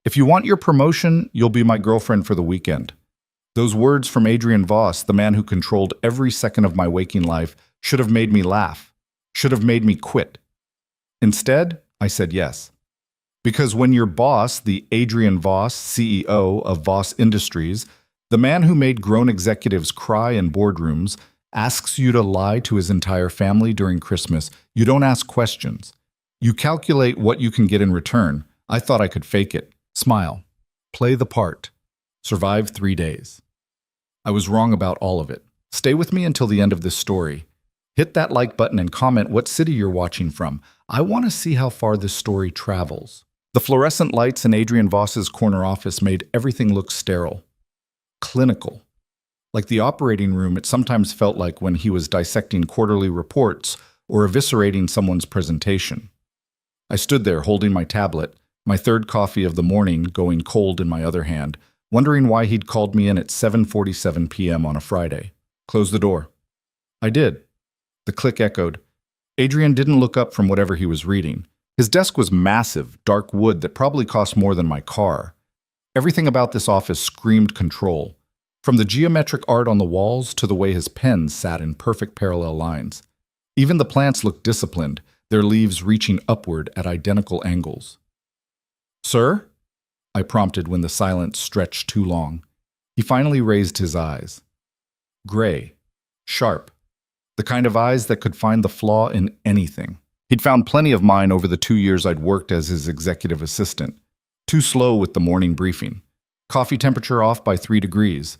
If you want your promotion, you'll be my girlfriend for the weekend. Those words from Adrian Voss, the man who controlled every second of my waking life, should have made me laugh, should have made me quit. Instead, I said yes. Because when your boss, the Adrian Voss, CEO of Voss Industries, the man who made grown executives cry in boardrooms, asks you to lie to his entire family during Christmas, you don't ask questions. You calculate what you can get in return. I thought I could fake it. Smile. Play the part. Survive 3 days. I was wrong about all of it. Stay with me until the end of this story. Hit that like button and comment what city you're watching from. I want to see how far this story travels. The fluorescent lights in Adrian Voss's corner office made everything look sterile. Clinical. Like the operating room it sometimes felt like when he was dissecting quarterly reports or eviscerating someone's presentation. I stood there holding my tablet, my third coffee of the morning going cold in my other hand, wondering why he'd called me in at 7:47 p.m. on a Friday. Close the door. I did. The click echoed. Adrian didn't look up from whatever he was reading. His desk was massive, dark wood that probably cost more than my car. Everything about this office screamed control, from the geometric art on the walls to the way his pen sat in perfect parallel lines. Even the plants looked disciplined, their leaves reaching upward at identical angles. "Sir?" I prompted when the silence stretched too long. He finally raised his eyes. Gray, sharp, the kind of eyes that could find the flaw in anything. He'd found plenty of mine over the 2 years I'd worked as his executive assistant. Too slow with the morning briefing. Coffee temperature off by 3 degrees.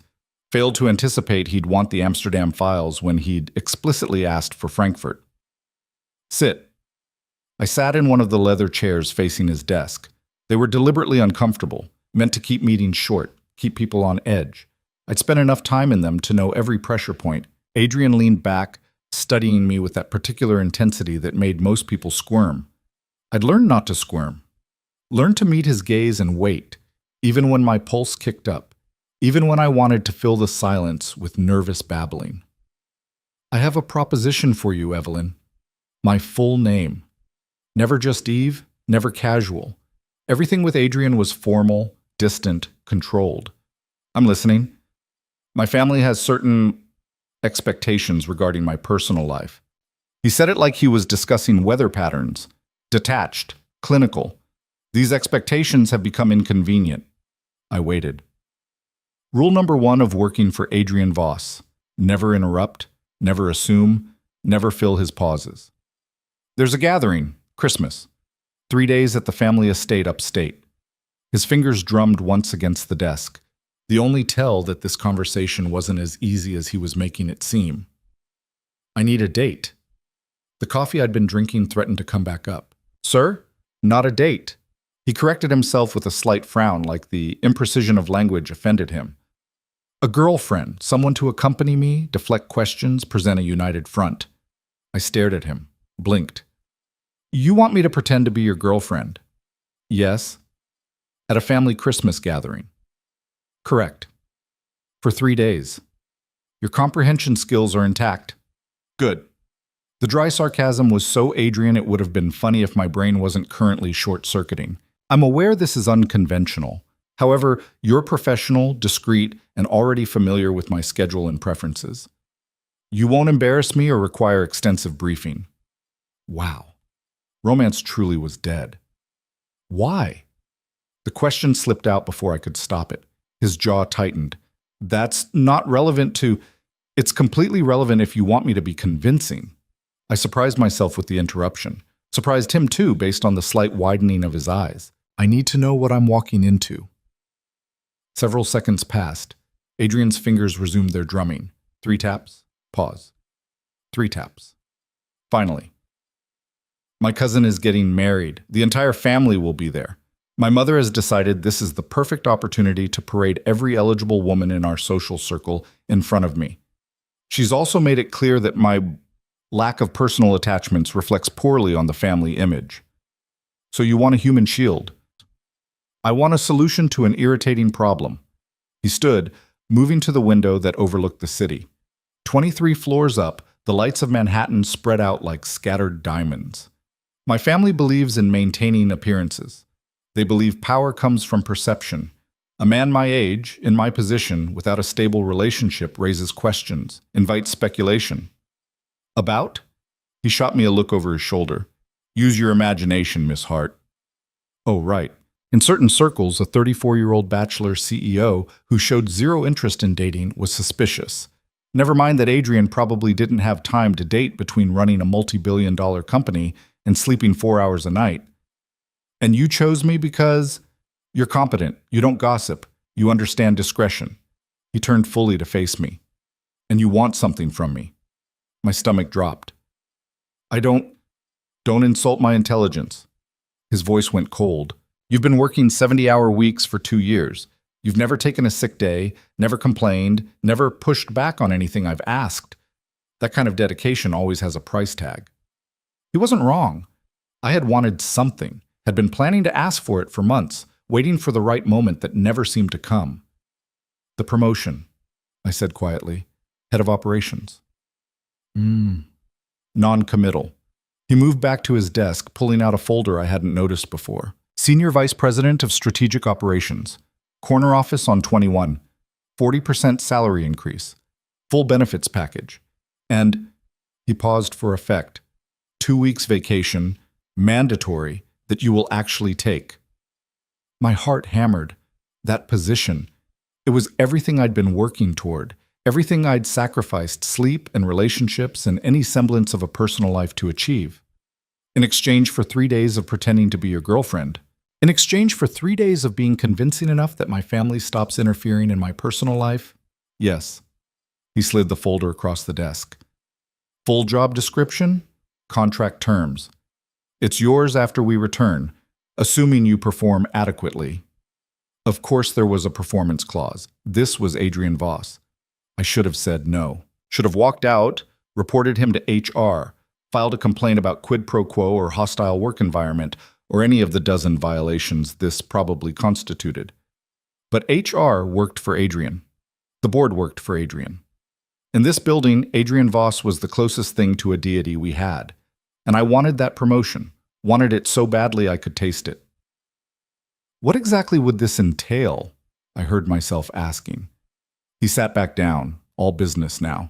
Failed to anticipate he'd want the Amsterdam files when he'd explicitly asked for Frankfurt. "Sit." I sat in one of the leather chairs facing his desk. They were deliberately uncomfortable, meant to keep meetings short, keep people on edge. I'd spent enough time in them to know every pressure point. Adrian leaned back, studying me with that particular intensity that made most people squirm. I'd learned not to squirm. Learned to meet his gaze and wait, even when my pulse kicked up, even when I wanted to fill the silence with nervous babbling. "I have a proposition for you, Evelyn." My full name. Never just Eve, never casual. Everything with Adrian was formal, distant, controlled. "I'm listening." "My family has certain expectations regarding my personal life." He said it like he was discussing weather patterns. Detached, clinical. "These expectations have become inconvenient." I waited. Rule number 1 of working for Adrian Voss: never interrupt, never assume, never fill his pauses. "There's a gathering, Christmas. 3 days at the family estate upstate." His fingers drummed once against the desk. The only tell that this conversation wasn't as easy as he was making it seem. "I need a date." The coffee I'd been drinking threatened to come back up. "Sir, not a date." He corrected himself with a slight frown, like the imprecision of language offended him. "A girlfriend, someone to accompany me, deflect questions, present a united front." I stared at him, blinked. "You want me to pretend to be your girlfriend?" "Yes." "At a family Christmas gathering?" "Correct." "For 3 days." "Your comprehension skills are intact." "Good." The dry sarcasm was so Adrian it would have been funny if my brain wasn't currently short-circuiting. I'm aware this is unconventional. However, you're professional, discreet, and already familiar with my schedule and preferences. You won't embarrass me or require extensive briefing. Wow. Romance truly was dead. Why? The question slipped out before I could stop it. His jaw tightened. That's not relevant to... It's completely relevant if you want me to be convincing. I surprised myself with the interruption. Surprised him too, based on the slight widening of his eyes. I need to know what I'm walking into. Several seconds passed. Adrian's fingers resumed their drumming. 3 taps. Pause. 3 taps. Finally. My cousin is getting married. The entire family will be there. My mother has decided this is the perfect opportunity to parade every eligible woman in our social circle in front of me. She's also made it clear that my lack of personal attachments reflects poorly on the family image. So you want a human shield. I want a solution to an irritating problem. He stood, moving to the window that overlooked the city. 23 floors up, the lights of Manhattan spread out like scattered diamonds. My family believes in maintaining appearances. They believe power comes from perception. A man my age, in my position, without a stable relationship, raises questions, invites speculation. About? He shot me a look over his shoulder. Use your imagination, Miss Hart. Oh, right. In certain circles, a 34-year-old bachelor CEO who showed zero interest in dating was suspicious. Never mind that Adrian probably didn't have time to date between running a multi-billion-dollar company and sleeping 4 hours a night. And you chose me because you're competent, you don't gossip, you understand discretion. He turned fully to face me. And you want something from me. My stomach dropped. Don't insult my intelligence. His voice went cold. You've been working 70-hour weeks for 2 years. You've never taken a sick day, never complained, never pushed back on anything I've asked. That kind of dedication always has a price tag. He wasn't wrong. I had wanted something, had been planning to ask for it for months, waiting for the right moment that never seemed to come. The promotion, I said quietly. Head of operations. Non-committal. He moved back to his desk, pulling out a folder I hadn't noticed before. Senior Vice President of Strategic Operations. Corner office on 21. 40% salary increase. Full benefits package. And he paused for effect. 2 weeks vacation, mandatory, that you will actually take. My heart hammered. That position. It was everything I'd been working toward, everything I'd sacrificed sleep and relationships and any semblance of a personal life to achieve. In exchange for 3 days of pretending to be your girlfriend. In exchange for 3 days of being convincing enough that my family stops interfering in my personal life? Yes. He slid the folder across the desk. Full job description? Contract terms. It's yours after we return, assuming you perform adequately. Of course there was a performance clause. This was Adrian Voss. I should have said no. Should have walked out, reported him to HR, filed a complaint about quid pro quo or hostile work environment, or any of the dozen violations this probably constituted. But HR worked for Adrian. The board worked for Adrian. In this building, Adrian Voss was the closest thing to a deity we had. And I wanted that promotion, wanted it so badly I could taste it. What exactly would this entail? I heard myself asking. He sat back down, all business now.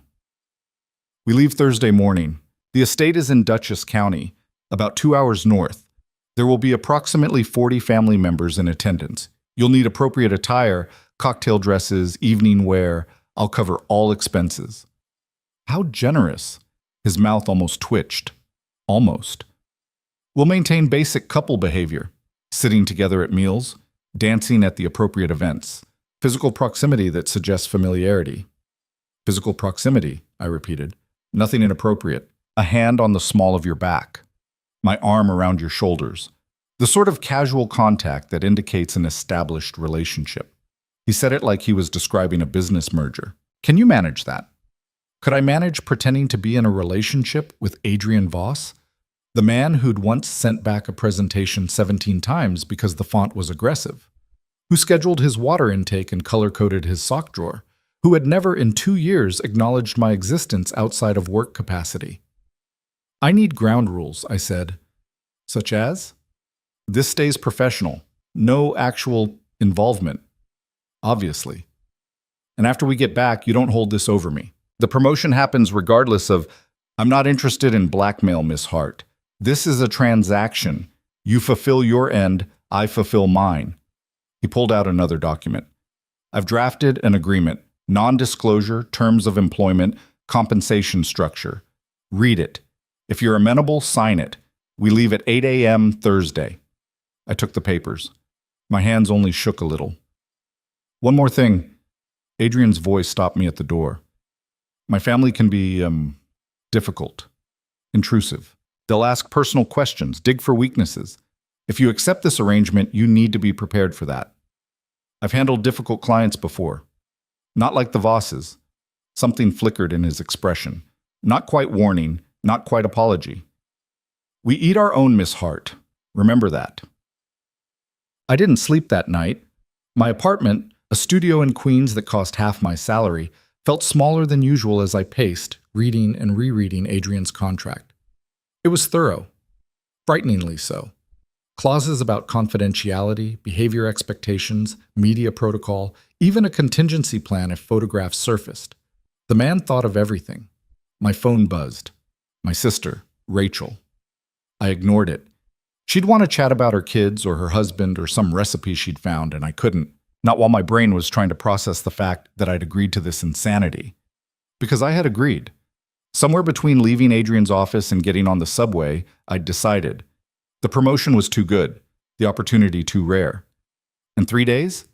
We leave Thursday morning. The estate is in Dutchess County, about 2 hours north. There will be approximately 40 family members in attendance. You'll need appropriate attire, cocktail dresses, evening wear. I'll cover all expenses. How generous. His mouth almost twitched. Almost. We'll maintain basic couple behavior. Sitting together at meals, dancing at the appropriate events. Physical proximity that suggests familiarity. Physical proximity, I repeated. Nothing inappropriate. A hand on the small of your back. My arm around your shoulders. The sort of casual contact that indicates an established relationship. He said it like he was describing a business merger. Can you manage that? Could I manage pretending to be in a relationship with Adrian Voss? The man who'd once sent back a presentation 17 times because the font was aggressive. Who scheduled his water intake and color-coded his sock drawer. Who had never in 2 years acknowledged my existence outside of work capacity. I need ground rules, I said. Such as? This stays professional. No actual involvement. Obviously. And after we get back, you don't hold this over me. The promotion happens regardless of, I'm not interested in blackmail, Miss Hart. This is a transaction. You fulfill your end, I fulfill mine. He pulled out another document. I've drafted an agreement. Non-disclosure, terms of employment, compensation structure. Read it. If you're amenable, sign it. We leave at 8 a.m. Thursday. I took the papers. My hands only shook a little. One more thing. Adrian's voice stopped me at the door. My family can be, difficult, intrusive. They'll ask personal questions, dig for weaknesses. If you accept this arrangement, you need to be prepared for that. I've handled difficult clients before. Not like the Vosses. Something flickered in his expression. Not quite warning, not quite apology. We eat our own, Miss Hart. Remember that. I didn't sleep that night. My apartment, a studio in Queens that cost half my salary, felt smaller than usual as I paced, reading and rereading Adrian's contract. It was thorough. Frighteningly so. Clauses about confidentiality, behavior expectations, media protocol, even a contingency plan if photographs surfaced. The man thought of everything. My phone buzzed. My sister, Rachel. I ignored it. She'd want to chat about her kids or her husband or some recipe she'd found, and I couldn't. Not while my brain was trying to process the fact that I'd agreed to this insanity. Because I had agreed. Somewhere between leaving Adrian's office and getting on the subway, I'd decided. The promotion was too good, the opportunity too rare. And 3 days?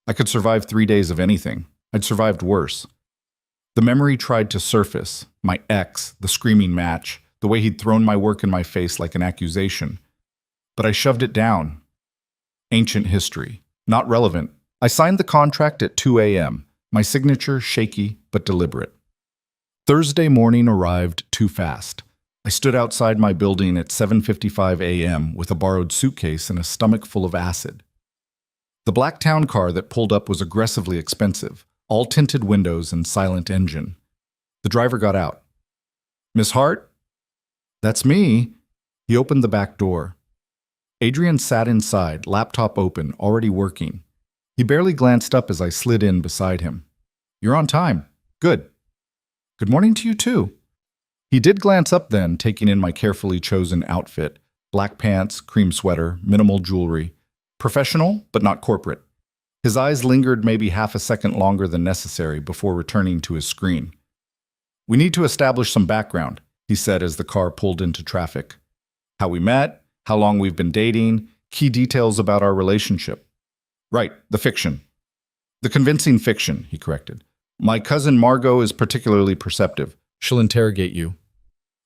I could survive 3 days of anything. I'd survived worse. The memory tried to surface, my ex, the screaming match, the way he'd thrown my work in my face like an accusation. But I shoved it down. Ancient history. Not relevant. I signed the contract at 2 a.m., my signature shaky but deliberate. Thursday morning arrived too fast. I stood outside my building at 7:55 a.m. with a borrowed suitcase and a stomach full of acid. The black town car that pulled up was aggressively expensive, all tinted windows and silent engine. The driver got out. "Miss Hart?" "That's me." He opened the back door. Adrian sat inside, laptop open, already working. He barely glanced up as I slid in beside him. "You're on time. Good." "Good morning to you, too." He did glance up then, taking in my carefully chosen outfit. Black pants, cream sweater, minimal jewelry. Professional, but not corporate. His eyes lingered maybe half a second longer than necessary before returning to his screen. "We need to establish some background," he said as the car pulled into traffic. "How we met, how long we've been dating, key details about our relationship." "Right, the fiction." "The convincing fiction," he corrected. "My cousin Margot is particularly perceptive. She'll interrogate you."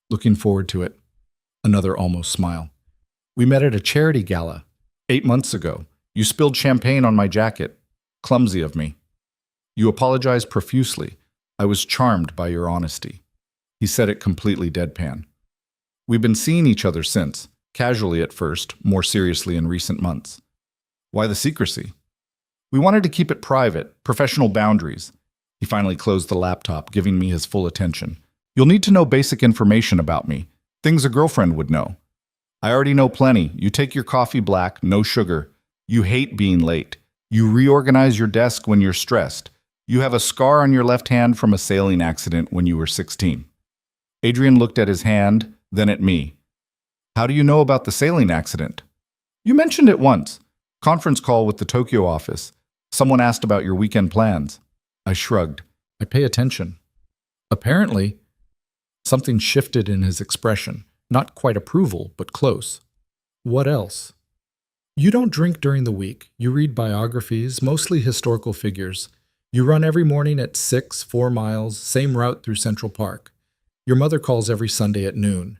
"Looking forward to it." Another almost smile. "We met at a charity gala 8 months ago. You spilled champagne on my jacket. Clumsy of me. You apologized profusely. I was charmed by your honesty." He said it completely deadpan. "We've been seeing each other since, casually at first, more seriously in recent months." "Why the secrecy?" "We wanted to keep it private, professional boundaries." He finally closed the laptop, giving me his full attention. "You'll need to know basic information about me, things a girlfriend would know." "I already know plenty. You take your coffee black, no sugar. You hate being late. You reorganize your desk when you're stressed. You have a scar on your left hand from a sailing accident when you were 16. Adrian looked at his hand, then at me. "How do you know about the sailing accident?" "You mentioned it once. Conference call with the Tokyo office. Someone asked about your weekend plans." I shrugged. "I pay attention." Apparently, something shifted in his expression. Not quite approval, but close. "What else?" "You don't drink during the week. You read biographies, mostly historical figures. You run every morning at 6, 4 miles, same route through Central Park. Your mother calls every Sunday at noon.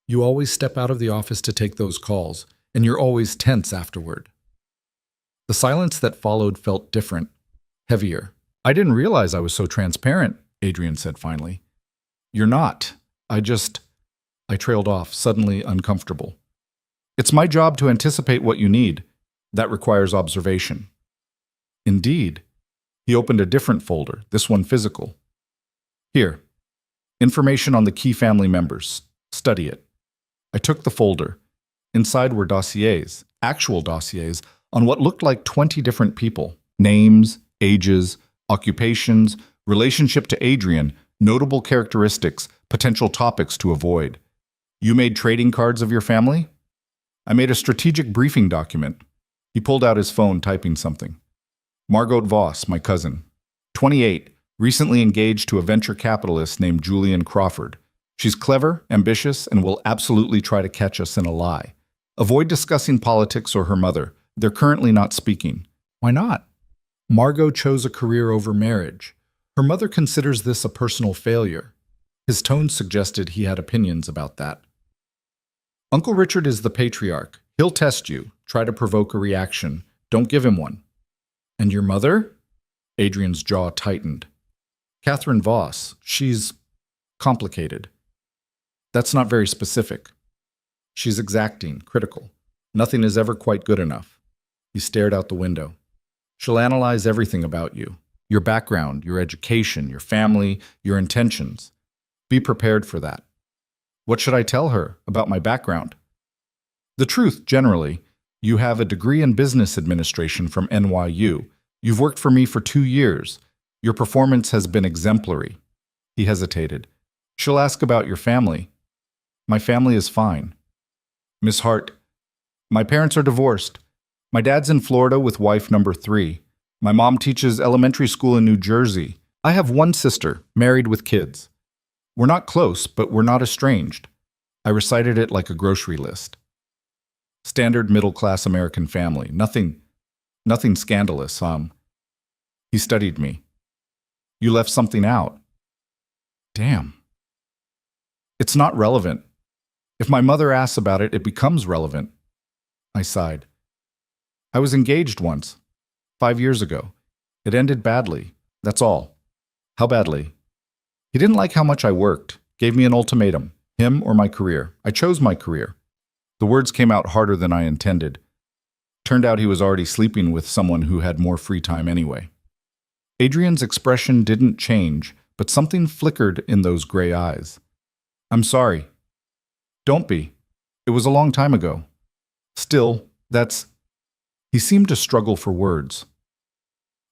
You always step out of the office to take those calls, and you're always tense afterward." The silence that followed felt different, heavier. "I didn't realize I was so transparent," Adrian said finally. "You're not. I trailed off, suddenly uncomfortable. "It's my job to anticipate what you need. That requires observation." "Indeed." He opened a different folder, this one physical. "Here. Information on the key family members. Study it." I took the folder. Inside were dossiers, actual dossiers, on what looked like 20 different people. Names, ages, occupations, relationship to Adrian, notable characteristics, potential topics to avoid. "You made trading cards of your family?" "I made a strategic briefing document." He pulled out his phone, typing something. "Margot Voss, my cousin. 28, recently engaged to a venture capitalist named Julian Crawford. She's clever, ambitious, and will absolutely try to catch us in a lie. Avoid discussing politics or her mother. They're currently not speaking." "Why not?" "Margot chose a career over marriage. Her mother considers this a personal failure." His tone suggested he had opinions about that. "Uncle Richard is the patriarch. He'll test you, try to provoke a reaction. Don't give him one." "And your mother?" Adrian's jaw tightened. "Catherine Voss. She's complicated." "That's not very specific." "She's exacting, critical. Nothing is ever quite good enough." He stared out the window. "She'll analyze everything about you. Your background, your education, your family, your intentions. Be prepared for that." "What should I tell her about my background?" "The truth, generally. You have a degree in business administration from NYU. You've worked for me for 2 years. Your performance has been exemplary. He hesitated. She'll ask about your family. My family is fine. Miss Hart, my parents are divorced. My dad's in Florida with wife number 3. My mom teaches elementary school in New Jersey. I have one sister, married with kids. We're not close, but we're not estranged. I recited it like a grocery list. Standard middle-class American family. Nothing scandalous. He studied me. You left something out. Damn. It's not relevant. If my mother asks about it, it becomes relevant. I sighed. I was engaged once, 5 years ago. It ended badly. That's all. How badly? He didn't like how much I worked, gave me an ultimatum, him or my career. I chose my career. The words came out harder than I intended. Turned out he was already sleeping with someone who had more free time anyway. Adrian's expression didn't change, but something flickered in those gray eyes. I'm sorry. Don't be. It was a long time ago. Still, that's... He seemed to struggle for words.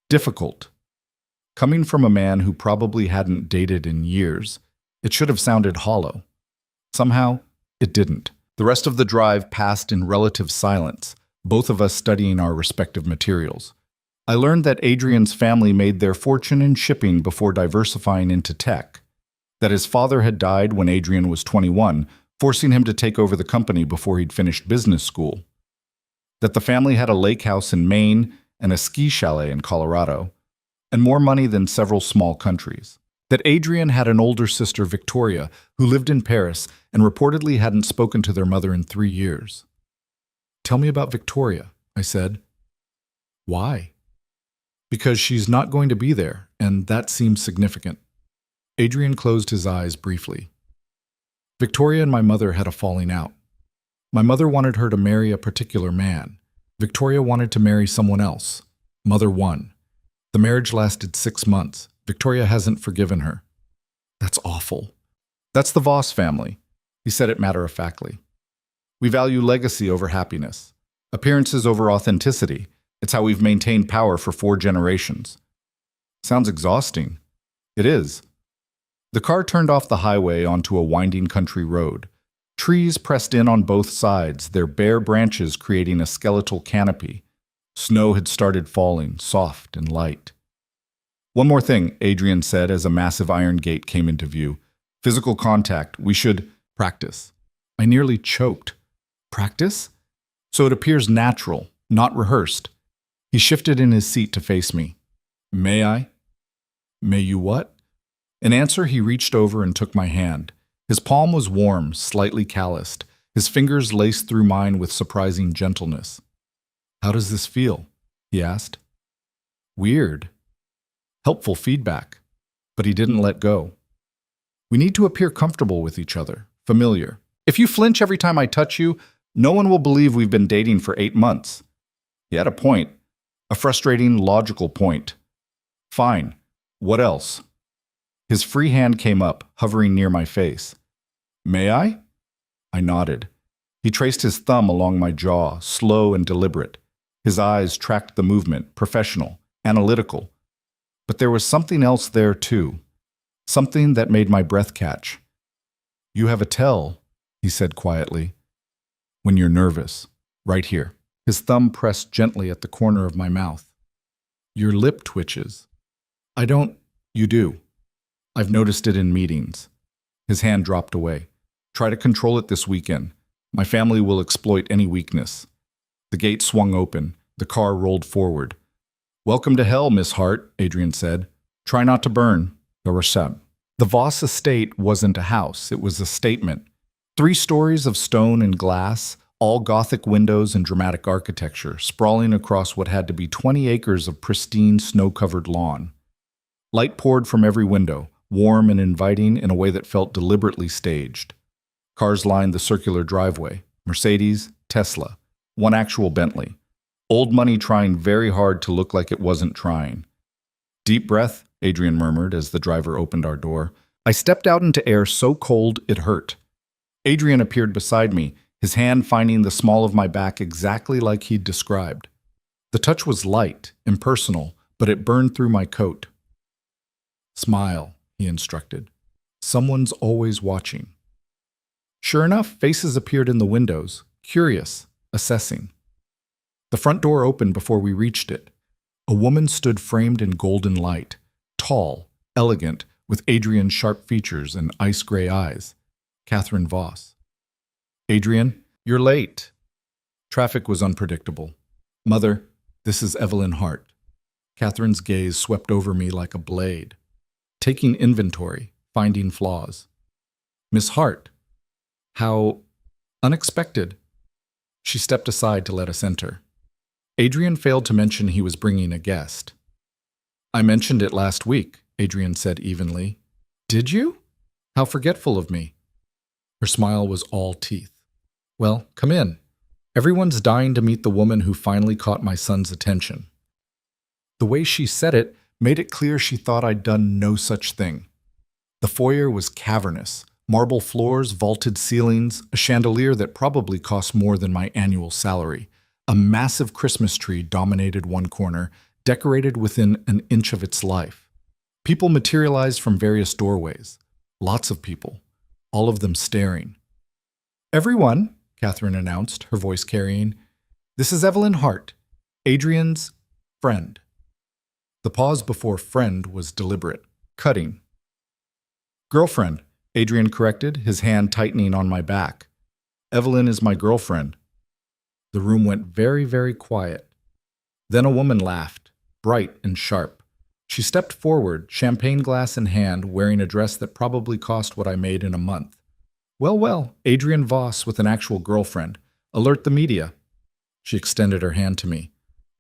Difficult. Coming from a man who probably hadn't dated in years, it should have sounded hollow. Somehow, it didn't. The rest of the drive passed in relative silence, both of us studying our respective materials. I learned that Adrian's family made their fortune in shipping before diversifying into tech, that his father had died when Adrian was 21, forcing him to take over the company before he'd finished business school, that the family had a lake house in Maine and a ski chalet in Colorado, and more money than several small countries, that Adrian had an older sister, Victoria, who lived in Paris and reportedly hadn't spoken to their mother in 3 years. Tell me about Victoria, I said. Why? Because she's not going to be there, and that seems significant. Adrian closed his eyes briefly. Victoria and my mother had a falling out. My mother wanted her to marry a particular man. Victoria wanted to marry someone else. Mother won. The marriage lasted 6 months. Victoria hasn't forgiven her. That's awful. That's the Voss family. He said it matter-of-factly. We value legacy over happiness, appearances over authenticity. It's how we've maintained power for 4 generations. Sounds exhausting. It is. The car turned off the highway onto a winding country road. Trees pressed in on both sides, their bare branches creating a skeletal canopy. Snow had started falling, soft and light. One more thing, Adrian said as a massive iron gate came into view. Physical contact. We should practice. I nearly choked. Practice? So it appears natural, not rehearsed. He shifted in his seat to face me. May I? May you what? In answer, he reached over and took my hand. His palm was warm, slightly calloused. His fingers laced through mine with surprising gentleness. How does this feel? He asked. Weird. Helpful feedback. But he didn't let go. We need to appear comfortable with each other, familiar. If you flinch every time I touch you, no one will believe we've been dating for 8 months. He had a point. A frustrating, logical point. Fine. What else? His free hand came up, hovering near my face. May I? I nodded. He traced his thumb along my jaw, slow and deliberate. His eyes tracked the movement, professional, analytical. But there was something else there, too. Something that made my breath catch. You have a tell, he said quietly. When you're nervous. Right here. His thumb pressed gently at the corner of my mouth. Your lip twitches. I don't. You do. I've noticed it in meetings. His hand dropped away. Try to control it this weekend. My family will exploit any weakness. The gate swung open. The car rolled forward. Welcome to hell, Miss Hart, Adrian said. Try not to burn. The Voss estate wasn't a house. It was a statement. 3 stories of stone and glass, all Gothic windows and dramatic architecture, sprawling across what had to be 20 acres of pristine, snow-covered lawn. Light poured from every window, warm and inviting in a way that felt deliberately staged. Cars lined the circular driveway. Mercedes, Tesla, one actual Bentley. Old money trying very hard to look like it wasn't trying. Deep breath, Adrian murmured as the driver opened our door. I stepped out into air so cold it hurt. Adrian appeared beside me, his hand finding the small of my back exactly like he'd described. The touch was light, impersonal, but it burned through my coat. "Smile," he instructed. "Someone's always watching." Sure enough, faces appeared in the windows, curious, assessing. The front door opened before we reached it. A woman stood framed in golden light, tall, elegant, with Adrian's sharp features and ice-gray eyes. Catherine Voss. "Adrian, you're late." Traffic was unpredictable. "Mother, this is Evelyn Hart." Catherine's gaze swept over me like a blade. Taking inventory, finding flaws. "Miss Hart. How unexpected." She stepped aside to let us enter. Adrian failed to mention he was bringing a guest. "I mentioned it last week," Adrian said evenly. "Did you? How forgetful of me." Her smile was all teeth. "Well, come in. Everyone's dying to meet the woman who finally caught my son's attention." The way she said it made it clear she thought I'd done no such thing. The foyer was cavernous. Marble floors, vaulted ceilings, a chandelier that probably cost more than my annual salary. A massive Christmas tree dominated one corner, decorated within an inch of its life. People materialized from various doorways. Lots of people, all of them staring. "Everyone," Catherine announced, her voice carrying, "this is Evelyn Hart, Adrian's friend." The pause before friend was deliberate, cutting. "Girlfriend," Adrian corrected, his hand tightening on my back. "Evelyn is my girlfriend." The room went very, very quiet. Then a woman laughed, bright and sharp. She stepped forward, champagne glass in hand, wearing a dress that probably cost what I made in a month. "Well, well, Adrian Voss with an actual girlfriend. Alert the media." She extended her hand to me.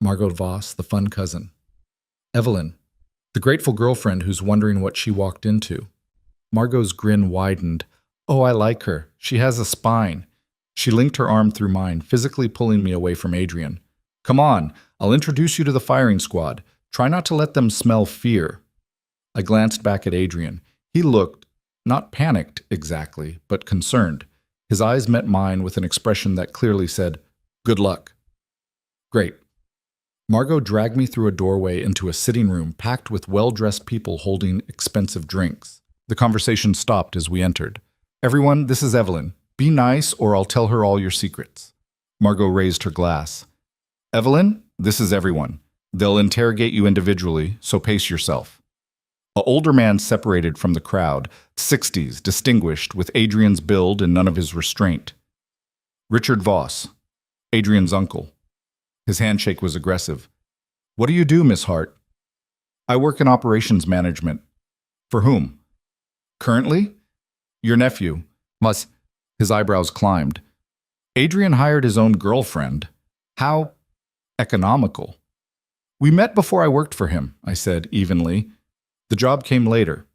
Margot Voss, the fun cousin. Evelyn, the grateful girlfriend who's wondering what she walked into. Margot's grin widened. "Oh, I like her. She has a spine." She linked her arm through mine, physically pulling me away from Adrian. "Come on, I'll introduce you to the firing squad. Try not to let them smell fear." I glanced back at Adrian. He looked, not panicked exactly, but concerned. His eyes met mine with an expression that clearly said, "Good luck." "Great." Margot dragged me through a doorway into a sitting room packed with well-dressed people holding expensive drinks. The conversation stopped as we entered. "Everyone, this is Evelyn. Be nice or I'll tell her all your secrets." Margot raised her glass. "Evelyn, this is everyone. They'll interrogate you individually, so pace yourself." An older man separated from the crowd, 60s, distinguished, with Adrian's build and none of his restraint. "Richard Voss, Adrian's uncle." His handshake was aggressive. "What do you do, Miss Hart?" "I work in operations management." "For whom?" "Currently?" "Your nephew." "Must." His eyebrows climbed. "Adrian hired his own girlfriend. How economical." "We met before I worked for him," I said evenly. "The job came later."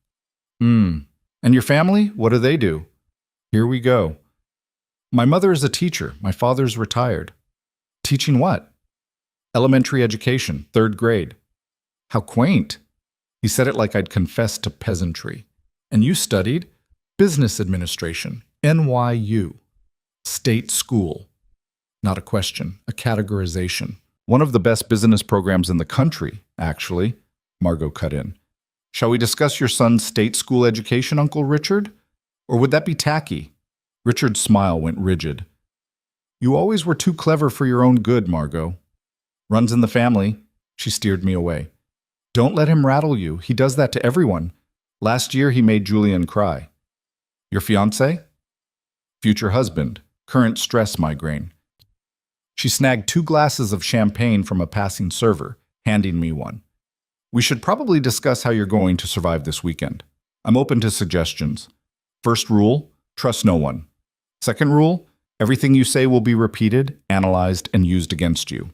And your family? What do they do?" "Here we go." "My mother is a teacher. My father's retired." "Teaching what?" "Elementary education, 3rd grade." "How quaint." He said it like I'd confessed to peasantry. "And you studied?" "Business administration, NYU." "State school." Not a question, a categorization. "One of the best business programs in the country, actually," Margot cut in. "Shall we discuss your son's state school education, Uncle Richard? Or would that be tacky?" Richard's smile went rigid. "You always were too clever for your own good, Margot." "Runs in the family." She steered me away. "Don't let him rattle you. He does that to everyone. Last year he made Julian cry." "Your fiancé?" "Future husband. Current stress migraine." She snagged 2 glasses of champagne from a passing server, handing me one. "We should probably discuss how you're going to survive this weekend. I'm open to suggestions. First rule, trust no one. Second rule, everything you say will be repeated, analyzed, and used against you.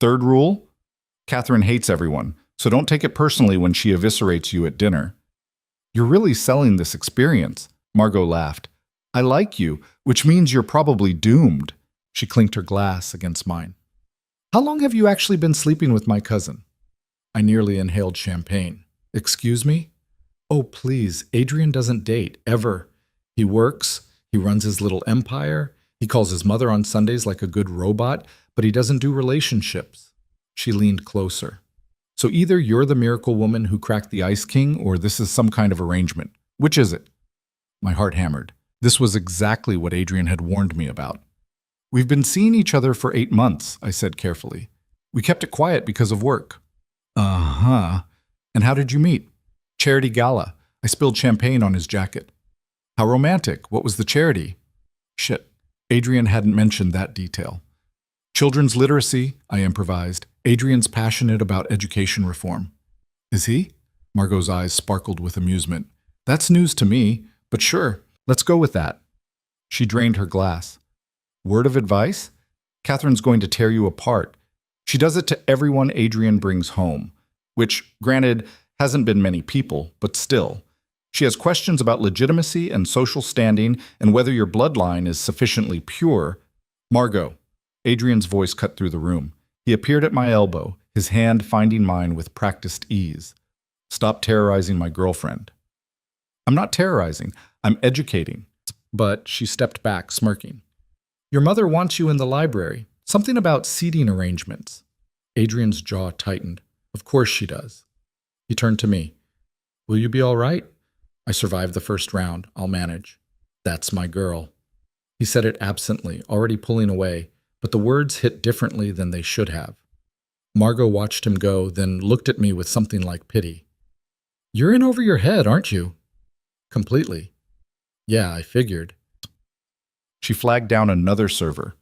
Third rule, Catherine hates everyone, so don't take it personally when she eviscerates you at dinner." "You're really selling this experience," Margot laughed. "I like you, which means you're probably doomed." She clinked her glass against mine. "How long have you actually been sleeping with my cousin?" I nearly inhaled champagne. "Excuse me?" "Oh, please, Adrian doesn't date, ever. He works, he runs his little empire, He calls his mother on Sundays like a good robot, but he doesn't do relationships. She leaned closer. So either you're the miracle woman who cracked the Ice King, or this is some kind of arrangement. Which is it? My heart hammered. This was exactly what Adrian had warned me about. We've been seeing each other for 8 months, I said carefully. We kept it quiet because of work. Uh-huh. And how did you meet? Charity gala. I spilled champagne on his jacket. How romantic. What was the charity? Shit. Adrian hadn't mentioned that detail. Children's literacy, I improvised. Adrian's passionate about education reform. Is he? Margot's eyes sparkled with amusement. That's news to me, but sure, let's go with that. She drained her glass. Word of advice? Catherine's going to tear you apart. She does it to everyone Adrian brings home, which, granted, hasn't been many people, but still. She has questions about legitimacy and social standing and whether your bloodline is sufficiently pure. Margot. Adrian's voice cut through the room. He appeared at my elbow, his hand finding mine with practiced ease. Stop terrorizing my girlfriend. I'm not terrorizing. I'm educating. But she stepped back, smirking. Your mother wants you in the library. Something about seating arrangements. Adrian's jaw tightened. Of course she does. He turned to me. Will you be all right? I survived the first round. I'll manage. That's my girl. He said it absently, already pulling away, but the words hit differently than they should have. Margot watched him go, then looked at me with something like pity. You're in over your head, aren't you? Completely. Yeah, I figured. She flagged down another server.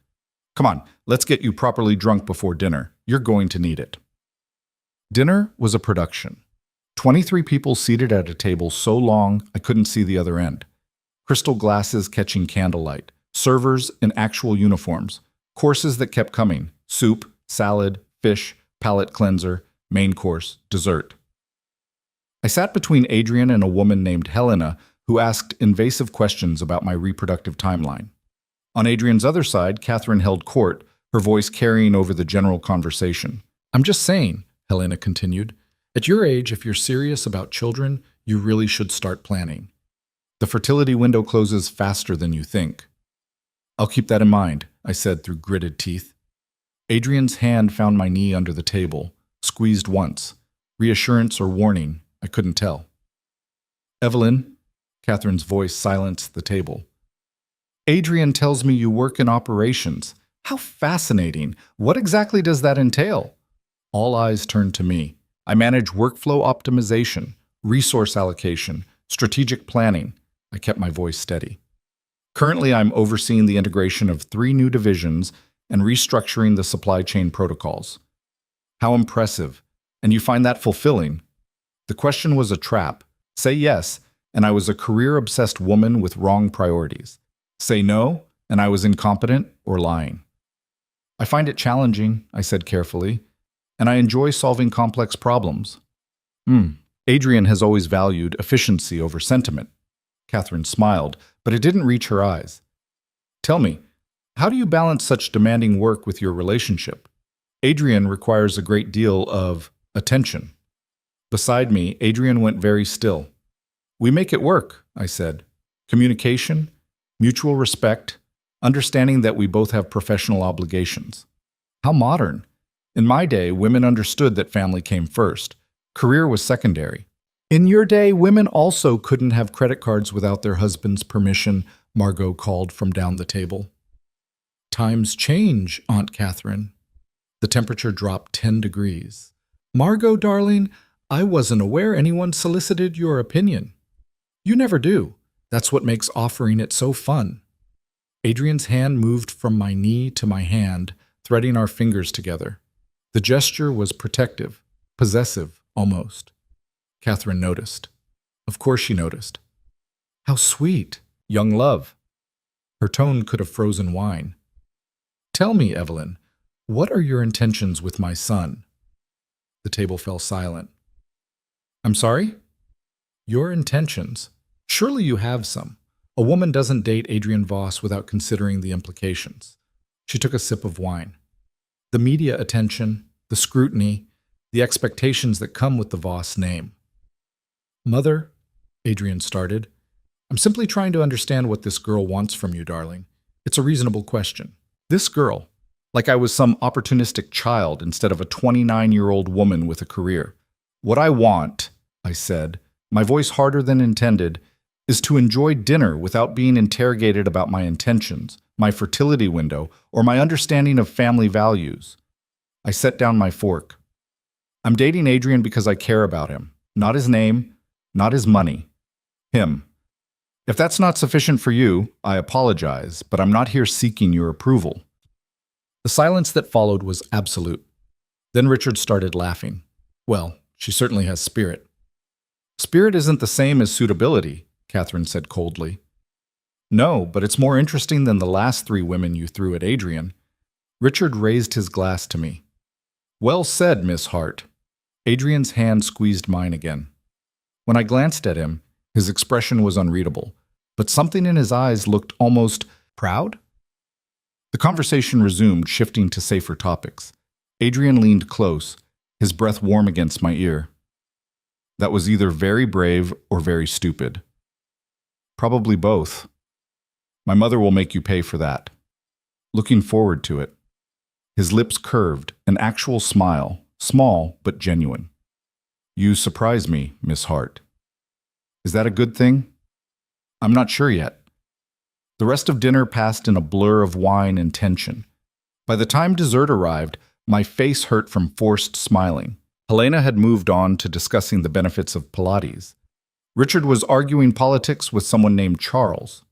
Come on, let's get you properly drunk before dinner. You're going to need it. Dinner was a production. 23 people seated at a table so long I couldn't see the other end. Crystal glasses catching candlelight. Servers in actual uniforms. Courses that kept coming. Soup, salad, fish, palate cleanser, main course, dessert. I sat between Adrian and a woman named Helena who asked invasive questions about my reproductive timeline. On Adrian's other side, Catherine held court, her voice carrying over the general conversation. I'm just saying, Helena continued, at your age, if you're serious about children, you really should start planning. The fertility window closes faster than you think. I'll keep that in mind, I said through gritted teeth. Adrian's hand found my knee under the table, squeezed once. Reassurance or warning, I couldn't tell. Evelyn, Catherine's voice silenced the table. Adrian tells me you work in operations. How fascinating. What exactly does that entail? All eyes turned to me. I manage workflow optimization, resource allocation, strategic planning. I kept my voice steady. Currently, I'm overseeing the integration of 3 new divisions and restructuring the supply chain protocols. How impressive. And you find that fulfilling? The question was a trap. Say yes, and I was a career-obsessed woman with wrong priorities. Say no, and I was incompetent or lying. I find it challenging, I said carefully, and I enjoy solving complex problems. Adrian has always valued efficiency over sentiment. Catherine smiled, but it didn't reach her eyes. Tell me, how do you balance such demanding work with your relationship? Adrian requires a great deal of attention. Beside me, Adrian went very still. We make it work, I said. Communication, mutual respect, understanding that we both have professional obligations. How modern. In my day, women understood that family came first. Career was secondary. In your day, women also couldn't have credit cards without their husband's permission, Margot called from down the table. Times change, Aunt Catherine. The temperature dropped 10 degrees. Margot, darling, I wasn't aware anyone solicited your opinion. You never do. That's what makes offering it so fun. Adrian's hand moved from my knee to my hand, threading our fingers together. The gesture was protective, possessive, almost. Catherine noticed. Of course she noticed. How sweet, young love. Her tone could have frozen wine. Tell me, Evelyn, what are your intentions with my son? The table fell silent. I'm sorry? Your intentions. Surely you have some. A woman doesn't date Adrian Voss without considering the implications. She took a sip of wine. The media attention, the scrutiny, the expectations that come with the Voss name. Mother, Adrian started, I'm simply trying to understand what this girl wants from you, darling. It's a reasonable question. This girl, like I was some opportunistic child instead of a 29-year-old woman with a career. What I want, I said, my voice harder than intended, is to enjoy dinner without being interrogated about my intentions, my fertility window, or my understanding of family values. I set down my fork. I'm dating Adrian because I care about him. Not his name, not his money. Him. If that's not sufficient for you, I apologize, but I'm not here seeking your approval. The silence that followed was absolute. Then Richard started laughing. Well, she certainly has spirit. Spirit isn't the same as suitability, Catherine said coldly. No, but it's more interesting than the last 3 women you threw at Adrian. Richard raised his glass to me. Well said, Miss Hart. Adrian's hand squeezed mine again. When I glanced at him, his expression was unreadable, but something in his eyes looked almost proud. The conversation resumed, shifting to safer topics. Adrian leaned close, his breath warm against my ear. That was either very brave or very stupid. Probably both. My mother will make you pay for that. Looking forward to it. His lips curved, an actual smile, small but genuine. You surprise me, Miss Hart. Is that a good thing? I'm not sure yet. The rest of dinner passed in a blur of wine and tension. By the time dessert arrived, my face hurt from forced smiling. Helena had moved on to discussing the benefits of Pilates. Richard was arguing politics with someone named Charles.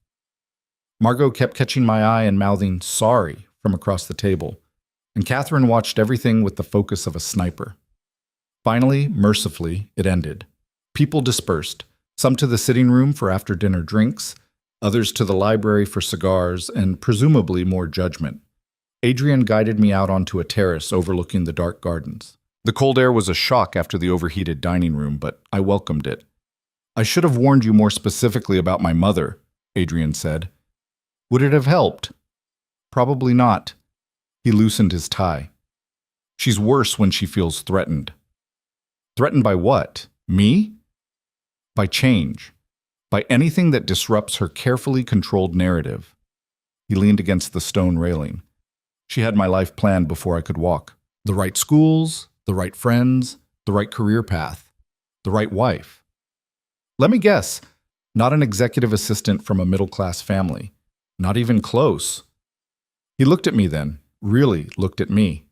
Margot kept catching my eye and mouthing sorry from across the table, and Catherine watched everything with the focus of a sniper. Finally, mercifully, it ended. People dispersed, some to the sitting room for after-dinner drinks, others to the library for cigars, and presumably more judgment. Adrian guided me out onto a terrace overlooking the dark gardens. The cold air was a shock after the overheated dining room, but I welcomed it. I should have warned you more specifically about my mother, Adrian said. Would it have helped? Probably not. He loosened his tie. She's worse when she feels threatened. Threatened by what? Me? By change. By anything that disrupts her carefully controlled narrative. He leaned against the stone railing. She had my life planned before I could walk. The right schools, the right friends, the right career path, the right wife. Let me guess, not an executive assistant from a middle-class family. Not even close. He looked at me then, really looked at me.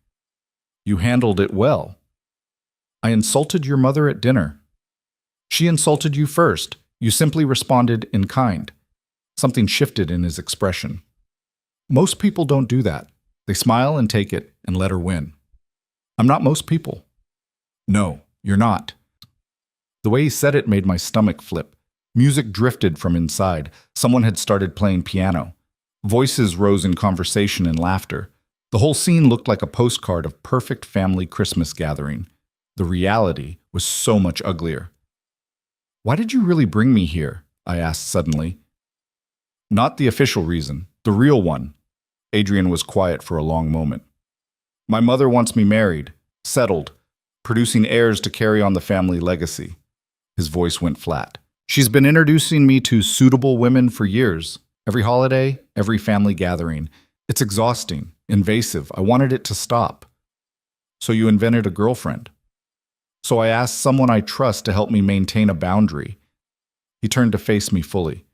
You handled it well. I insulted your mother at dinner. She insulted you first. You simply responded in kind. Something shifted in his expression. Most people don't do that. They smile and take it and let her win. I'm not most people. No, you're not. The way he said it made my stomach flip. Music drifted from inside. Someone had started playing piano. Voices rose in conversation and laughter. The whole scene looked like a postcard of perfect family Christmas gathering. The reality was so much uglier. Why did you really bring me here? I asked suddenly. Not the official reason, the real one. Adrian was quiet for a long moment. My mother wants me married, settled, producing heirs to carry on the family legacy. His voice went flat. She's been introducing me to suitable women for years. Every holiday, every family gathering. It's exhausting, invasive. I wanted it to stop. So you invented a girlfriend. So I asked someone I trust to help me maintain a boundary. He turned to face me fully.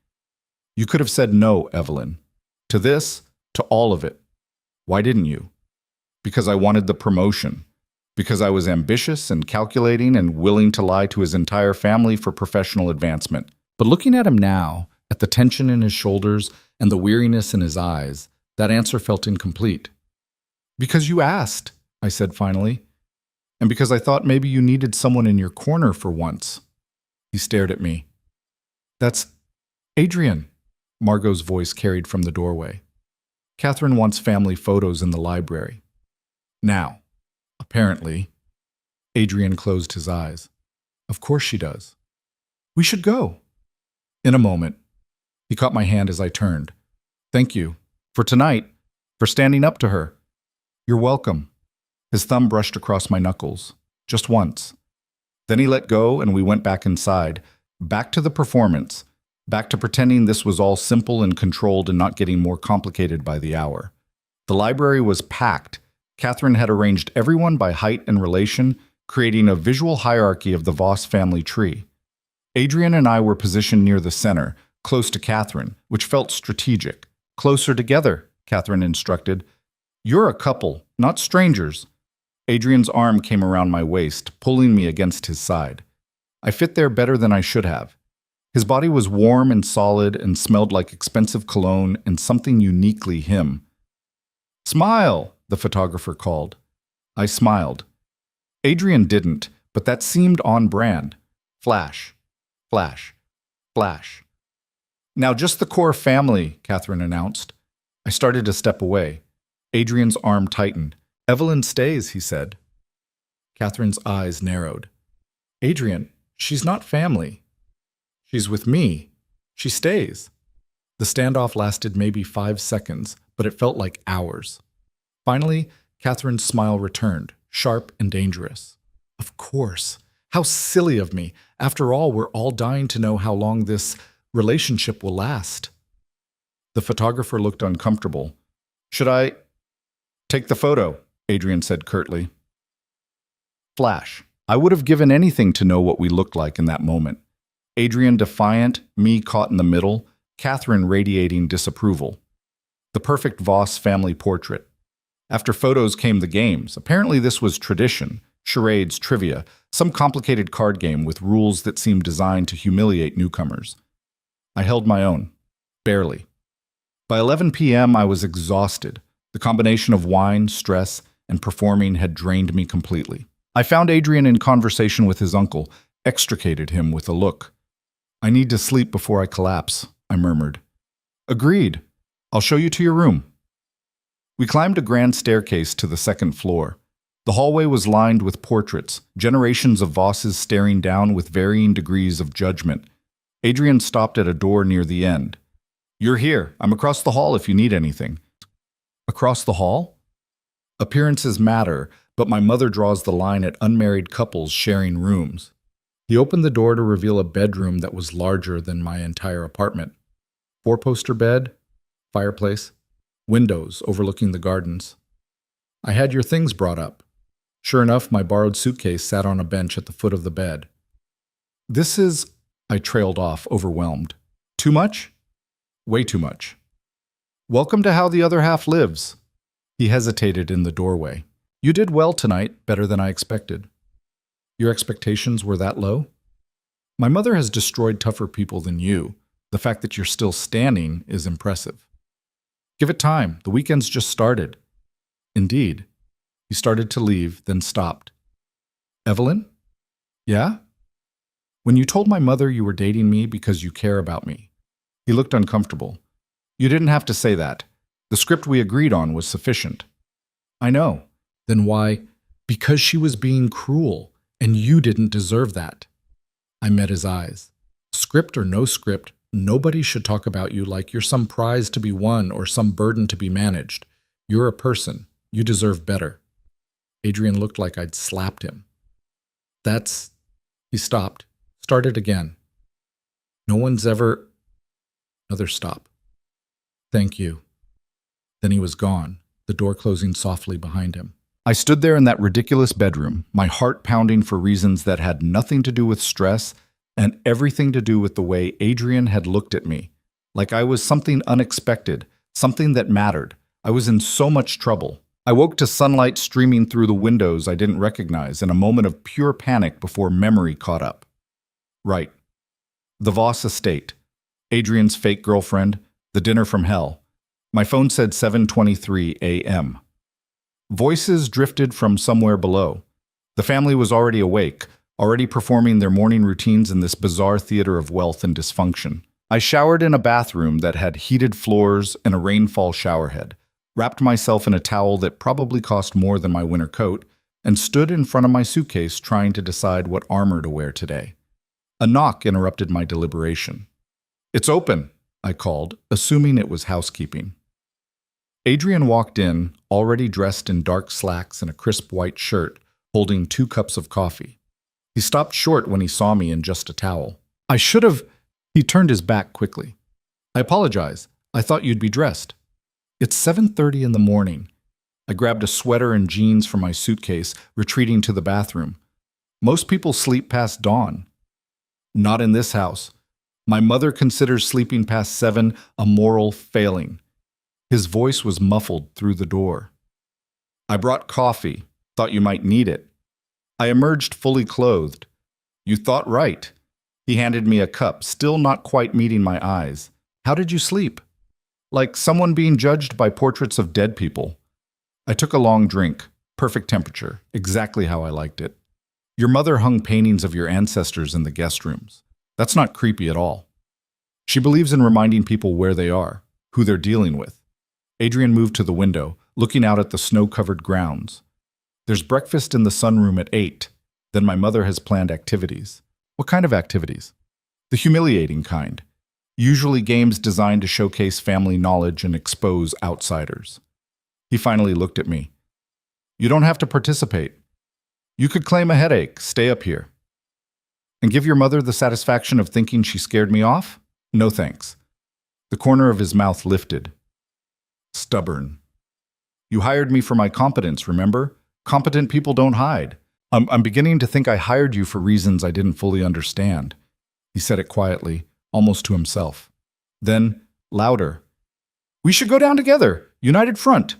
You could have said no, Evelyn. To this, to all of it. Why didn't you? Because I wanted the promotion. Because I was ambitious and calculating and willing to lie to his entire family for professional advancement. But looking at him now, at the tension in his shoulders and the weariness in his eyes, that answer felt incomplete. Because you asked, I said finally. And because I thought maybe you needed someone in your corner for once. He stared at me. That's Adrian, Margot's voice carried from the doorway. Catherine wants family photos in the library. Now, apparently, Adrian closed his eyes. Of course she does. We should go. In a moment. He caught my hand as I turned. Thank you. For tonight. For standing up to her. You're welcome. His thumb brushed across my knuckles. Just once. Then he let go and we went back inside. Back to the performance. Back to pretending this was all simple and controlled and not getting more complicated by the hour. The library was packed. Catherine had arranged everyone by height and relation, creating a visual hierarchy of the Voss family tree. Adrian and I were positioned near the center, close to Catherine, which felt strategic. Closer together, Catherine instructed. You're a couple, not strangers. Adrian's arm came around my waist, pulling me against his side. I fit there better than I should have. His body was warm and solid and smelled like expensive cologne and something uniquely him. Smile, the photographer called. I smiled. Adrian didn't, but that seemed on brand. Flash, flash, flash. Now just the core family, Catherine announced. I started to step away. Adrian's arm tightened. Evelyn stays, he said. Catherine's eyes narrowed. Adrian, she's not family. She's with me. She stays. The standoff lasted maybe 5 seconds, but it felt like hours. Finally, Catherine's smile returned, sharp and dangerous. Of course. How silly of me. After all, we're all dying to know how long this relationship will last. The photographer looked uncomfortable. Should I take the photo? Adrian said curtly. Flash. I would have given anything to know what we looked like in that moment. Adrian defiant, me caught in the middle, Catherine radiating disapproval. The perfect Voss family portrait. After photos came the games. Apparently this was tradition, charades, trivia, some complicated card game with rules that seemed designed to humiliate newcomers. I held my own. Barely. By 11 p.m. I was exhausted. The combination of wine, stress, and performing had drained me completely. I found Adrian in conversation with his uncle, extricated him with a look. I need to sleep before I collapse, I murmured. Agreed. I'll show you to your room. We climbed a grand staircase to the second floor. The hallway was lined with portraits, generations of Vosses staring down with varying degrees of judgment. Adrian stopped at a door near the end. You're here. I'm across the hall if you need anything. Across the hall? Appearances matter, but my mother draws the line at unmarried couples sharing rooms. He opened the door to reveal a bedroom that was larger than my entire apartment. 4-poster bed, fireplace, windows overlooking the gardens. I had your things brought up. Sure enough, my borrowed suitcase sat on a bench at the foot of the bed. This is... I trailed off, overwhelmed. Too much? Way too much. Welcome to How the Other Half Lives. He hesitated in the doorway. You did well tonight, better than I expected. Your expectations were that low? My mother has destroyed tougher people than you. The fact that you're still standing is impressive. Give it time. The weekend's just started. Indeed. He started to leave, then stopped. Evelyn? Yeah? When you told my mother you were dating me because you care about me. He looked uncomfortable. You didn't have to say that. The script we agreed on was sufficient. I know. Then why? Because she was being cruel, and you didn't deserve that. I met his eyes. Script or no script, nobody should talk about you like you're some prize to be won or some burden to be managed. You're a person. You deserve better. Adrian looked like I'd slapped him. That's... He stopped. Started again. No one's ever... Another stop. Thank you. Then he was gone, the door closing softly behind him. I stood there in that ridiculous bedroom, my heart pounding for reasons that had nothing to do with stress and everything to do with the way Adrian had looked at me. Like I was something unexpected, something that mattered. I was in so much trouble. I woke to sunlight streaming through the windows I didn't recognize in a moment of pure panic before memory caught up. Right. The Voss estate. Adrian's fake girlfriend. The dinner from hell. My phone said 7:23 a.m. Voices drifted from somewhere below. The family was already awake, already performing their morning routines in this bizarre theater of wealth and dysfunction. I showered in a bathroom that had heated floors and a rainfall showerhead, wrapped myself in a towel that probably cost more than my winter coat, and stood in front of my suitcase trying to decide what armor to wear today. A knock interrupted my deliberation. It's open, I called, assuming it was housekeeping. Adrian walked in, already dressed in dark slacks and a crisp white shirt, holding 2 cups of coffee. He stopped short when he saw me in just a towel. I should have... He turned his back quickly. I apologize. I thought you'd be dressed. It's 7:30 in the morning. I grabbed a sweater and jeans from my suitcase, retreating to the bathroom. Most people sleep past dawn. Not in this house. My mother considers sleeping past 7 a moral failing. His voice was muffled through the door. I brought coffee. Thought you might need it. I emerged fully clothed. You thought right. He handed me a cup, still not quite meeting my eyes. How did you sleep? Like someone being judged by portraits of dead people. I took a long drink. Perfect temperature. Exactly how I liked it. Your mother hung paintings of your ancestors in the guest rooms. That's not creepy at all. She believes in reminding people where they are, who they're dealing with. Adrian moved to the window, looking out at the snow-covered grounds. There's breakfast in the sunroom at 8. Then my mother has planned activities. What kind of activities? The humiliating kind. Usually games designed to showcase family knowledge and expose outsiders. He finally looked at me. You don't have to participate. You could claim a headache, stay up here. And give your mother the satisfaction of thinking she scared me off? No thanks. The corner of his mouth lifted. Stubborn. You hired me for my competence, remember? Competent people don't hide. I'm beginning to think I hired you for reasons I didn't fully understand. He said it quietly, almost to himself. Then, louder. We should go down together. United front.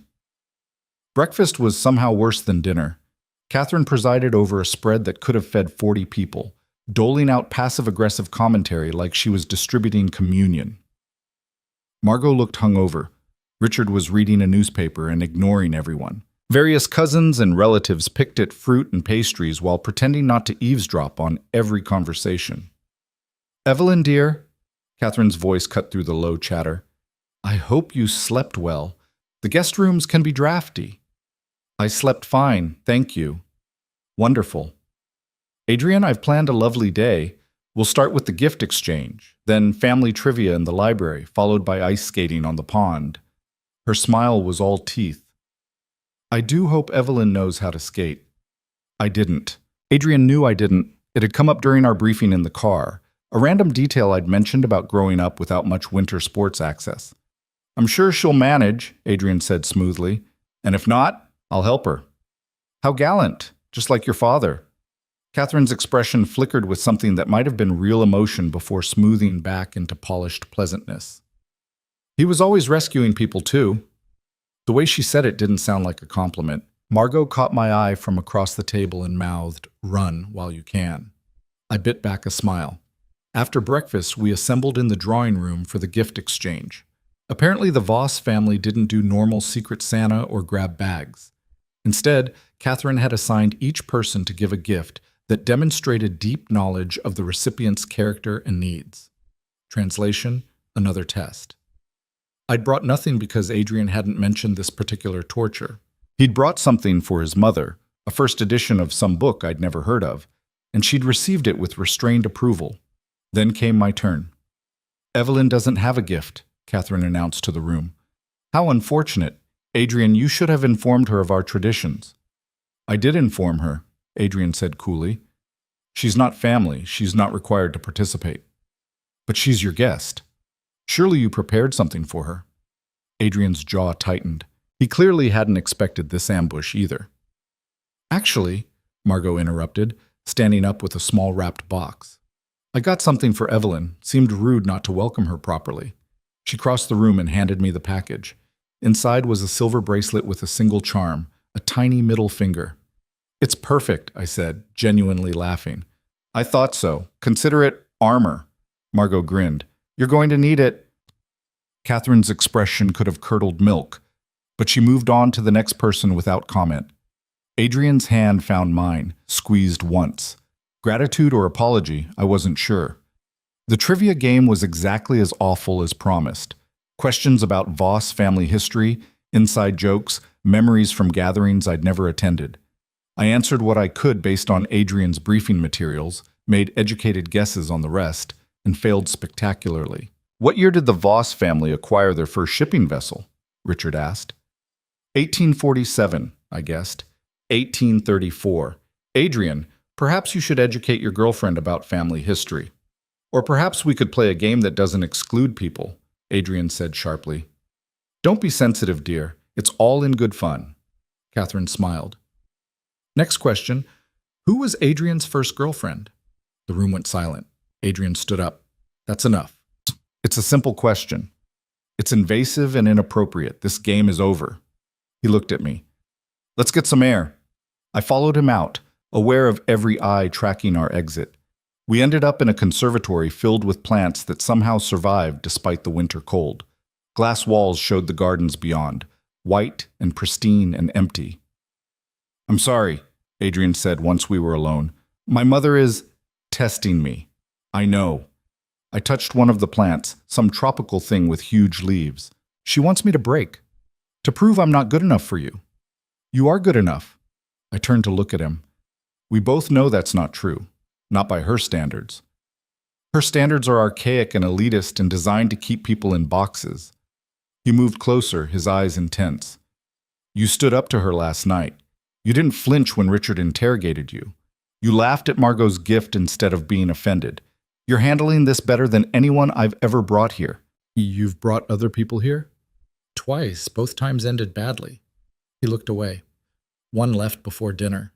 Breakfast was somehow worse than dinner. Catherine presided over a spread that could have fed 40 people, doling out passive-aggressive commentary like she was distributing communion. Margot looked hungover. Richard was reading a newspaper and ignoring everyone. Various cousins and relatives picked at fruit and pastries while pretending not to eavesdrop on every conversation. Evelyn, dear, Catherine's voice cut through the low chatter. I hope you slept well. The guest rooms can be drafty. I slept fine, thank you. Wonderful. Adrian, I've planned a lovely day. We'll start with the gift exchange, then family trivia in the library, followed by ice skating on the pond. Her smile was all teeth. I do hope Evelyn knows how to skate. I didn't. Adrian knew I didn't. It had come up during our briefing in the car, a random detail I'd mentioned about growing up without much winter sports access. I'm sure she'll manage, Adrian said smoothly, and if not, I'll help her. How gallant, just like your father. Catherine's expression flickered with something that might have been real emotion before smoothing back into polished pleasantness. He was always rescuing people too. The way she said it didn't sound like a compliment. Margot caught my eye from across the table and mouthed, "Run while you can." I bit back a smile. After breakfast, we assembled in the drawing room for the gift exchange. Apparently, the Voss family didn't do normal Secret Santa or grab bags. Instead, Catherine had assigned each person to give a gift that demonstrated deep knowledge of the recipient's character and needs. Translation, another test. I'd brought nothing because Adrian hadn't mentioned this particular torture. He'd brought something for his mother, a first edition of some book I'd never heard of, and she'd received it with restrained approval. Then came my turn. Evelyn doesn't have a gift, Catherine announced to the room. How unfortunate. Adrian, you should have informed her of our traditions. I did inform her, Adrian said coolly. She's not family. She's not required to participate. But she's your guest. Surely you prepared something for her. Adrian's jaw tightened. He clearly hadn't expected this ambush either. Actually, Margot interrupted, standing up with a small wrapped box. I got something for Evelyn. Seemed rude not to welcome her properly. She crossed the room and handed me the package. Inside was a silver bracelet with a single charm, a tiny middle finger. It's perfect, I said, genuinely laughing. I thought so. Consider it armor. Margot grinned. You're going to need it. Catherine's expression could have curdled milk, but she moved on to the next person without comment. Adrian's hand found mine, squeezed once. Gratitude or apology, I wasn't sure. The trivia game was exactly as awful as promised. Questions about Voss family history, inside jokes, memories from gatherings I'd never attended. I answered what I could based on Adrian's briefing materials, made educated guesses on the rest, and failed spectacularly. What year did the Voss family acquire their first shipping vessel? Richard asked. 1847, I guessed. 1834. Adrian, perhaps you should educate your girlfriend about family history. Or perhaps we could play a game that doesn't exclude people, Adrian said sharply. Don't be sensitive, dear. It's all in good fun. Catherine smiled. Next question. Who was Adrian's first girlfriend? The room went silent. Adrian stood up. That's enough. It's a simple question. It's invasive and inappropriate. This game is over. He looked at me. Let's get some air. I followed him out, aware of every eye tracking our exit. We ended up in a conservatory filled with plants that somehow survived despite the winter cold. Glass walls showed the gardens beyond, white and pristine and empty. I'm sorry, Adrian said once we were alone. My mother is testing me. I know. I touched one of the plants, some tropical thing with huge leaves. She wants me to break, to prove I'm not good enough for you. You are good enough. I turned to look at him. We both know that's not true, not by her standards. Her standards are archaic and elitist and designed to keep people in boxes. He moved closer, his eyes intense. You stood up to her last night. You didn't flinch when Richard interrogated you. You laughed at Margot's gift instead of being offended. You're handling this better than anyone I've ever brought here. You've brought other people here? Twice, both times ended badly. He looked away. One left before dinner.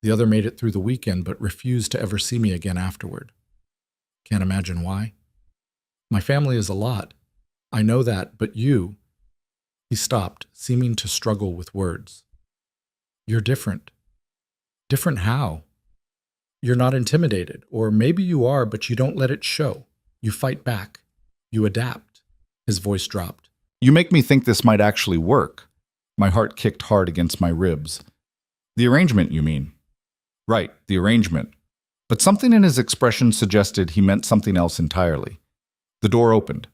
The other made it through the weekend but refused to ever see me again afterward. Can't imagine why. My family is a lot. I know that, but you... He stopped, seeming to struggle with words. You're different. Different how? You're not intimidated, or maybe you are, but you don't let it show. You fight back. You adapt. His voice dropped. You make me think this might actually work. My heart kicked hard against my ribs. The arrangement, you mean? Right, the arrangement. But something in his expression suggested he meant something else entirely. The door opened.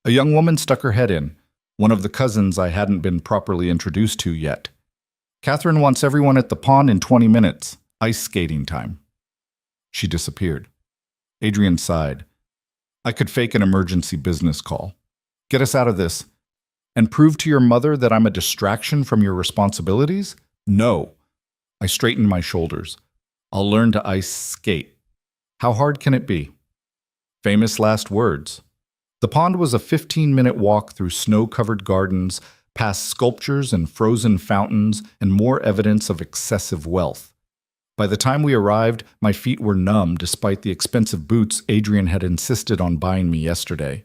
A young woman stuck her head in, one of the cousins I hadn't been properly introduced to yet. Catherine wants everyone at the pond in 20 minutes. Ice skating time. She disappeared. Adrian sighed. I could fake an emergency business call. Get us out of this. And prove to your mother that I'm a distraction from your responsibilities? No. I straightened my shoulders. I'll learn to ice skate. How hard can it be? Famous last words. The pond was a 15-minute walk through snow-covered gardens, past sculptures and frozen fountains, and more evidence of excessive wealth. By the time we arrived, my feet were numb despite the expensive boots Adrian had insisted on buying me yesterday.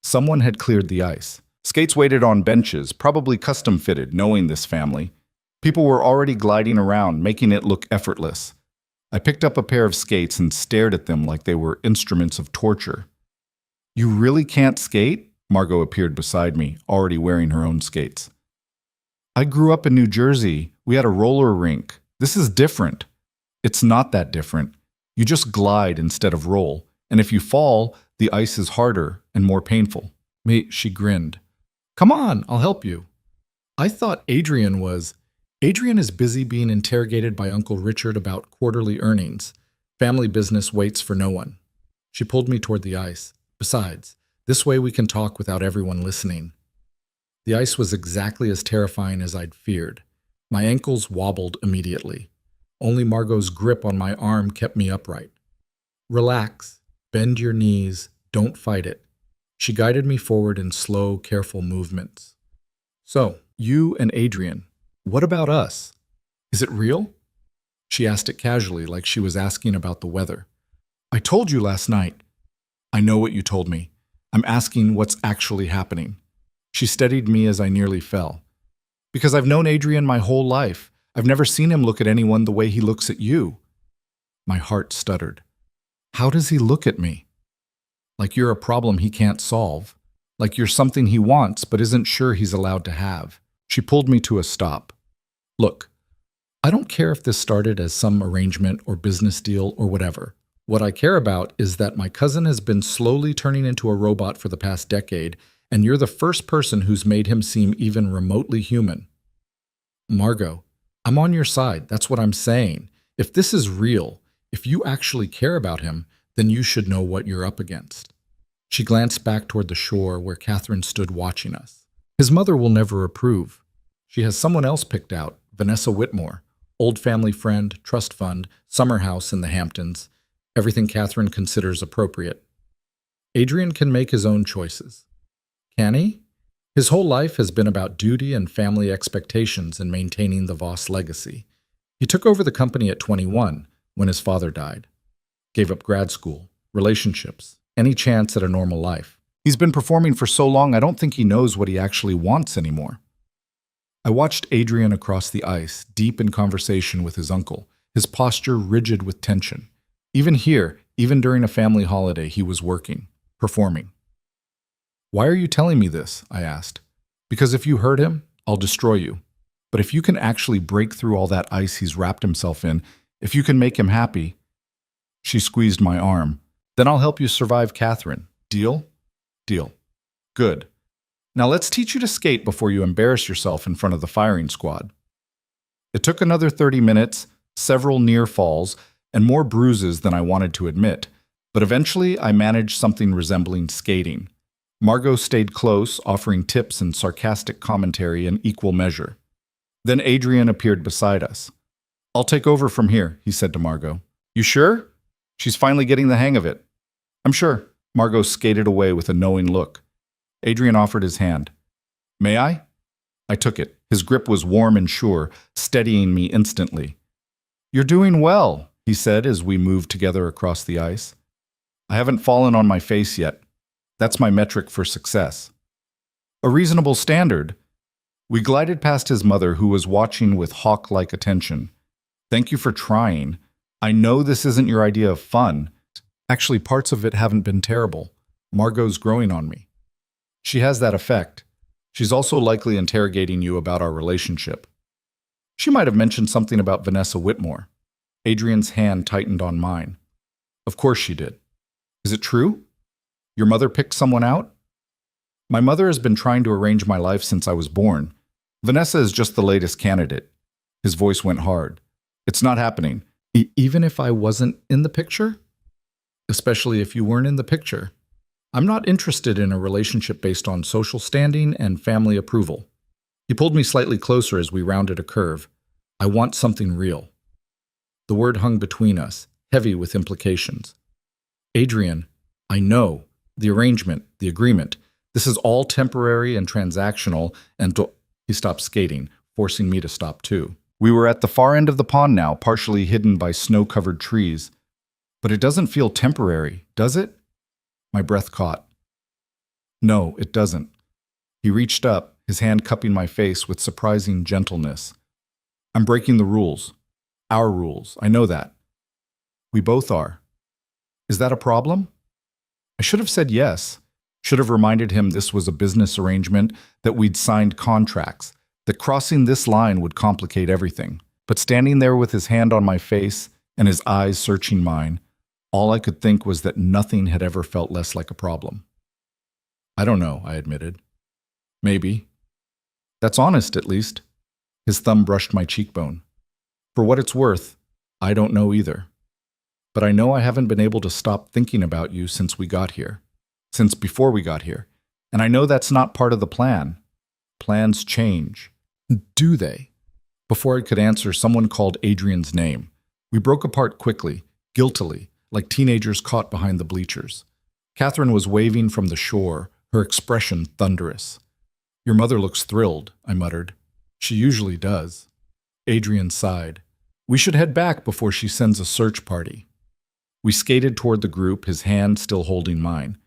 Someone had cleared the ice. Skates waited on benches, probably custom-fitted, knowing this family. People were already gliding around, making it look effortless. I picked up a pair of skates and stared at them like they were instruments of torture. You really can't skate? Margot appeared beside me, already wearing her own skates. I grew up in New Jersey. We had a roller rink. This is different. It's not that different. You just glide instead of roll, and if you fall, the ice is harder and more painful. She grinned. Come on, I'll help you. I thought Adrian is busy being interrogated by Uncle Richard about quarterly earnings. Family business waits for no one. She pulled me toward the ice. Besides, this way we can talk without everyone listening. The ice was exactly as terrifying as I'd feared. My ankles wobbled immediately. Only Margot's grip on my arm kept me upright. Relax, bend your knees, don't fight it. She guided me forward in slow, careful movements. So, you and Adrian, what about us? Is it real? She asked it casually, like she was asking about the weather. I told you last night. I know what you told me. I'm asking what's actually happening. She steadied me as I nearly fell. Because I've known Adrian my whole life. I've never seen him look at anyone the way he looks at you. My heart stuttered. How does he look at me? Like you're a problem he can't solve. Like you're something he wants but isn't sure he's allowed to have. She pulled me to a stop. Look, I don't care if this started as some arrangement or business deal or whatever. What I care about is that my cousin has been slowly turning into a robot for the past decade, and you're the first person who's made him seem even remotely human. Margot, I'm on your side. That's what I'm saying. If this is real, if you actually care about him, then you should know what you're up against. She glanced back toward the shore where Catherine stood watching us. His mother will never approve. She has someone else picked out, Vanessa Whitmore, old family friend, trust fund, summer house in the Hamptons, everything Catherine considers appropriate. Adrian can make his own choices. Can he? His whole life has been about duty and family expectations and maintaining the Voss legacy. He took over the company at 21 when his father died. Gave up grad school, relationships, any chance at a normal life. He's been performing for so long, I don't think he knows what he actually wants anymore. I watched Adrian across the ice, deep in conversation with his uncle, his posture rigid with tension. Even here, even during a family holiday, he was working, performing. "Why are you telling me this?" I asked. "Because if you hurt him, I'll destroy you. But if you can actually break through all that ice he's wrapped himself in, if you can make him happy," she squeezed my arm, "then I'll help you survive Catherine. Deal?" "Deal." "Good. Now let's teach you to skate before you embarrass yourself in front of the firing squad." It took another 30 minutes, several near falls, and more bruises than I wanted to admit, but eventually I managed something resembling skating. Margot stayed close, offering tips and sarcastic commentary in equal measure. Then Adrian appeared beside us. "I'll take over from here," he said to Margot. "You sure?" "She's finally getting the hang of it." "I'm sure." Margot skated away with a knowing look. Adrian offered his hand. "May I?" I took it. His grip was warm and sure, steadying me instantly. "You're doing well," he said as we moved together across the ice. "I haven't fallen on my face yet. That's my metric for success." "A reasonable standard." We glided past his mother, who was watching with hawk-like attention. "Thank you for trying. I know this isn't your idea of fun. Actually, parts of it haven't been terrible. Margot's growing on me." "She has that effect. She's also likely interrogating you about our relationship." "She might have mentioned something about Vanessa Whitmore." Adrian's hand tightened on mine. "Of course she did." "Is it true? Your mother picked someone out?" "My mother has been trying to arrange my life since I was born. Vanessa is just the latest candidate." His voice went hard. "It's not happening." Even if I wasn't in the picture?" "Especially if you weren't in the picture. I'm not interested in a relationship based on social standing and family approval." He pulled me slightly closer as we rounded a curve. "I want something real." The word hung between us, heavy with implications. "Adrian, I know. The arrangement, the agreement. This is all temporary and transactional, and..." He stopped skating, forcing me to stop too. We were at the far end of the pond now, partially hidden by snow-covered trees. "But it doesn't feel temporary, does it?" My breath caught. "No, it doesn't." He reached up, his hand cupping my face with surprising gentleness. "I'm breaking the rules. Our rules. I know that." "We both are." "Is that a problem?" I should have said yes. Should have reminded him this was a business arrangement, that we'd signed contracts, that crossing this line would complicate everything. But standing there with his hand on my face and his eyes searching mine, all I could think was that nothing had ever felt less like a problem. "I don't know," I admitted. "Maybe." "That's honest, at least." His thumb brushed my cheekbone. "For what it's worth, I don't know either. But I know I haven't been able to stop thinking about you since we got here. Since before we got here. And I know that's not part of the plan. Plans change." "Do they?" Before I could answer, someone called Adrian's name. We broke apart quickly, guiltily, like teenagers caught behind the bleachers. Catherine was waving from the shore, her expression thunderous. "Your mother looks thrilled," I muttered. "She usually does." Adrian sighed. "We should head back before she sends a search party." We skated toward the group, his hand still holding mine.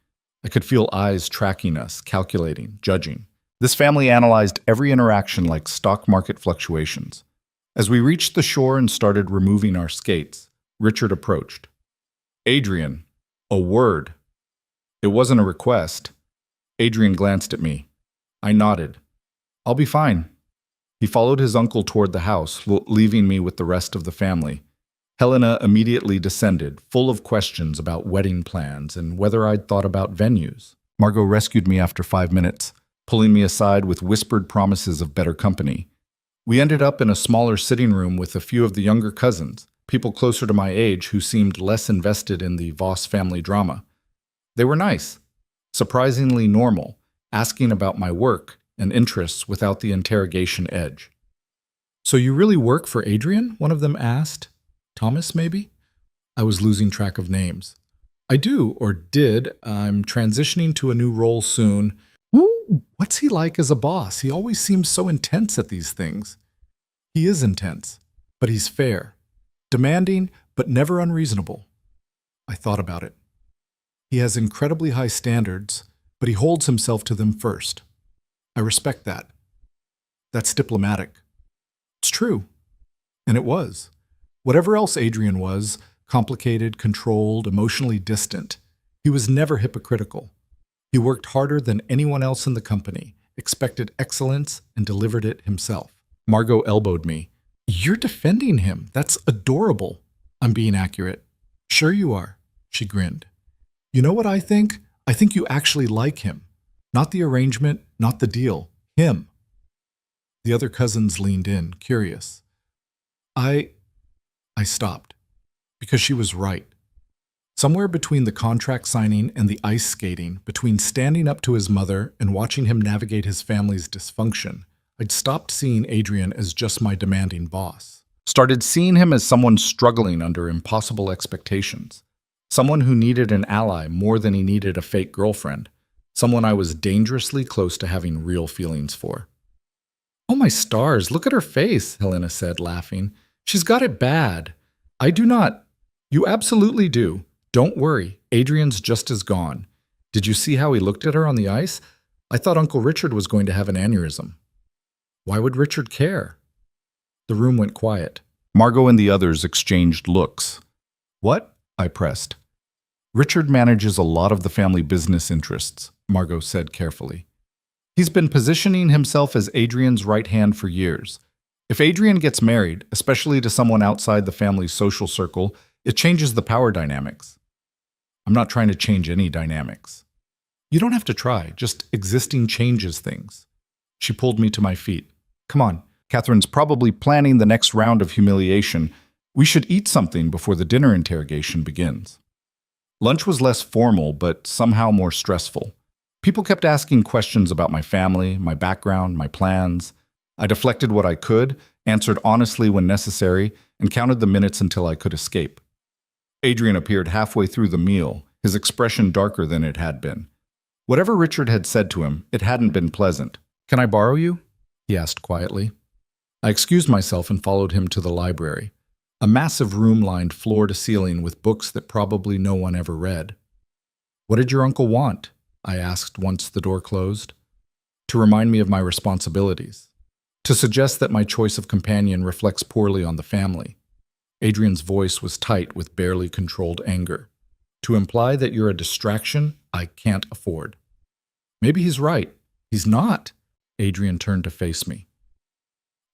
I could feel eyes tracking us, calculating, judging. This family analyzed every interaction like stock market fluctuations. As we reached the shore and started removing our skates, Richard approached. "Adrian, a word." It wasn't a request. Adrian glanced at me. I nodded. "I'll be fine." He followed his uncle toward the house, leaving me with the rest of the family. Helena immediately descended, full of questions about wedding plans and whether I'd thought about venues. Margot rescued me after 5 minutes, pulling me aside with whispered promises of better company. We ended up in a smaller sitting room with a few of the younger cousins, people closer to my age who seemed less invested in the Voss family drama. They were nice, surprisingly normal, asking about my work and interests without the interrogation edge. "So you really work for Adrian?" one of them asked. "Thomas, maybe?" I was losing track of names. I do, or did. I'm transitioning to a new role soon. Ooh, what's he like as a boss? He always seems so intense at these things. He is intense, but he's fair. Demanding, but never unreasonable. I thought about it. He has incredibly high standards, but he holds himself to them first. I respect that. That's diplomatic. It's true. And it was. Whatever else Adrian was, complicated, controlled, emotionally distant, he was never hypocritical. He worked harder than anyone else in the company, expected excellence, and delivered it himself. Margot elbowed me. You're defending him. That's adorable. I'm being accurate. Sure you are, she grinned. You know what I think? I think you actually like him. Not the arrangement, not the deal. Him. The other cousins leaned in, curious. I stopped, because she was right. Somewhere between the contract signing and the ice skating, between standing up to his mother and watching him navigate his family's dysfunction, I'd stopped seeing Adrian as just my demanding boss. Started seeing him as someone struggling under impossible expectations. Someone who needed an ally more than he needed a fake girlfriend. Someone I was dangerously close to having real feelings for. Oh my stars, look at her face, Helena said, laughing. She's got it bad. I do not. You absolutely do. Don't worry, Adrian's just as gone. Did you see how he looked at her on the ice? I thought Uncle Richard was going to have an aneurysm. Why would Richard care? The room went quiet. Margot and the others exchanged looks. What? I pressed. Richard manages a lot of the family business interests, Margot said carefully. He's been positioning himself as Adrian's right hand for years. If Adrian gets married, especially to someone outside the family's social circle, it changes the power dynamics. I'm not trying to change any dynamics. You don't have to try, just existing changes things. She pulled me to my feet. Come on, Catherine's probably planning the next round of humiliation. We should eat something before the dinner interrogation begins. Lunch was less formal, but somehow more stressful. People kept asking questions about my family, my background, my plans. I deflected what I could, answered honestly when necessary, and counted the minutes until I could escape. Adrian appeared halfway through the meal, his expression darker than it had been. Whatever Richard had said to him, it hadn't been pleasant. Can I borrow you? He asked quietly. I excused myself and followed him to the library, a massive room lined floor to ceiling with books that probably no one ever read. What did your uncle want? I asked once the door closed. To remind me of my responsibilities. To suggest that my choice of companion reflects poorly on the family. Adrian's voice was tight with barely controlled anger. To imply that you're a distraction I can't afford. Maybe he's right. He's not. Adrian turned to face me.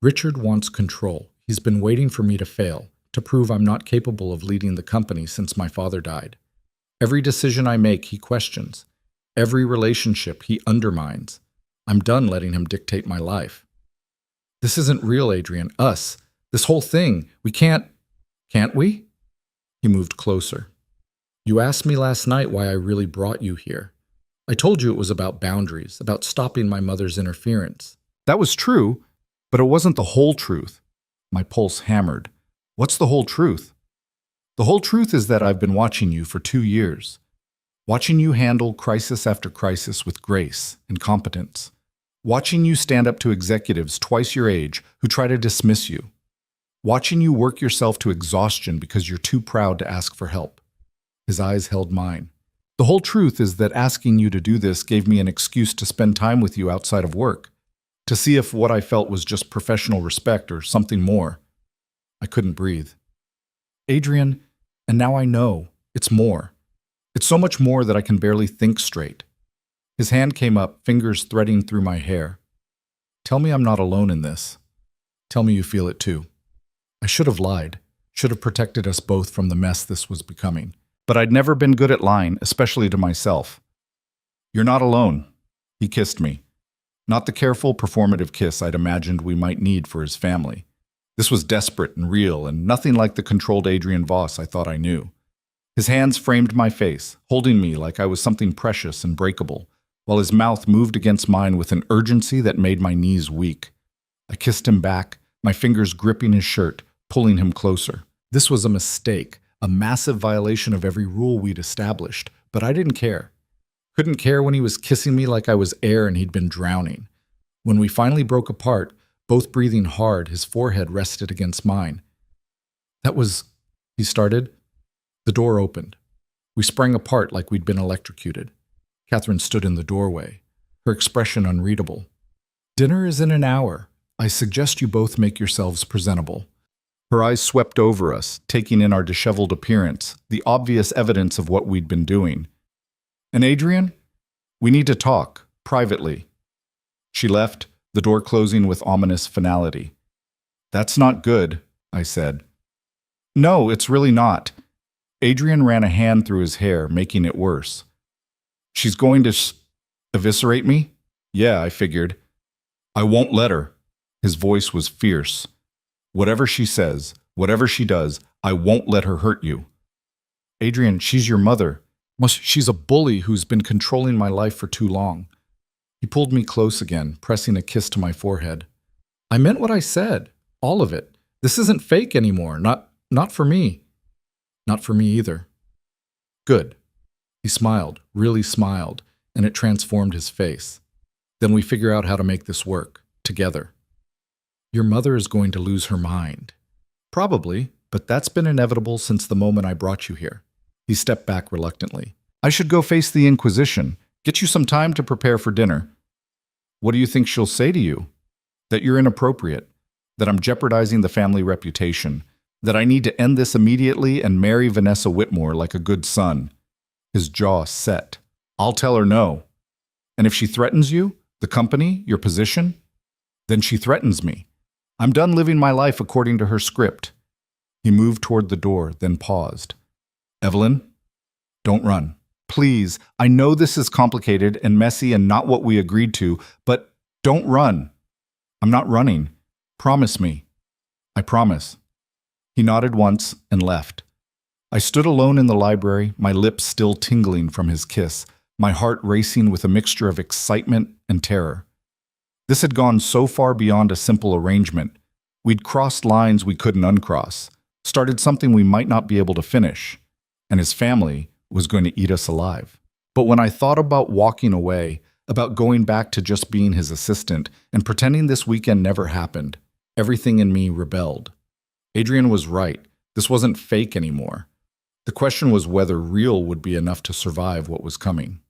Richard wants control. He's been waiting for me to fail, to prove I'm not capable of leading the company since my father died. Every decision I make, he questions. Every relationship, he undermines. I'm done letting him dictate my life. This isn't real, Adrian. Us. This whole thing. We can't we? He moved closer. You asked me last night why I really brought you here. I told you it was about boundaries, about stopping my mother's interference. That was true, but it wasn't the whole truth. My pulse hammered. What's the whole truth? The whole truth is that I've been watching you for 2 years. Watching you handle crisis after crisis with grace and competence. Watching you stand up to executives twice your age who try to dismiss you. Watching you work yourself to exhaustion because you're too proud to ask for help. His eyes held mine. The whole truth is that asking you to do this gave me an excuse to spend time with you outside of work, to see if what I felt was just professional respect or something more. I couldn't breathe. Adrian, and now I know, it's more. It's so much more that I can barely think straight. His hand came up, fingers threading through my hair. Tell me I'm not alone in this. Tell me you feel it too. I should have lied, should have protected us both from the mess this was becoming. But I'd never been good at lying, especially to myself. You're not alone. He kissed me. Not the careful, performative kiss I'd imagined we might need for his family. This was desperate and real, and nothing like the controlled Adrian Voss I thought I knew. His hands framed my face, holding me like I was something precious and breakable, while his mouth moved against mine with an urgency that made my knees weak. I kissed him back, my fingers gripping his shirt, pulling him closer. This was a mistake a massive violation of every rule we'd established, but I didn't care. Couldn't care when he was kissing me like I was air and he'd been drowning. When we finally broke apart, both breathing hard, his forehead rested against mine. That was, he started. The door opened. We sprang apart like we'd been electrocuted. Catherine stood in the doorway, her expression unreadable. Dinner is in an hour. I suggest you both make yourselves presentable. Her eyes swept over us, taking in our disheveled appearance, the obvious evidence of what we'd been doing. And Adrian? We need to talk, privately. She left, the door closing with ominous finality. That's not good, I said. No, it's really not. Adrian ran a hand through his hair, making it worse. She's going to eviscerate me? Yeah, I figured. I won't let her. His voice was fierce. Whatever she says, whatever she does, I won't let her hurt you. Adrian, she's your mother. Well, she's a bully who's been controlling my life for too long. He pulled me close again, pressing a kiss to my forehead. I meant what I said, all of it. This isn't fake anymore, not for me. Not for me either. Good. He smiled, really smiled, and it transformed his face. Then we figure out how to make this work, together. Your mother is going to lose her mind. Probably, but that's been inevitable since the moment I brought you here. He stepped back reluctantly. I should go face the Inquisition. Get you some time to prepare for dinner. What do you think she'll say to you? That you're inappropriate, that I'm jeopardizing the family reputation, that I need to end this immediately and marry Vanessa Whitmore like a good son. His jaw set. I'll tell her no. And if she threatens you, the company, your position, then she threatens me. I'm done living my life according to her script. He moved toward the door, then paused. Evelyn, don't run. Please, I know this is complicated and messy and not what we agreed to, but don't run. I'm not running. Promise me. I promise. He nodded once and left. I stood alone in the library, my lips still tingling from his kiss, my heart racing with a mixture of excitement and terror. This had gone so far beyond a simple arrangement. We'd crossed lines we couldn't uncross, started something we might not be able to finish, and his family was going to eat us alive. But when I thought about walking away, about going back to just being his assistant and pretending this weekend never happened, everything in me rebelled. Adrian was right. This wasn't fake anymore. The question was whether real would be enough to survive what was coming.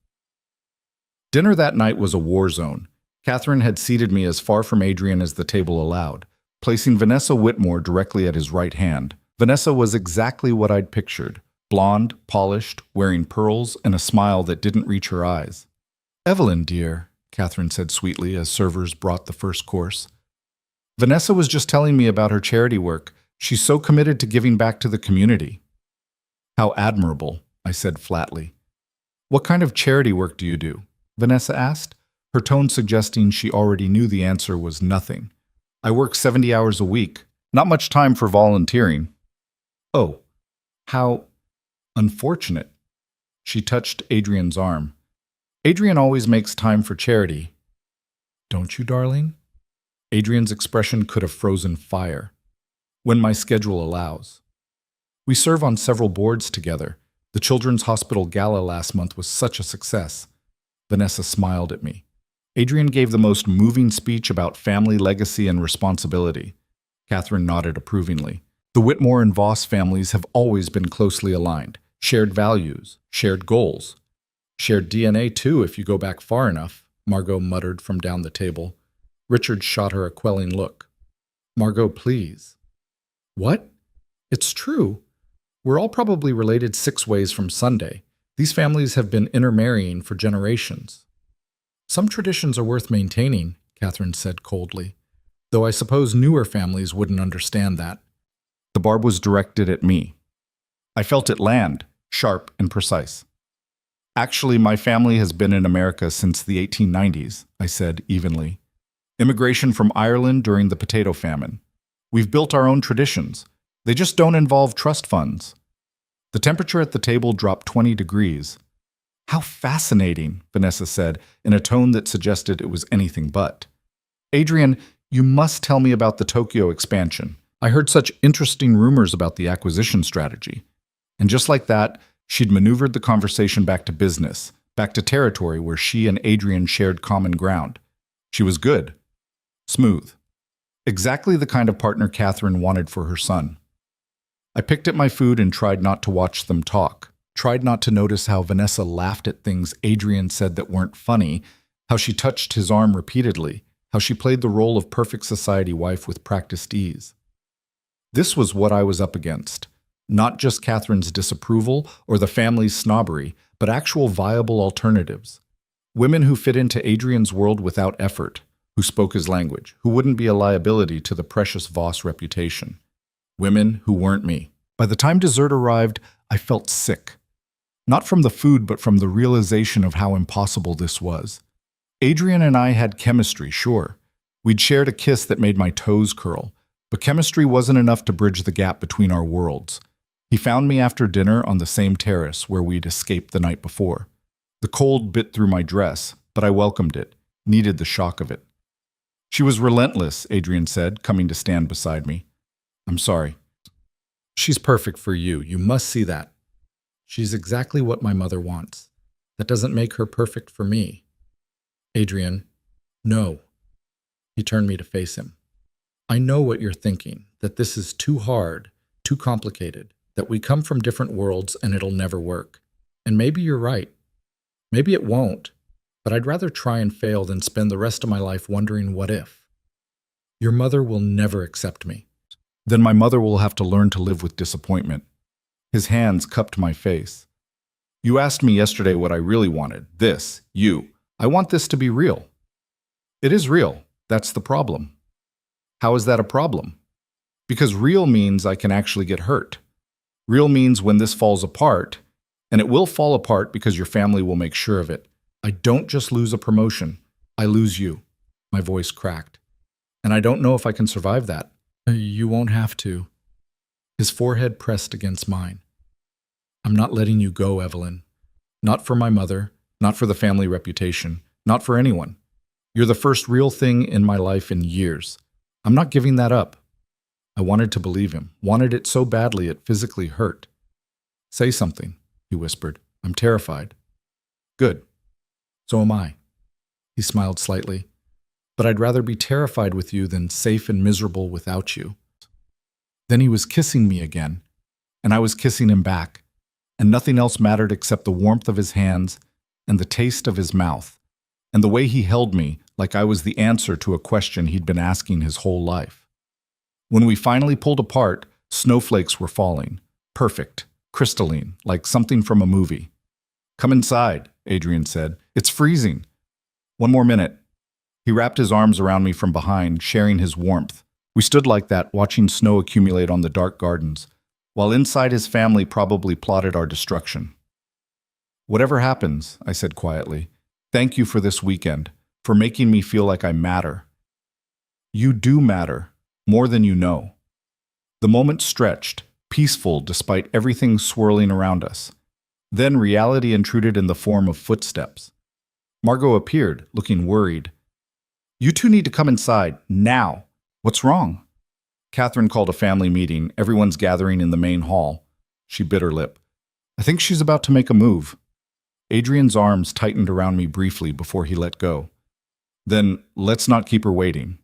Dinner that night was a war zone. Catherine had seated me as far from Adrian as the table allowed, placing Vanessa Whitmore directly at his right hand. Vanessa was exactly what I'd pictured. Blonde, polished, wearing pearls, and a smile that didn't reach her eyes. Evelyn, dear, Catherine said sweetly as servers brought the first course. Vanessa was just telling me about her charity work. She's so committed to giving back to the community. How admirable, I said flatly. What kind of charity work do you do? Vanessa asked, her tone suggesting she already knew the answer was nothing. I work 70 hours a week. Not much time for volunteering. Oh, how unfortunate. She touched Adrian's arm. Adrian always makes time for charity. Don't you, darling? Adrian's expression could have frozen fire. When my schedule allows. We serve on several boards together. The Children's Hospital Gala last month was such a success. Vanessa smiled at me. Adrian gave the most moving speech about family legacy and responsibility. Catherine nodded approvingly. The Whitmore and Voss families have always been closely aligned. Shared values, shared goals. Shared DNA, too, if you go back far enough, Margot muttered from down the table. Richard shot her a quelling look. Margot, please. What? It's true. We're all probably related 6 ways from Sunday. These families have been intermarrying for generations. Some traditions are worth maintaining, Catherine said coldly, though I suppose newer families wouldn't understand that. The barb was directed at me. I felt it land, sharp and precise. Actually, my family has been in America since the 1890s, I said evenly. Immigration from Ireland during the potato famine. We've built our own traditions. They just don't involve trust funds. The temperature at the table dropped 20 degrees. How fascinating, Vanessa said, in a tone that suggested it was anything but. Adrian, you must tell me about the Tokyo expansion. I heard such interesting rumors about the acquisition strategy. And just like that, she'd maneuvered the conversation back to business, back to territory where she and Adrian shared common ground. She was good. Smooth. Exactly the kind of partner Catherine wanted for her son. I picked at my food and tried not to watch them talk. Tried not to notice how Vanessa laughed at things Adrian said that weren't funny, how she touched his arm repeatedly, how she played the role of perfect society wife with practiced ease. This was what I was up against. Not just Catherine's disapproval or the family's snobbery, but actual viable alternatives. Women who fit into Adrian's world without effort, who spoke his language, who wouldn't be a liability to the precious Voss reputation. Women who weren't me. By the time dessert arrived, I felt sick. Not from the food, but from the realization of how impossible this was. Adrian and I had chemistry, sure. We'd shared a kiss that made my toes curl, but chemistry wasn't enough to bridge the gap between our worlds. He found me after dinner on the same terrace where we'd escaped the night before. The cold bit through my dress, but I welcomed it, needed the shock of it. She was relentless, Adrian said, coming to stand beside me. I'm sorry. She's perfect for you. You must see that. She's exactly what my mother wants. That doesn't make her perfect for me. Adrian, no. He turned me to face him. I know what you're thinking, that this is too hard, too complicated, that we come from different worlds and it'll never work. And maybe you're right. Maybe it won't, but I'd rather try and fail than spend the rest of my life wondering what if. Your mother will never accept me. Then my mother will have to learn to live with disappointment. His hands cupped my face. You asked me yesterday what I really wanted. This, you. I want this to be real. It is real. That's the problem. How is that a problem? Because real means I can actually get hurt. Real means when this falls apart, and it will fall apart because your family will make sure of it. I don't just lose a promotion. I lose you. My voice cracked. And I don't know if I can survive that. You won't have to. His forehead pressed against mine. I'm not letting you go, Evelyn. Not for my mother, not for the family reputation, not for anyone. You're the first real thing in my life in years. I'm not giving that up. I wanted to believe him, wanted it so badly it physically hurt. Say something, he whispered. I'm terrified. Good. So am I. He smiled slightly. But I'd rather be terrified with you than safe and miserable without you. Then he was kissing me again, and I was kissing him back, and nothing else mattered except the warmth of his hands and the taste of his mouth, and the way he held me like I was the answer to a question he'd been asking his whole life. When we finally pulled apart, snowflakes were falling, perfect, crystalline, like something from a movie. Come inside, Adrian said. It's freezing. One more minute. He wrapped his arms around me from behind, sharing his warmth. We stood like that, watching snow accumulate on the dark gardens, while inside his family probably plotted our destruction. Whatever happens, I said quietly, thank you for this weekend, for making me feel like I matter. You do matter, more than you know. The moment stretched, peaceful despite everything swirling around us. Then reality intruded in the form of footsteps. Margot appeared, looking worried. You two need to come inside, now. What's wrong? Catherine called a family meeting. Everyone's gathering in the main hall. She bit her lip. I think she's about to make a move. Adrian's arms tightened around me briefly before he let go. Then, let's not keep her waiting.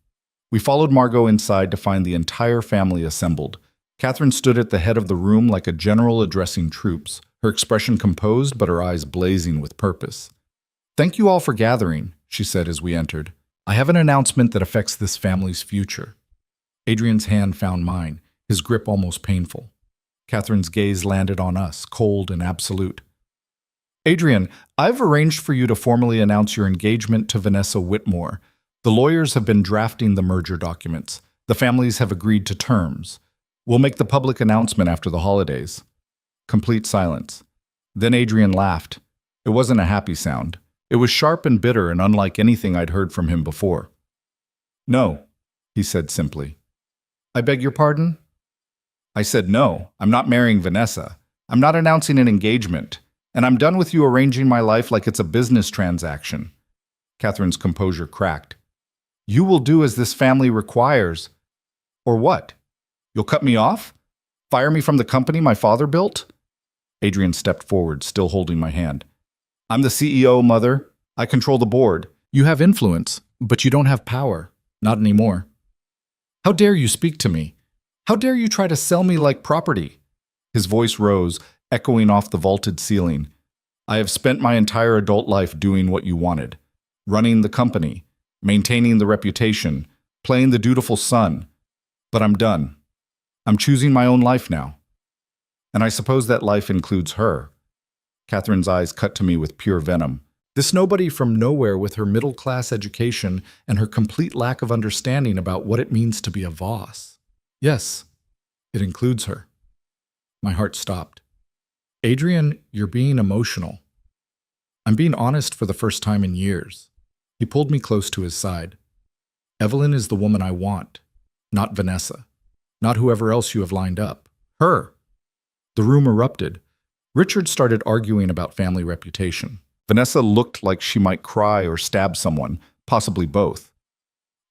We followed Margot inside to find the entire family assembled. Catherine stood at the head of the room like a general addressing troops, her expression composed but her eyes blazing with purpose. Thank you all for gathering, she said as we entered. I have an announcement that affects this family's future. Adrian's hand found mine, his grip almost painful. Catherine's gaze landed on us, cold and absolute. Adrian, I've arranged for you to formally announce your engagement to Vanessa Whitmore. The lawyers have been drafting the merger documents. The families have agreed to terms. We'll make the public announcement after the holidays. Complete silence. Then Adrian laughed. It wasn't a happy sound. It was sharp and bitter and unlike anything I'd heard from him before. No, he said simply. I beg your pardon? I said no, I'm not marrying Vanessa. I'm not announcing an engagement. And I'm done with you arranging my life like it's a business transaction. Catherine's composure cracked. You will do as this family requires. Or what? You'll cut me off? Fire me from the company my father built? Adrian stepped forward, still holding my hand. I'm the CEO, Mother. I control the board. You have influence, but you don't have power. Not anymore. How dare you speak to me? How dare you try to sell me like property? His voice rose, echoing off the vaulted ceiling. I have spent my entire adult life doing what you wanted. Running the company, maintaining the reputation, playing the dutiful son. But I'm done. I'm choosing my own life now. And I suppose that life includes her. Catherine's eyes cut to me with pure venom. This nobody from nowhere with her middle-class education and her complete lack of understanding about what it means to be a Voss. Yes, it includes her. My heart stopped. Adrian, you're being emotional. I'm being honest for the first time in years. He pulled me close to his side. Evelyn is the woman I want, not Vanessa, not whoever else you have lined up. Her. The room erupted. Richard started arguing about family reputation. Vanessa looked like she might cry or stab someone, possibly both.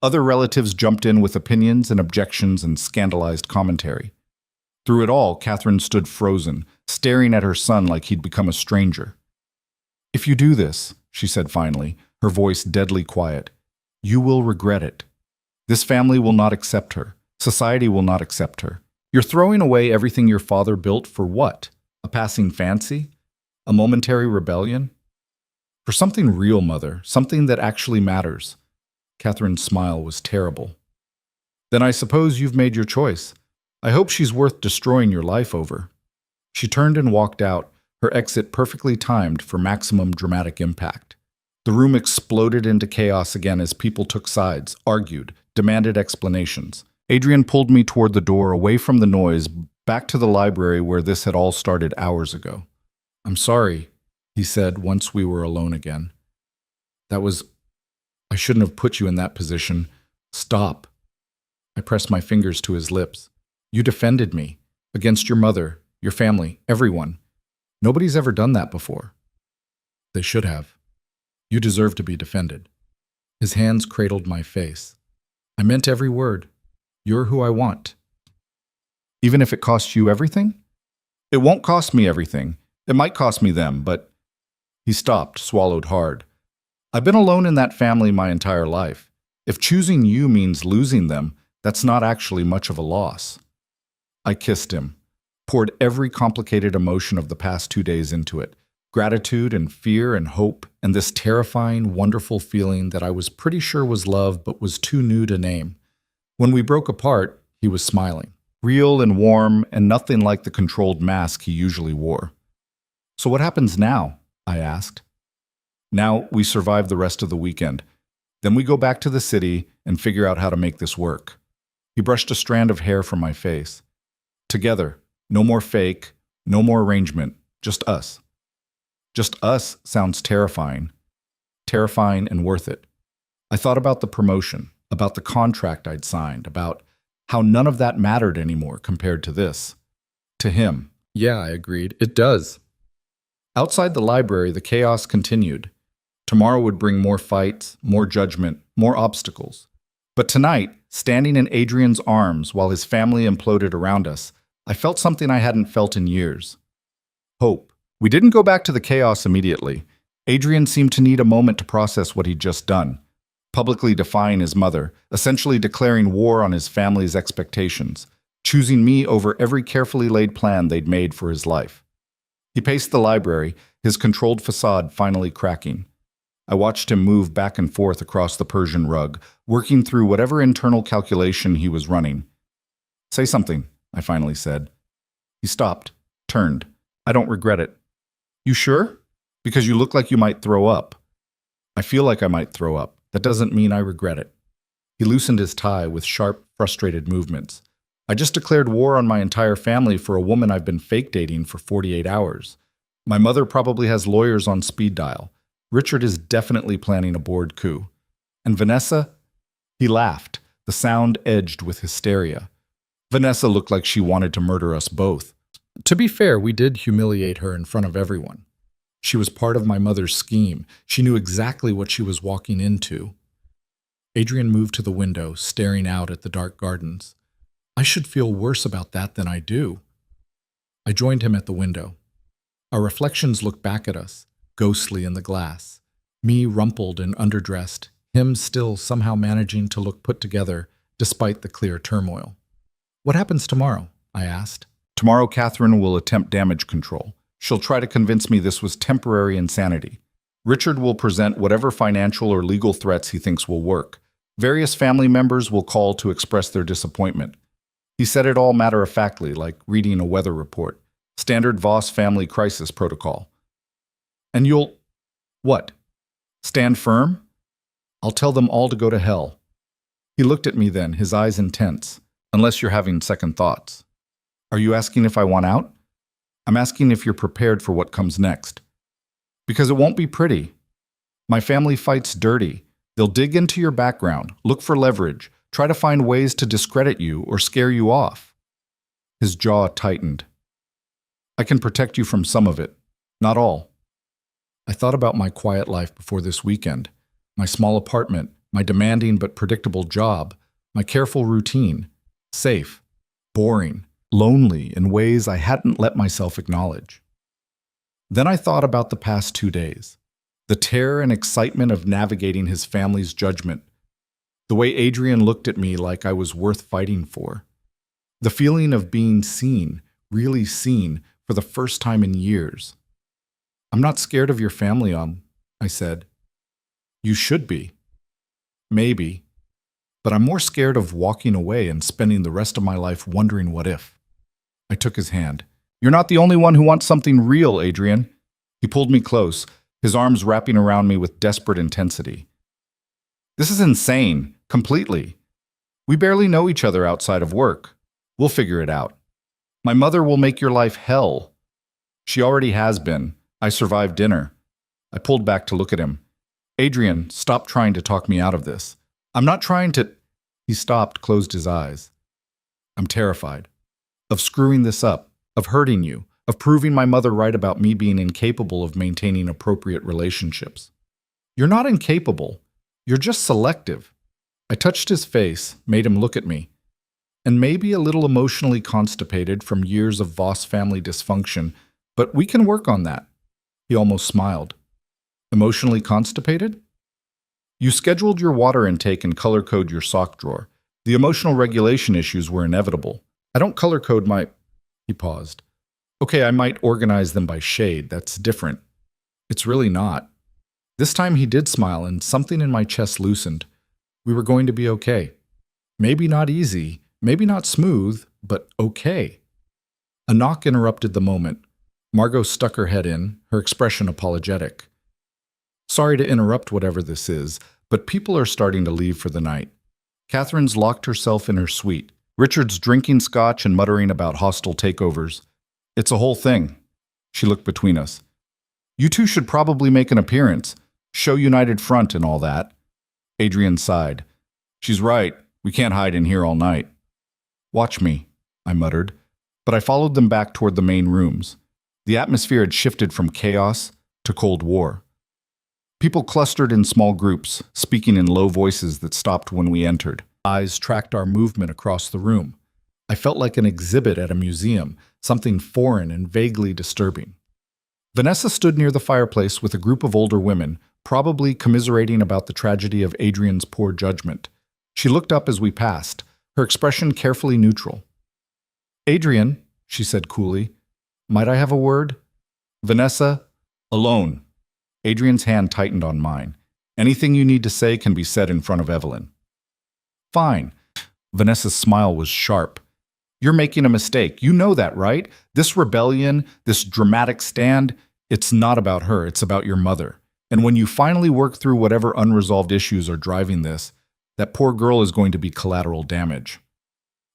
Other relatives jumped in with opinions and objections and scandalized commentary. Through it all, Catherine stood frozen, staring at her son like he'd become a stranger. If you do this, she said finally, her voice deadly quiet, you will regret it. This family will not accept her. Society will not accept her. You're throwing away everything your father built for what? A passing fancy? A momentary rebellion? For something real, Mother, something that actually matters. Catherine's smile was terrible. Then I suppose you've made your choice. I hope she's worth destroying your life over. She turned and walked out, her exit perfectly timed for maximum dramatic impact. The room exploded into chaos again as people took sides, argued, demanded explanations. Adrian pulled me toward the door, away from the noise, back to the library where this had all started hours ago. I'm sorry, he said once we were alone again. I shouldn't have put you in that position. Stop. I pressed my fingers to his lips. You defended me, against your mother, your family, everyone. Nobody's ever done that before. They should have. You deserve to be defended. His hands cradled my face. I meant every word. You're who I want. Even if it costs you everything? It won't cost me everything. It might cost me them, but... He stopped, swallowed hard. I've been alone in that family my entire life. If choosing you means losing them, that's not actually much of a loss. I kissed him, poured every complicated emotion of the past 2 days into it. Gratitude and fear and hope and this terrifying, wonderful feeling that I was pretty sure was love but was too new to name. When we broke apart, he was smiling, real and warm and nothing like the controlled mask he usually wore. So what happens now? I asked. Now we survive the rest of the weekend. Then we go back to the city and figure out how to make this work. He brushed a strand of hair from my face. Together, no more fake, no more arrangement, just us. Just us sounds terrifying. Terrifying and worth it. I thought about the promotion, about the contract I'd signed, about how none of that mattered anymore compared to this. To him. Yeah, I agreed. It does. Outside the library, the chaos continued. Tomorrow would bring more fights, more judgment, more obstacles. But tonight, standing in Adrian's arms while his family imploded around us, I felt something I hadn't felt in years. Hope. We didn't go back to the chaos immediately. Adrian seemed to need a moment to process what he'd just done. Publicly defying his mother, essentially declaring war on his family's expectations, choosing me over every carefully laid plan they'd made for his life. He paced the library, his controlled facade finally cracking. I watched him move back and forth across the Persian rug, working through whatever internal calculation he was running. Say something, I finally said. He stopped, turned. I don't regret it. You sure? Because you look like you might throw up. I feel like I might throw up. That doesn't mean I regret it. He loosened his tie with sharp, frustrated movements. I just declared war on my entire family for a woman I've been fake dating for 48 hours. My mother probably has lawyers on speed dial. Richard is definitely planning a board coup. And Vanessa? He laughed, the sound edged with hysteria. Vanessa looked like she wanted to murder us both. To be fair, we did humiliate her in front of everyone. She was part of my mother's scheme. She knew exactly what she was walking into. Adrian moved to the window, staring out at the dark gardens. I should feel worse about that than I do. I joined him at the window. Our reflections looked back at us, ghostly in the glass. Me rumpled and underdressed, him still somehow managing to look put together despite the clear turmoil. What happens tomorrow? I asked. Tomorrow, Catherine will attempt damage control. She'll try to convince me this was temporary insanity. Richard will present whatever financial or legal threats he thinks will work. Various family members will call to express their disappointment. He said it all matter-of-factly, like reading a weather report. Standard Voss family crisis protocol. And you'll... what? Stand firm? I'll tell them all to go to hell. He looked at me then, his eyes intense. Unless you're having second thoughts. Are you asking if I want out? I'm asking if you're prepared for what comes next. Because it won't be pretty. My family fights dirty. They'll dig into your background, look for leverage, try to find ways to discredit you or scare you off. His jaw tightened. I can protect you from some of it, not all. I thought about my quiet life before this weekend, my small apartment, my demanding but predictable job, my careful routine, safe, boring, lonely in ways I hadn't let myself acknowledge. Then I thought about the past 2 days, the terror and excitement of navigating his family's judgment, the way Adrian looked at me like I was worth fighting for, the feeling of being seen, really seen, for the first time in years. I'm not scared of your family, I said. You should be. Maybe. But I'm more scared of walking away and spending the rest of my life wondering what if. I took his hand. You're not the only one who wants something real, Adrian. He pulled me close, his arms wrapping around me with desperate intensity. This is insane, completely. We barely know each other outside of work. We'll figure it out. My mother will make your life hell. She already has been. I survived dinner. I pulled back to look at him. Adrian, stop trying to talk me out of this. I'm not trying to... He stopped, closed his eyes. I'm terrified. Of screwing this up, of hurting you, of proving my mother right about me being incapable of maintaining appropriate relationships. You're not incapable. You're just selective. I touched his face, made him look at me. And maybe a little emotionally constipated from years of Voss family dysfunction, but we can work on that. He almost smiled. Emotionally constipated? You scheduled your water intake and color-code your sock drawer. The emotional regulation issues were inevitable. I don't color-code my... He paused. Okay, I might organize them by shade. That's different. It's really not. This time he did smile and something in my chest loosened. We were going to be okay. Maybe not easy, maybe not smooth, but okay. A knock interrupted the moment. Margot stuck her head in, her expression apologetic. Sorry to interrupt whatever this is, but people are starting to leave for the night. Catherine's locked herself in her suite. Richard's drinking scotch and muttering about hostile takeovers. It's a whole thing. She looked between us. You two should probably make an appearance. Show united front and all that. Adrian sighed. She's right. We can't hide in here all night. Watch me, I muttered, but I followed them back toward the main rooms. The atmosphere had shifted from chaos to Cold War. People clustered in small groups, speaking in low voices that stopped when we entered. Eyes tracked our movement across the room. I felt like an exhibit at a museum, something foreign and vaguely disturbing. Vanessa stood near the fireplace with a group of older women, probably commiserating about the tragedy of Adrian's poor judgment. She looked up as we passed, her expression carefully neutral. Adrian, she said coolly, might I have a word? Vanessa, alone. Adrian's hand tightened on mine. Anything you need to say can be said in front of Evelyn. Fine. Vanessa's smile was sharp. You're making a mistake. You know that, right? This rebellion, this dramatic stand, it's not about her. It's about your mother. And when you finally work through whatever unresolved issues are driving this, that poor girl is going to be collateral damage.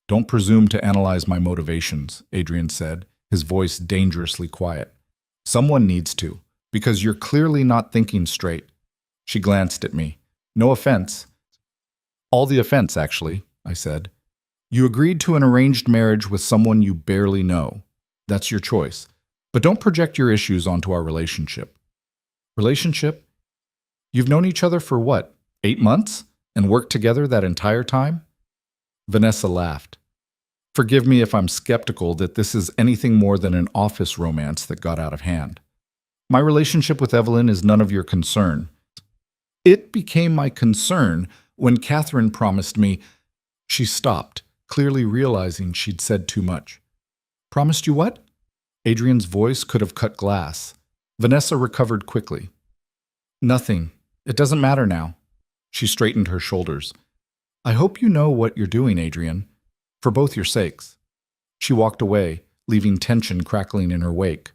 Don't presume to analyze my motivations, Adrian said, his voice dangerously quiet. Someone needs to, because you're clearly not thinking straight. She glanced at me. No offense. All the offense, actually, I said. You agreed to an arranged marriage with someone you barely know. That's your choice. But don't project your issues onto our relationship. Relationship? You've known each other for what, 8 months? And worked together that entire time? Vanessa laughed. Forgive me if I'm skeptical that this is anything more than an office romance that got out of hand. My relationship with Evelyn is none of your concern. It became my concern when Catherine promised me. She stopped, clearly realizing she'd said too much. Promised you what? Adrian's voice could have cut glass. Vanessa recovered quickly. Nothing. It doesn't matter now. She straightened her shoulders. I hope you know what you're doing, Adrian, for both your sakes. She walked away, leaving tension crackling in her wake.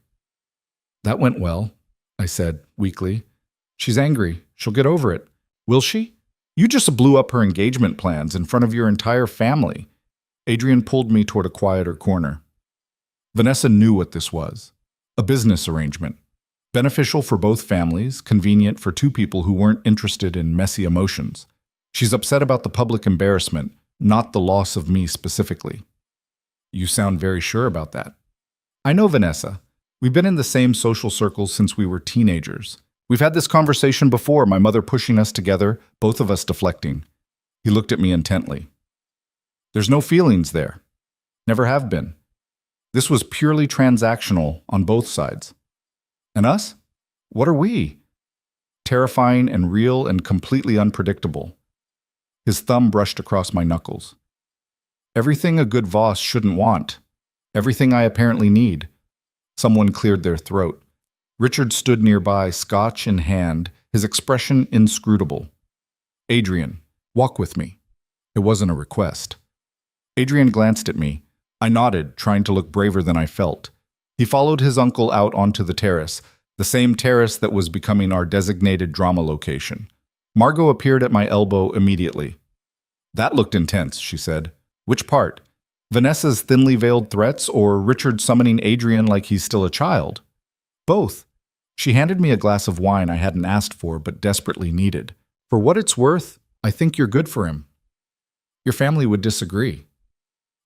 That went well, I said, weakly. She's angry. She'll get over it. Will she? You just blew up her engagement plans in front of your entire family. Adrian pulled me toward a quieter corner. Vanessa knew what this was. A business arrangement. Beneficial for both families, convenient for two people who weren't interested in messy emotions. She's upset about the public embarrassment, not the loss of me specifically. You sound very sure about that. I know Vanessa. We've been in the same social circles since we were teenagers. We've had this conversation before, my mother pushing us together, both of us deflecting. He looked at me intently. There's no feelings there. Never have been. This was purely transactional on both sides. And us? What are we? Terrifying and real and completely unpredictable. His thumb brushed across my knuckles. Everything a good Voss shouldn't want. Everything I apparently need. Someone cleared their throat. Richard stood nearby, scotch in hand, his expression inscrutable. Adrian, walk with me. It wasn't a request. Adrian glanced at me. I nodded, trying to look braver than I felt. He followed his uncle out onto the terrace, the same terrace that was becoming our designated drama location. Margot appeared at my elbow immediately. That looked intense, she said. Which part? Vanessa's thinly veiled threats or Richard summoning Adrian like he's still a child? Both. She handed me a glass of wine I hadn't asked for but desperately needed. For what it's worth, I think you're good for him. Your family would disagree.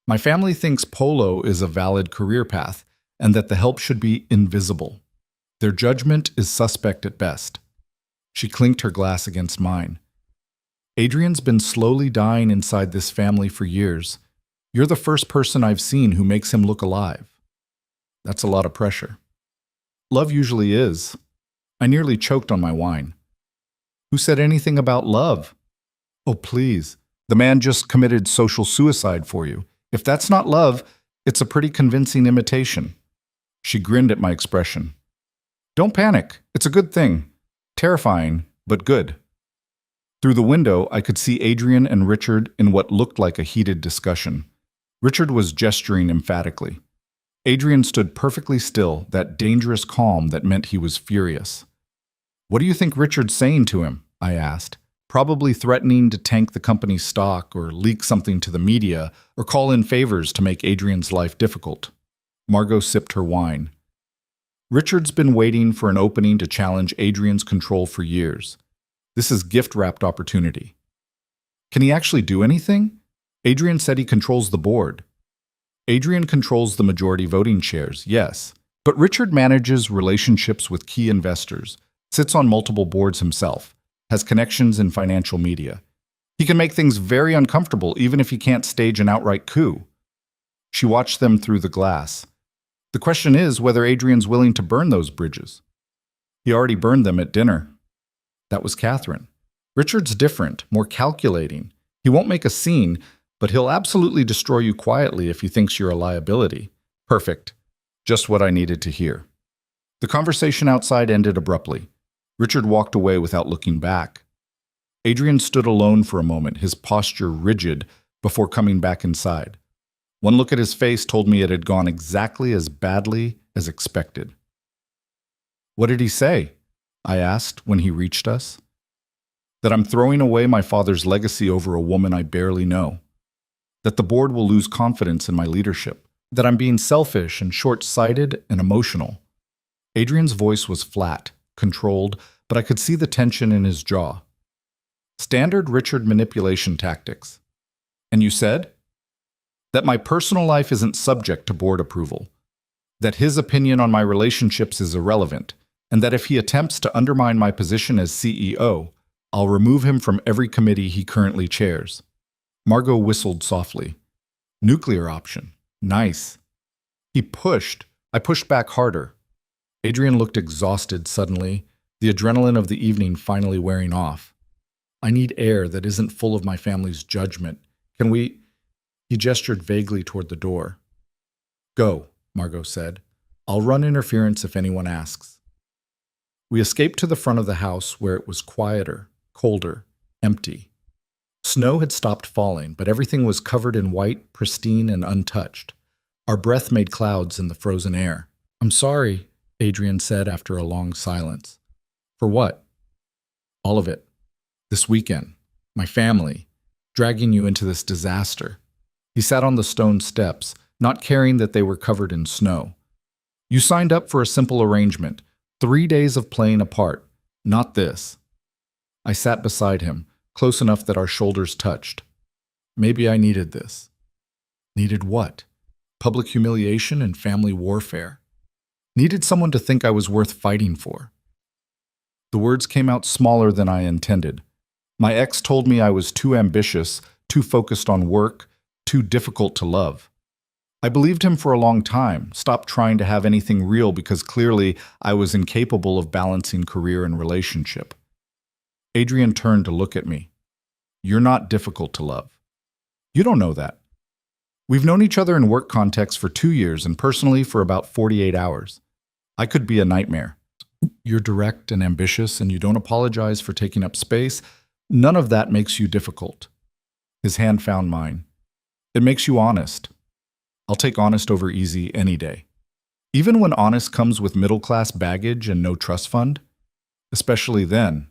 My family thinks polo is a valid career path and that the help should be invisible. Their judgment is suspect at best. She clinked her glass against mine. Adrian's been slowly dying inside this family for years. You're the first person I've seen who makes him look alive. That's a lot of pressure. Love usually is. I nearly choked on my wine. Who said anything about love? Oh, please. The man just committed social suicide for you. If that's not love, it's a pretty convincing imitation. She grinned at my expression. Don't panic. It's a good thing. Terrifying, but good. Through the window, I could see Adrian and Richard in what looked like a heated discussion. Richard was gesturing emphatically. Adrian stood perfectly still, that dangerous calm that meant he was furious. What do you think Richard's saying to him? I asked. Probably threatening to tank the company's stock or leak something to the media or call in favors to make Adrian's life difficult. Margot sipped her wine. Richard's been waiting for an opening to challenge Adrian's control for years. This is gift-wrapped opportunity. Can he actually do anything? Adrian said he controls the board. Adrian controls the majority voting shares, yes. But Richard manages relationships with key investors, sits on multiple boards himself, has connections in financial media. He can make things very uncomfortable even if he can't stage an outright coup. She watched them through the glass. The question is whether Adrian's willing to burn those bridges. He already burned them at dinner. That was Catherine. Richard's different, more calculating. He won't make a scene, but he'll absolutely destroy you quietly if he thinks you're a liability. Perfect. Just what I needed to hear. The conversation outside ended abruptly. Richard walked away without looking back. Adrian stood alone for a moment, his posture rigid, before coming back inside. One look at his face told me it had gone exactly as badly as expected. What did he say? I asked when he reached us. That I'm throwing away my father's legacy over a woman I barely know. That the board will lose confidence in my leadership. That I'm being selfish and short-sighted and emotional. Adrian's voice was flat, controlled, but I could see the tension in his jaw. Standard Richard manipulation tactics. And you said? That my personal life isn't subject to board approval. That his opinion on my relationships is irrelevant, and that if he attempts to undermine my position as CEO, I'll remove him from every committee he currently chairs. Margot whistled softly. Nuclear option. Nice. He pushed. I pushed back harder. Adrian looked exhausted suddenly, the adrenaline of the evening finally wearing off. I need air that isn't full of my family's judgment. Can we? He gestured vaguely toward the door. Go, Margot said. I'll run interference if anyone asks. We escaped to the front of the house where it was quieter, colder, empty. Snow had stopped falling, but everything was covered in white, pristine, and untouched. Our breath made clouds in the frozen air. I'm sorry, Adrian said after a long silence. For what? All of it. This weekend. My family. Dragging you into this disaster. He sat on the stone steps, not caring that they were covered in snow. You signed up for a simple arrangement. 3 days of playing apart. Not this. I sat beside him, close enough that our shoulders touched. Maybe I needed this. Needed what? Public humiliation and family warfare. Needed someone to think I was worth fighting for. The words came out smaller than I intended. My ex told me I was too ambitious, too focused on work, too difficult to love. I believed him for a long time, stopped trying to have anything real because clearly I was incapable of balancing career and relationship. Adrian turned to look at me. You're not difficult to love. You don't know that. We've known each other in work contexts for 2 years and personally for about 48 hours. I could be a nightmare. You're direct and ambitious and you don't apologize for taking up space. None of that makes you difficult. His hand found mine. It makes you honest. I'll take honest over easy any day. Even when honest comes with middle-class baggage and no trust fund. Especially then.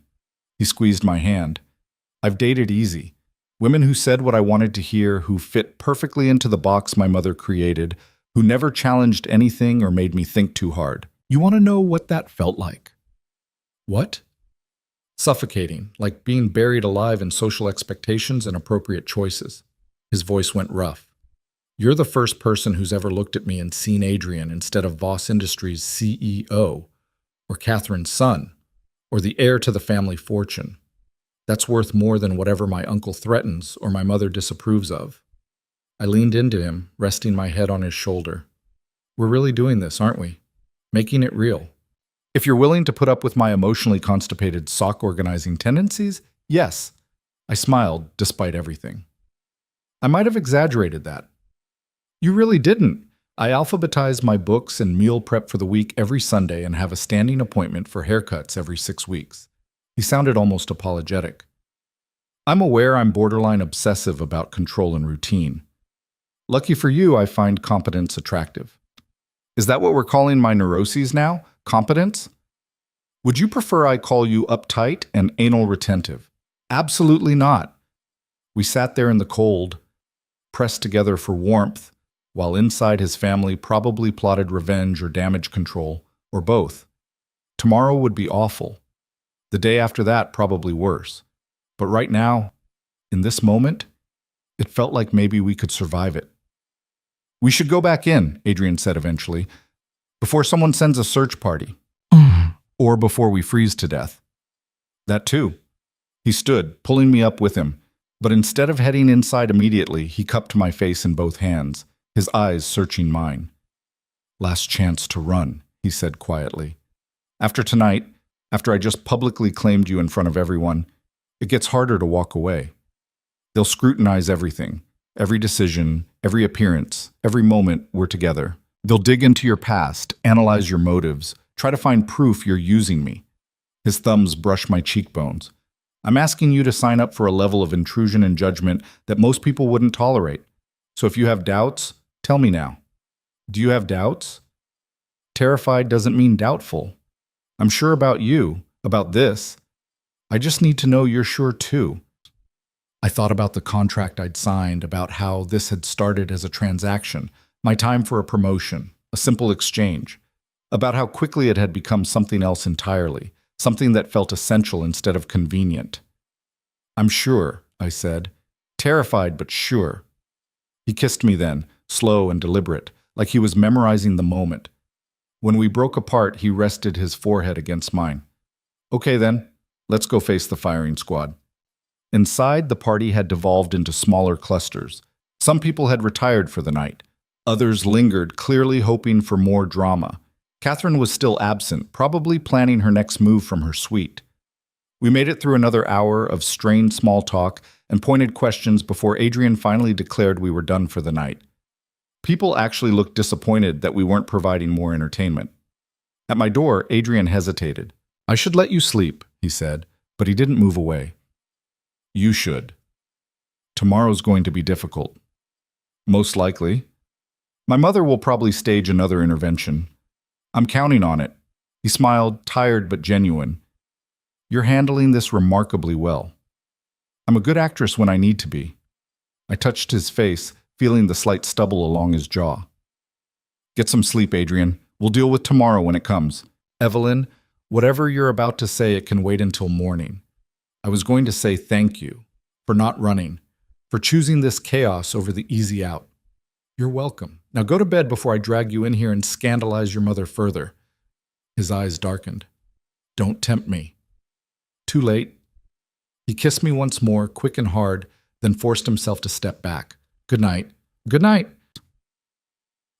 He squeezed my hand. I've dated easy. Women who said what I wanted to hear, who fit perfectly into the box my mother created, who never challenged anything or made me think too hard. You want to know what that felt like? What? Suffocating, like being buried alive in social expectations and appropriate choices. His voice went rough. You're the first person who's ever looked at me and seen Adrian instead of Voss Industries' CEO, or Catherine's son, or the heir to the family fortune. That's worth more than whatever my uncle threatens or my mother disapproves of. I leaned into him, resting my head on his shoulder. We're really doing this, aren't we? Making it real. If you're willing to put up with my emotionally constipated sock organizing tendencies, yes. I smiled, despite everything. I might have exaggerated that. You really didn't. I alphabetize my books and meal prep for the week every Sunday and have a standing appointment for haircuts every 6 weeks. He sounded almost apologetic. I'm aware I'm borderline obsessive about control and routine. Lucky for you, I find competence attractive. Is that what we're calling my neuroses now? Competence? Would you prefer I call you uptight and anal retentive? Absolutely not. We sat there in the cold, pressed together for warmth, while inside his family probably plotted revenge or damage control, or both. Tomorrow would be awful. The day after that, probably worse. But right now, in this moment, it felt like maybe we could survive it. We should go back in, Adrian said eventually, before someone sends a search party. Or before we freeze to death. That too. He stood, pulling me up with him, but instead of heading inside immediately, he cupped my face in both hands, his eyes searching mine. Last chance to run, he said quietly. After tonight, after I just publicly claimed you in front of everyone, it gets harder to walk away. They'll scrutinize everything, every decision, every appearance, every moment we're together. They'll dig into your past, analyze your motives, try to find proof you're using me. His thumbs brush my cheekbones. I'm asking you to sign up for a level of intrusion and judgment that most people wouldn't tolerate. So if you have doubts, tell me now. Do you have doubts? Terrified doesn't mean doubtful. I'm sure about you, about this. I just need to know you're sure too. I thought about the contract I'd signed, about how this had started as a transaction, my time for a promotion, a simple exchange, about how quickly it had become something else entirely, something that felt essential instead of convenient. I'm sure, I said, terrified but sure. He kissed me then, slow and deliberate, like he was memorizing the moment. When we broke apart, he rested his forehead against mine. Okay then, let's go face the firing squad. Inside, the party had devolved into smaller clusters. Some people had retired for the night. Others lingered, clearly hoping for more drama. Catherine was still absent, probably planning her next move from her suite. We made it through another hour of strained small talk and pointed questions before Adrian finally declared we were done for the night. People actually looked disappointed that we weren't providing more entertainment. At my door, Adrian hesitated. "I should let you sleep," he said, but he didn't move away. "You should. Tomorrow's going to be difficult." "Most likely. My mother will probably stage another intervention. I'm counting on it." He smiled, tired but genuine. "You're handling this remarkably well." "I'm a good actress when I need to be." I touched his face, feeling the slight stubble along his jaw. "Get some sleep, Adrian. We'll deal with tomorrow when it comes." "Evelyn, whatever you're about to say, it can wait until morning. I was going to say thank you for not running, for choosing this chaos over the easy out." "You're welcome. Now go to bed before I drag you in here and scandalize your mother further." His eyes darkened. "Don't tempt me." "Too late." He kissed me once more, quick and hard, then forced himself to step back. "Good night." "Good night."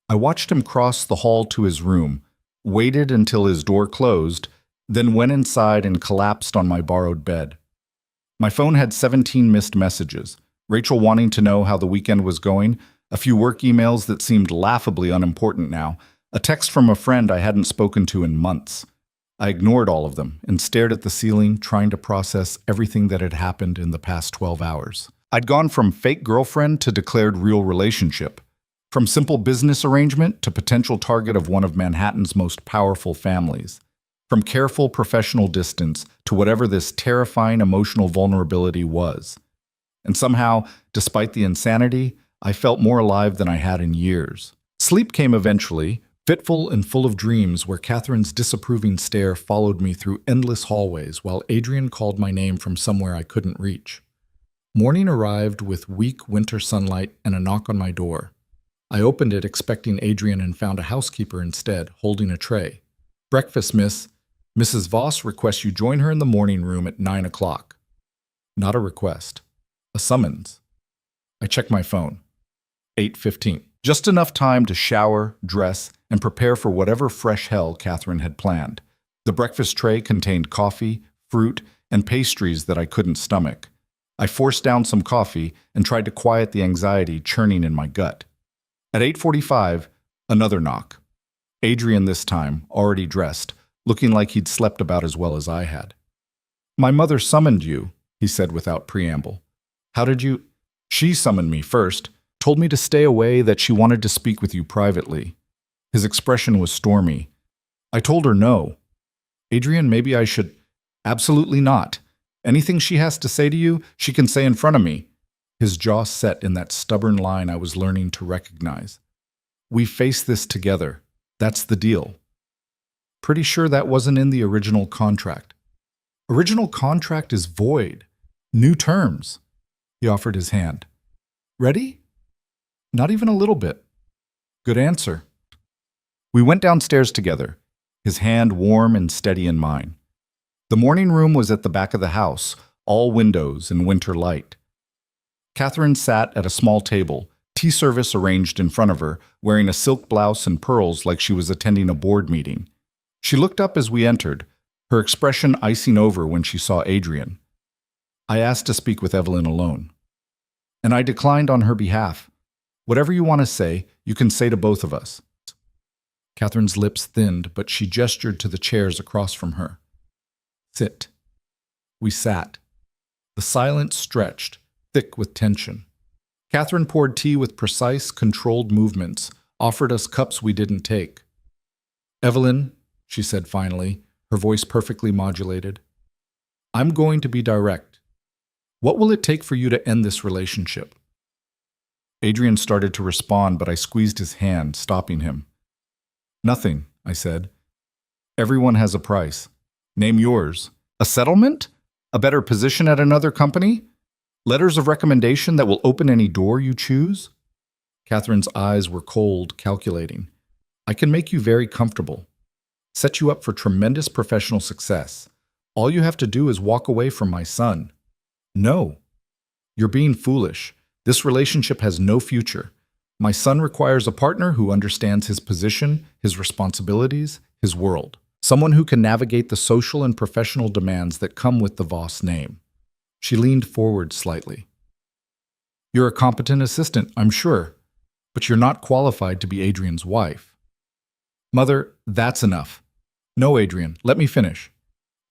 I watched him cross the hall to his room, waited until his door closed, then went inside and collapsed on my borrowed bed. My phone had 17 missed messages, Rachel wanting to know how the weekend was going, a few work emails that seemed laughably unimportant now, a text from a friend I hadn't spoken to in months. I ignored all of them and stared at the ceiling, trying to process everything that had happened in the past 12 hours. I'd gone from fake girlfriend to declared real relationship, from simple business arrangement to potential target of one of Manhattan's most powerful families, from careful professional distance to whatever this terrifying emotional vulnerability was. And somehow, despite the insanity, I felt more alive than I had in years. Sleep came eventually, fitful and full of dreams where Catherine's disapproving stare followed me through endless hallways while Adrian called my name from somewhere I couldn't reach. Morning arrived with weak winter sunlight and a knock on my door. I opened it expecting Adrian and found a housekeeper instead, holding a tray. "Breakfast, miss. Mrs. Voss requests you join her in the morning room at 9 o'clock. Not a request. A summons. I checked my phone. 8:15. Just enough time to shower, dress, and prepare for whatever fresh hell Catherine had planned. The breakfast tray contained coffee, fruit, and pastries that I couldn't stomach. I forced down some coffee and tried to quiet the anxiety churning in my gut. At 8:45, another knock. Adrian this time, already dressed, looking like he'd slept about as well as I had. "My mother summoned you," he said without preamble. "How did you—" "She summoned me first, told me to stay away, that she wanted to speak with you privately." His expression was stormy. "I told her no." "Adrian, maybe I should—" "Absolutely not. Anything she has to say to you, she can say in front of me." His jaw set in that stubborn line I was learning to recognize. "We face this together. That's the deal." "Pretty sure that wasn't in the original contract." "Original contract is void. New terms." He offered his hand. "Ready?" "Not even a little bit." "Good answer." We went downstairs together, his hand warm and steady in mine. The morning room was at the back of the house, all windows and winter light. Catherine sat at a small table, tea service arranged in front of her, wearing a silk blouse and pearls like she was attending a board meeting. She looked up as we entered, her expression icing over when she saw Adrian. I asked to speak with Evelyn alone. And I declined on her behalf. "Whatever you want to say, you can say to both of us." Catherine's lips thinned, but she gestured to the chairs across from her. "Sit." We sat. The silence stretched, thick with tension. Catherine poured tea with precise, controlled movements, offered us cups we didn't take. "Evelyn," she said finally, her voice perfectly modulated, "I'm going to be direct. What will it take for you to end this relationship?" Adrian started to respond, but I squeezed his hand, stopping him. "Nothing," I said. "Everyone has a price. Name yours. A settlement? A better position at another company? Letters of recommendation that will open any door you choose?" Catherine's eyes were cold, calculating. "I can make you very comfortable. Set you up for tremendous professional success. All you have to do is walk away from my son." "No." "You're being foolish. This relationship has no future. My son requires a partner who understands his position, his responsibilities, his world. Someone who can navigate the social and professional demands that come with the Voss name. She leaned forward slightly. You're a competent assistant, I'm sure, but you're not qualified to be Adrian's wife. Mother, that's enough. No, Adrian, let me finish.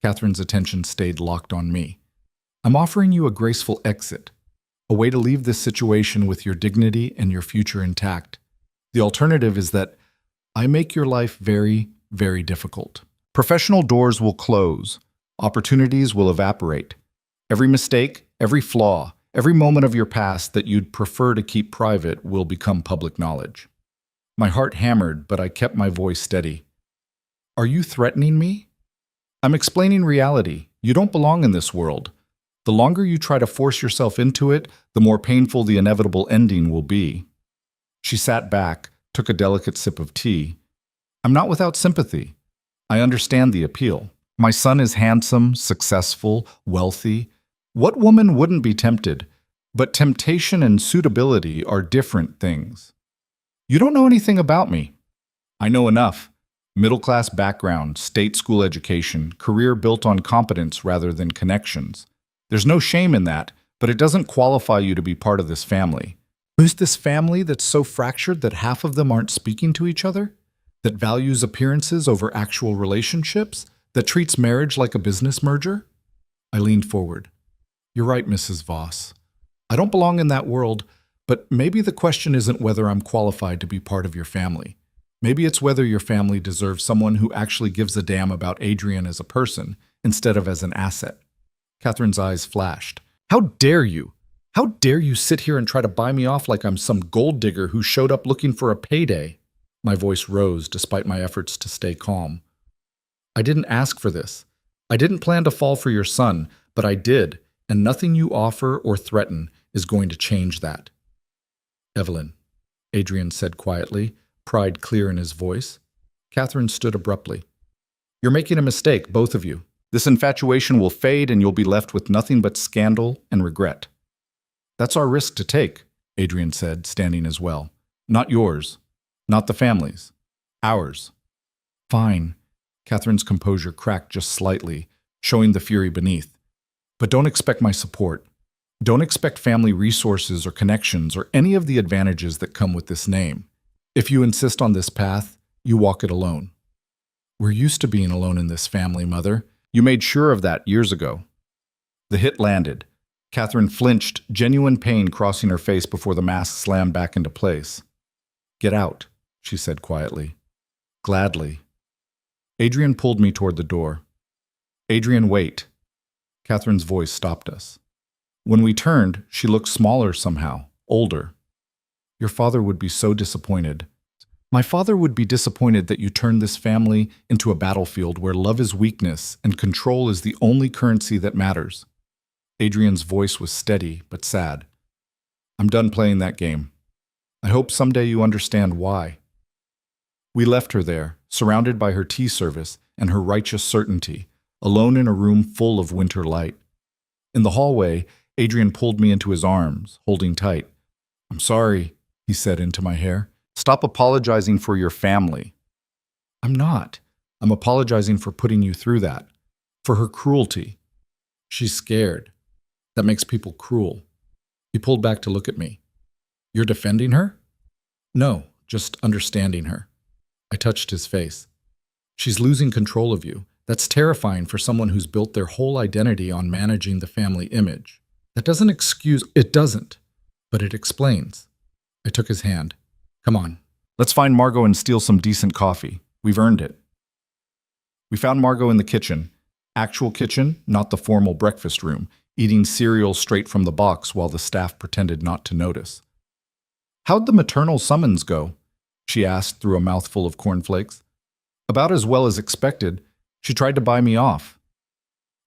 Catherine's attention stayed locked on me. I'm offering you a graceful exit, a way to leave this situation with your dignity and your future intact. The alternative is that I make your life very, very difficult. Professional doors will close. Opportunities will evaporate. Every mistake, every flaw, every moment of your past that you'd prefer to keep private will become public knowledge. My heart hammered, but I kept my voice steady. Are you threatening me? I'm explaining reality. You don't belong in this world. The longer you try to force yourself into it, the more painful the inevitable ending will be. She sat back, took a delicate sip of tea. I'm not without sympathy. I understand the appeal. My son is handsome, successful, wealthy. What woman wouldn't be tempted? But temptation and suitability are different things. You don't know anything about me. I know enough. Middle-class background, state school education, career built on competence rather than connections. There's no shame in that, but it doesn't qualify you to be part of this family. Who's this family that's so fractured that half of them aren't speaking to each other? That values appearances over actual relationships? That treats marriage like a business merger? I leaned forward. You're right, Mrs. Voss. I don't belong in that world, but maybe the question isn't whether I'm qualified to be part of your family. Maybe it's whether your family deserves someone who actually gives a damn about Adrian as a person instead of as an asset. Catherine's eyes flashed. How dare you? How dare you sit here and try to buy me off like I'm some gold digger who showed up looking for a payday? My voice rose despite my efforts to stay calm. I didn't ask for this. I didn't plan to fall for your son, but I did, and nothing you offer or threaten is going to change that. Evelyn, Adrian said quietly, pride clear in his voice. Catherine stood abruptly. You're making a mistake, both of you. This infatuation will fade and you'll be left with nothing but scandal and regret. That's our risk to take, Adrian said, standing as well. Not yours. Not the family's. Ours. Fine. Catherine's composure cracked just slightly, showing the fury beneath. But don't expect my support. Don't expect family resources or connections or any of the advantages that come with this name. If you insist on this path, you walk it alone. We're used to being alone in this family, Mother. You made sure of that years ago. The hit landed. Catherine flinched, genuine pain crossing her face before the mask slammed back into place. Get out, she said quietly. Gladly. Adrian pulled me toward the door. Adrian, wait. Catherine's voice stopped us. When we turned, she looked smaller somehow, older. Your father would be so disappointed. My father would be disappointed that you turned this family into a battlefield where love is weakness and control is the only currency that matters. Adrian's voice was steady but sad. I'm done playing that game. I hope someday you understand why. We left her there, surrounded by her tea service and her righteous certainty, alone in a room full of winter light. In the hallway, Adrian pulled me into his arms, holding tight. I'm sorry, he said into my hair. Stop apologizing for your family. I'm not. I'm apologizing for putting you through that. For her cruelty. She's scared. That makes people cruel. He pulled back to look at me. You're defending her? No, just understanding her. I touched his face. She's losing control of you. That's terrifying for someone who's built their whole identity on managing the family image. That doesn't excuse... It doesn't. But it explains. I took his hand. Come on. Let's find Margot and steal some decent coffee. We've earned it. We found Margot in the kitchen. Actual kitchen, not the formal breakfast room, eating cereal straight from the box while the staff pretended not to notice. How'd the maternal summons go? She asked through a mouthful of cornflakes. About as well as expected. She tried to buy me off.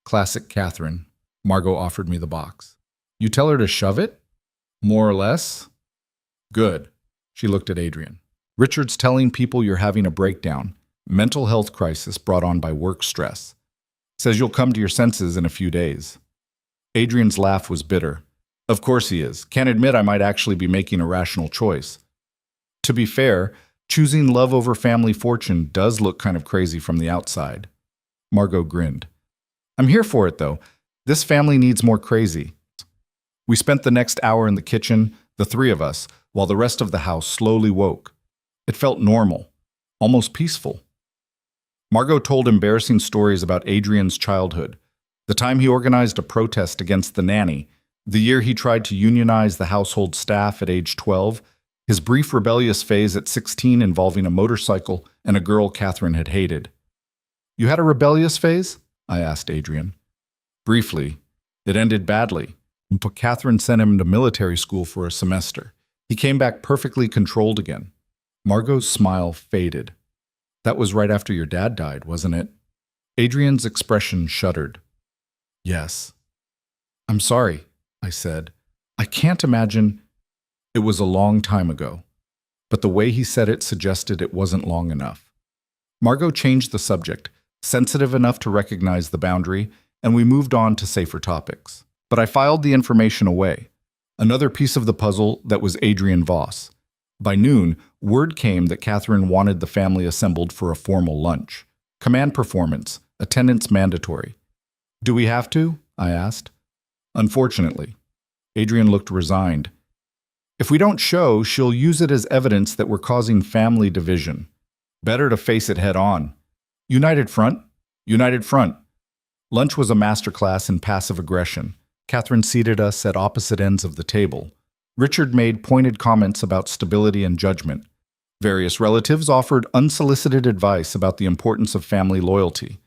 Classic Catherine. Margot offered me the box. You tell her to shove it? More or less? Good. She looked at Adrian. Richard's telling people you're having a breakdown. Mental health crisis brought on by work stress. Says you'll come to your senses in a few days. Adrian's laugh was bitter. Of course he is. Can't admit I might actually be making a rational choice. To be fair, choosing love over family fortune does look kind of crazy from the outside. Margot grinned. I'm here for it, though. This family needs more crazy. We spent the next hour in the kitchen, the three of us, while the rest of the house slowly woke. It felt normal, almost peaceful. Margot told embarrassing stories about Adrian's childhood, the time he organized a protest against the nanny, the year he tried to unionize the household staff at age 12, his brief rebellious phase at 16 involving a motorcycle and a girl Catherine had hated. You had a rebellious phase? I asked Adrian. Briefly. It ended badly. But Catherine sent him to military school for a semester. He came back perfectly controlled again. Margot's smile faded. That was right after your dad died, wasn't it? Adrian's expression shuddered. Yes. I'm sorry, I said. I can't imagine. It was a long time ago. But the way he said it suggested it wasn't long enough. Margot changed the subject, sensitive enough to recognize the boundary, and we moved on to safer topics. But I filed the information away. Another piece of the puzzle that was Adrian Voss. By noon, word came that Catherine wanted the family assembled for a formal lunch. Command performance, attendance mandatory. Do we have to? I asked. Unfortunately. Adrian looked resigned. If we don't show, she'll use it as evidence that we're causing family division. Better to face it head on. United front. United front. Lunch was a masterclass in passive aggression. Catherine seated us at opposite ends of the table. Richard made pointed comments about stability and judgment. Various relatives offered unsolicited advice about the importance of family loyalty.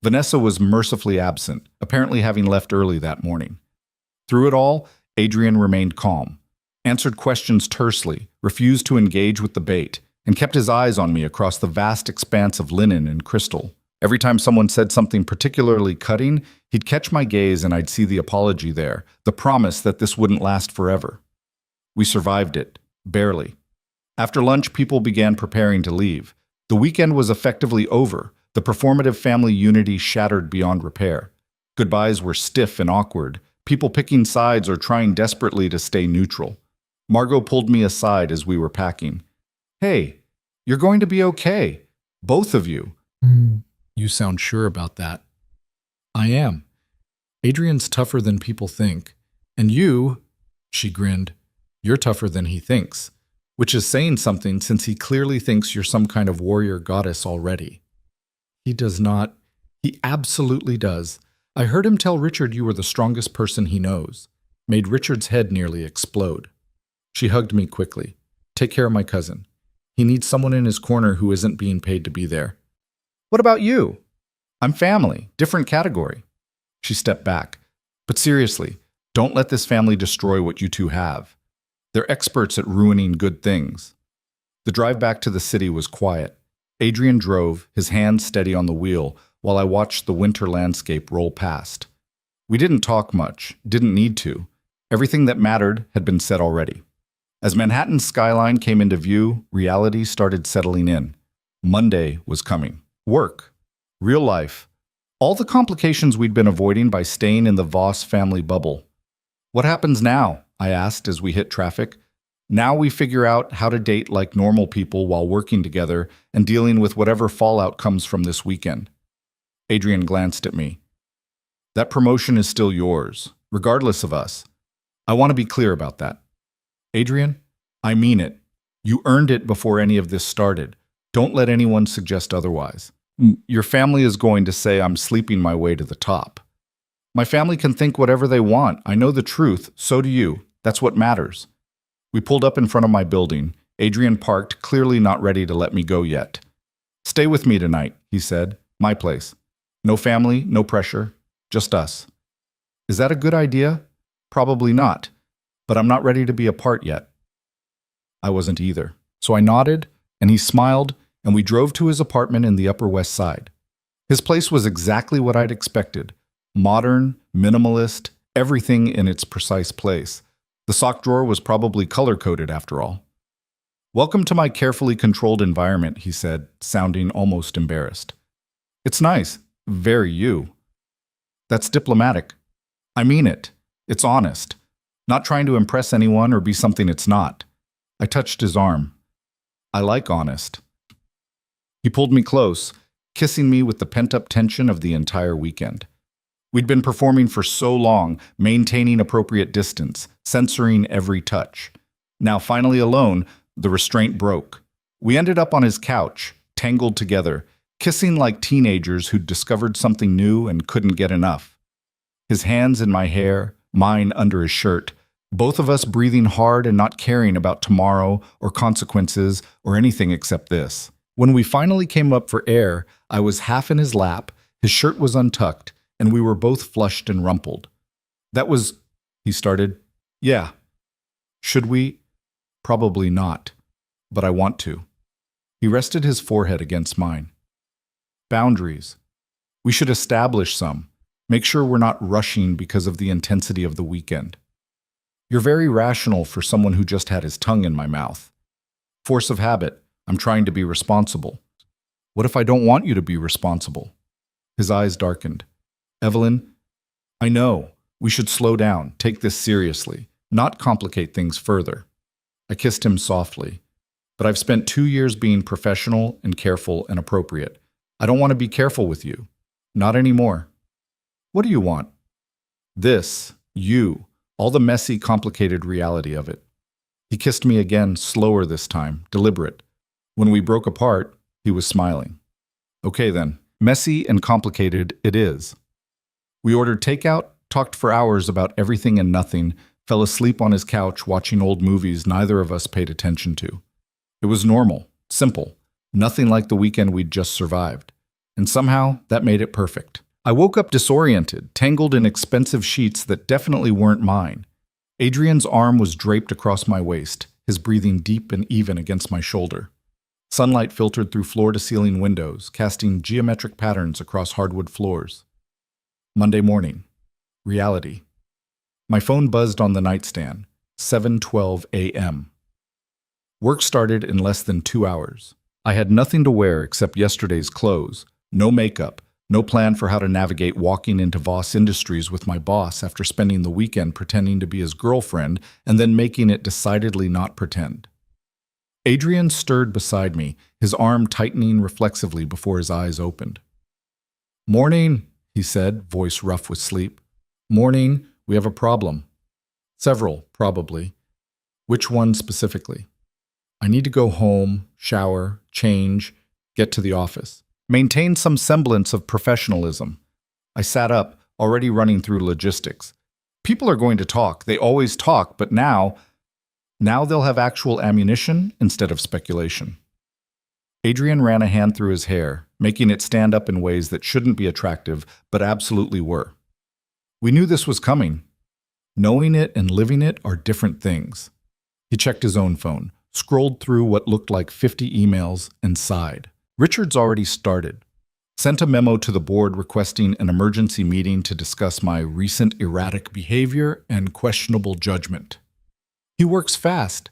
Vanessa was mercifully absent, apparently having left early that morning. Through it all, Adrian remained calm, answered questions tersely, refused to engage with the bait, and kept his eyes on me across the vast expanse of linen and crystal. Every time someone said something particularly cutting, he'd catch my gaze and I'd see the apology there, the promise that this wouldn't last forever. We survived it, barely. After lunch, people began preparing to leave. The weekend was effectively over, the performative family unity shattered beyond repair. Goodbyes were stiff and awkward, people picking sides or trying desperately to stay neutral. Margot pulled me aside as we were packing. Hey, you're going to be okay. Both of you. You sound sure about that. I am. Adrian's tougher than people think. And you, she grinned, you're tougher than he thinks, which is saying something since he clearly thinks you're some kind of warrior goddess already. He does not. He absolutely does. I heard him tell Richard you were the strongest person he knows. Made Richard's head nearly explode. She hugged me quickly. Take care of my cousin. He needs someone in his corner who isn't being paid to be there. What about you? I'm family, different category. She stepped back. But seriously, don't let this family destroy what you two have. They're experts at ruining good things. The drive back to the city was quiet. Adrian drove, his hands steady on the wheel, while I watched the winter landscape roll past. We didn't talk much, didn't need to. Everything that mattered had been said already. As Manhattan's skyline came into view, reality started settling in. Monday was coming. Work. Real life. All the complications we'd been avoiding by staying in the Voss family bubble. What happens now? I asked as we hit traffic. Now we figure out how to date like normal people while working together and dealing with whatever fallout comes from this weekend. Adrian glanced at me. That promotion is still yours, regardless of us. I want to be clear about that. Adrian, I mean it. You earned it before any of this started. Don't let anyone suggest otherwise. Your family is going to say I'm sleeping my way to the top. My family can think whatever they want. I know the truth. So do you. That's what matters. We pulled up in front of my building. Adrian parked, clearly not ready to let me go yet. Stay with me tonight, he said. My place. No family, no pressure, just us. Is that a good idea? Probably not. But I'm not ready to be apart yet. I wasn't either. So I nodded, and he smiled, and we drove to his apartment in the Upper West Side. His place was exactly what I'd expected. Modern, minimalist, everything in its precise place. The sock drawer was probably color-coded after all. Welcome to my carefully controlled environment, he said, sounding almost embarrassed. It's nice. Very you. That's diplomatic. I mean it. It's honest. Not trying to impress anyone or be something it's not. I touched his arm. I like honest. He pulled me close, kissing me with the pent-up tension of the entire weekend. We'd been performing for so long, maintaining appropriate distance, censoring every touch. Now, finally alone, the restraint broke. We ended up on his couch, tangled together, kissing like teenagers who'd discovered something new and couldn't get enough. His hands in my hair, mine under his shirt, both of us breathing hard and not caring about tomorrow or consequences or anything except this. When we finally came up for air, I was half in his lap, his shirt was untucked, and we were both flushed and rumpled. That was, he started. Yeah. Should we? Probably not. But I want to. He rested his forehead against mine. Boundaries. We should establish some. Make sure we're not rushing because of the intensity of the weekend. You're very rational for someone who just had his tongue in my mouth. Force of habit. I'm trying to be responsible. What if I don't want you to be responsible? His eyes darkened. Evelyn, I know. We should slow down, take this seriously, not complicate things further. I kissed him softly. But I've spent 2 years being professional and careful and appropriate. I don't want to be careful with you. Not anymore. What do you want? This, you, all the messy, complicated reality of it. He kissed me again, slower this time, deliberate. When we broke apart, he was smiling. Okay then, messy and complicated it is. We ordered takeout, talked for hours about everything and nothing, fell asleep on his couch watching old movies neither of us paid attention to. It was normal, simple, nothing like the weekend we'd just survived. And somehow, that made it perfect. I woke up disoriented, tangled in expensive sheets that definitely weren't mine. Adrian's arm was draped across my waist, his breathing deep and even against my shoulder. Sunlight filtered through floor-to-ceiling windows, casting geometric patterns across hardwood floors. Monday morning. Reality. My phone buzzed on the nightstand. 7:12 a.m. Work started in less than 2 hours. I had nothing to wear except yesterday's clothes, no makeup, no plan for how to navigate walking into Voss Industries with my boss after spending the weekend pretending to be his girlfriend and then making it decidedly not pretend. Adrian stirred beside me, his arm tightening reflexively before his eyes opened. Morning, he said, voice rough with sleep. Morning, we have a problem. Several, probably. Which one specifically? I need to go home, shower, change, get to the office. Maintain some semblance of professionalism. I sat up, already running through logistics. People are going to talk. They always talk, but now they'll have actual ammunition instead of speculation. Adrian ran a hand through his hair, making it stand up in ways that shouldn't be attractive, but absolutely were. We knew this was coming. Knowing it and living it are different things. He checked his own phone, scrolled through what looked like 50 emails, and sighed. Richard's already started. Sent a memo to the board requesting an emergency meeting to discuss my recent erratic behavior and questionable judgment. He works fast.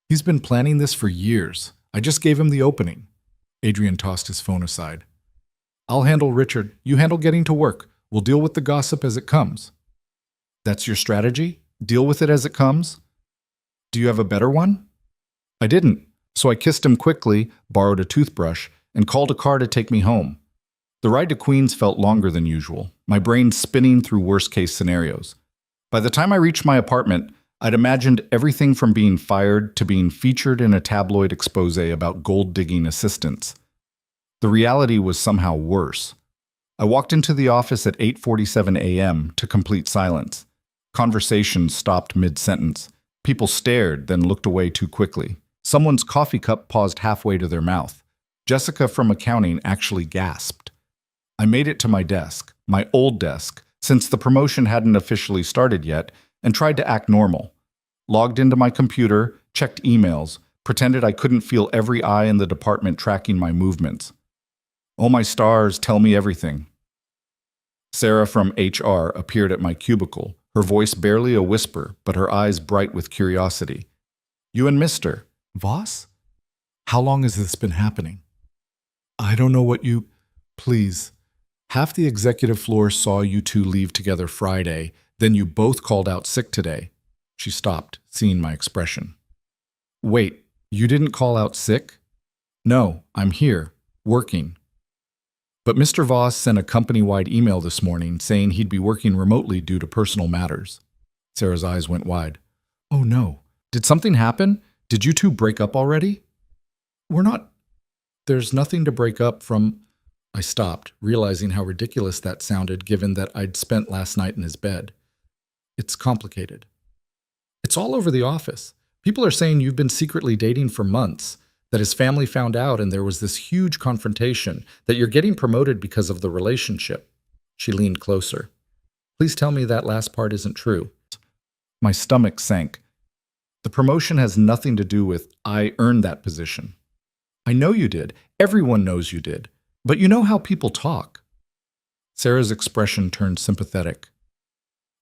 He's been planning this for years. I just gave him the opening. Adrian tossed his phone aside. I'll handle Richard. You handle getting to work. We'll deal with the gossip as it comes. That's your strategy? Deal with it as it comes? Do you have a better one? I didn't, so I kissed him quickly, borrowed a toothbrush, and called a car to take me home. The ride to Queens felt longer than usual, my brain spinning through worst-case scenarios. By the time I reached my apartment, I'd imagined everything from being fired to being featured in a tabloid expose about gold-digging assistants. The reality was somehow worse. I walked into the office at 8:47 a.m. to complete silence. Conversations stopped mid-sentence. People stared, then looked away too quickly. Someone's coffee cup paused halfway to their mouth. Jessica from accounting actually gasped. I made it to my desk, my old desk, since the promotion hadn't officially started yet, and tried to act normal. Logged into my computer, checked emails, pretended I couldn't feel every eye in the department tracking my movements. Oh my stars, tell me everything. Sarah from HR appeared at my cubicle, her voice barely a whisper, but her eyes bright with curiosity. You and Mr. Voss? How long has this been happening? I don't know what you... Please. Half the executive floor saw you two leave together Friday, then you both called out sick today. She stopped, seeing my expression. Wait, you didn't call out sick? No, I'm here, working. But Mr. Voss sent a company-wide email this morning saying he'd be working remotely due to personal matters. Sarah's eyes went wide. Oh no. Did something happen? Did you two break up already? We're not. There's nothing to break up from. I stopped, realizing how ridiculous that sounded given that I'd spent last night in his bed. It's complicated. It's all over the office. People are saying you've been secretly dating for months, that his family found out and there was this huge confrontation, that you're getting promoted because of the relationship. She leaned closer. Please tell me that last part isn't true. My stomach sank. The promotion has nothing to do with I earned that position. I know you did. Everyone knows you did. But you know how people talk. Sarah's expression turned sympathetic.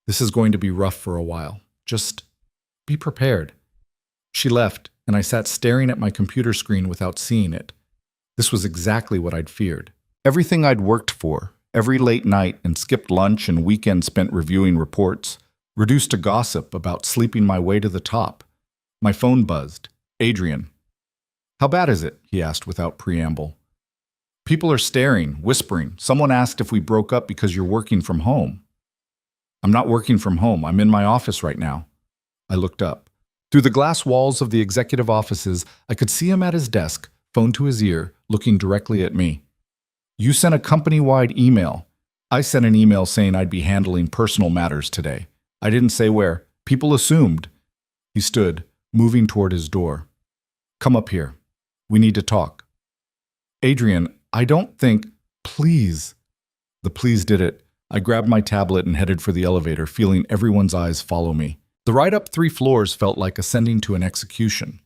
This is going to be rough for a while. Just be prepared. She left, and I sat staring at my computer screen without seeing it. This was exactly what I'd feared. Everything I'd worked for, every late night and skipped lunch and weekend spent reviewing reports, reduced to gossip about sleeping my way to the top. My phone buzzed. Adrian. How bad is it? He asked without preamble. People are staring, whispering. Someone asked if we broke up because you're working from home. I'm not working from home. I'm in my office right now. I looked up. Through the glass walls of the executive offices, I could see him at his desk, phone to his ear, looking directly at me. You sent a company-wide email. I sent an email saying I'd be handling personal matters today. I didn't say where. People assumed. He stood, moving toward his door. Come up here. We need to talk. Adrian, I don't think... Please. The please did it. I grabbed my tablet and headed for the elevator, feeling everyone's eyes follow me. The ride up 3 floors felt like ascending to an execution.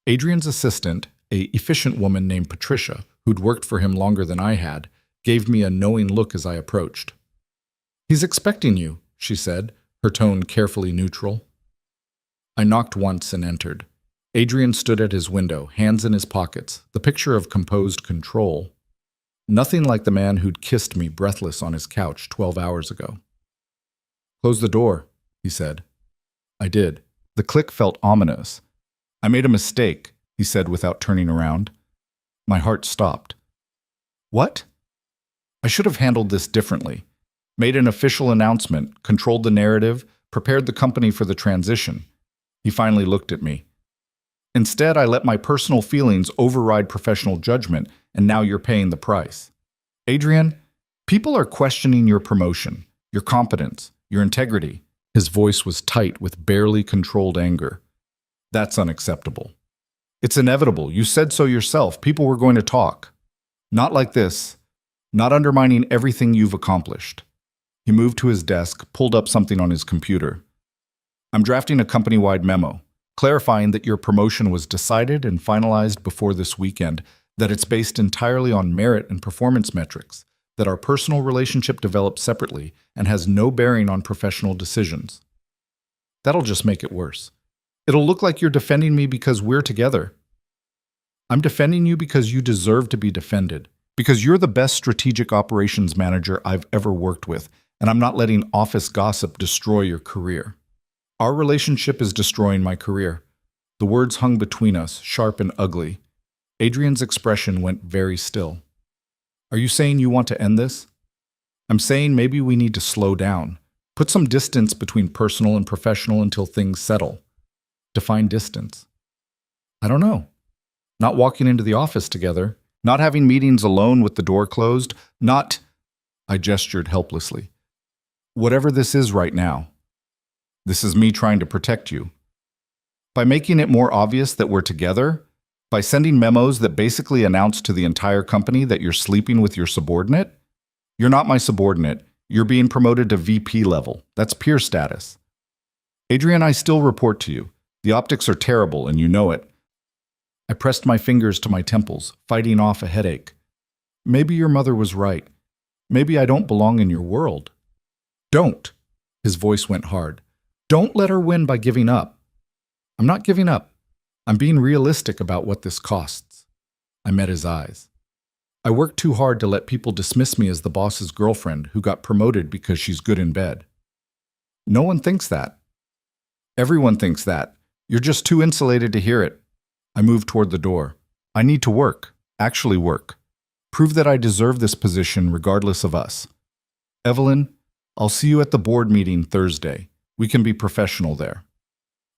Adrian's assistant, an efficient woman named Patricia, who'd worked for him longer than I had, gave me a knowing look as I approached. He's expecting you, she said, her tone carefully neutral. I knocked once and entered. Adrian stood at his window, hands in his pockets, the picture of composed control. Nothing like the man who'd kissed me breathless on his couch 12 hours ago. Close the door, he said. I did. The click felt ominous. I made a mistake, he said without turning around. My heart stopped. What? I should have handled this differently. Made an official announcement, controlled the narrative, prepared the company for the transition. He finally looked at me. Instead, I let my personal feelings override professional judgment, and now you're paying the price. Adrian, people are questioning your promotion, your competence, your integrity. His voice was tight with barely controlled anger. That's unacceptable. It's inevitable. You said so yourself. People were going to talk. Not like this. Not undermining everything you've accomplished. He moved to his desk, pulled up something on his computer. I'm drafting a company-wide memo, clarifying that your promotion was decided and finalized before this weekend, that it's based entirely on merit and performance metrics, that our personal relationship develops separately and has no bearing on professional decisions. That'll just make it worse. It'll look like you're defending me because we're together. I'm defending you because you deserve to be defended, because you're the best strategic operations manager I've ever worked with, and I'm not letting office gossip destroy your career. Our relationship is destroying my career. The words hung between us, sharp and ugly. Adrian's expression went very still. Are you saying you want to end this? I'm saying maybe we need to slow down. Put some distance between personal and professional until things settle. Define distance. I don't know. Not walking into the office together. Not having meetings alone with the door closed. Not... I gestured helplessly. Whatever this is right now. This is me trying to protect you. By making it more obvious that we're together, by sending memos that basically announce to the entire company that you're sleeping with your subordinate, you're not my subordinate. You're being promoted to VP level. That's peer status. Adrian, I still report to you. The optics are terrible, and you know it. I pressed my fingers to my temples, fighting off a headache. Maybe your mother was right. Maybe I don't belong in your world. Don't. His voice went hard. Don't let her win by giving up. I'm not giving up. I'm being realistic about what this costs. I met his eyes. I worked too hard to let people dismiss me as the boss's girlfriend who got promoted because she's good in bed. No one thinks that. Everyone thinks that. You're just too insulated to hear it. I moved toward the door. I need to work, actually work. Prove that I deserve this position regardless of us. Evelyn, I'll see you at the board meeting Thursday. We can be professional there.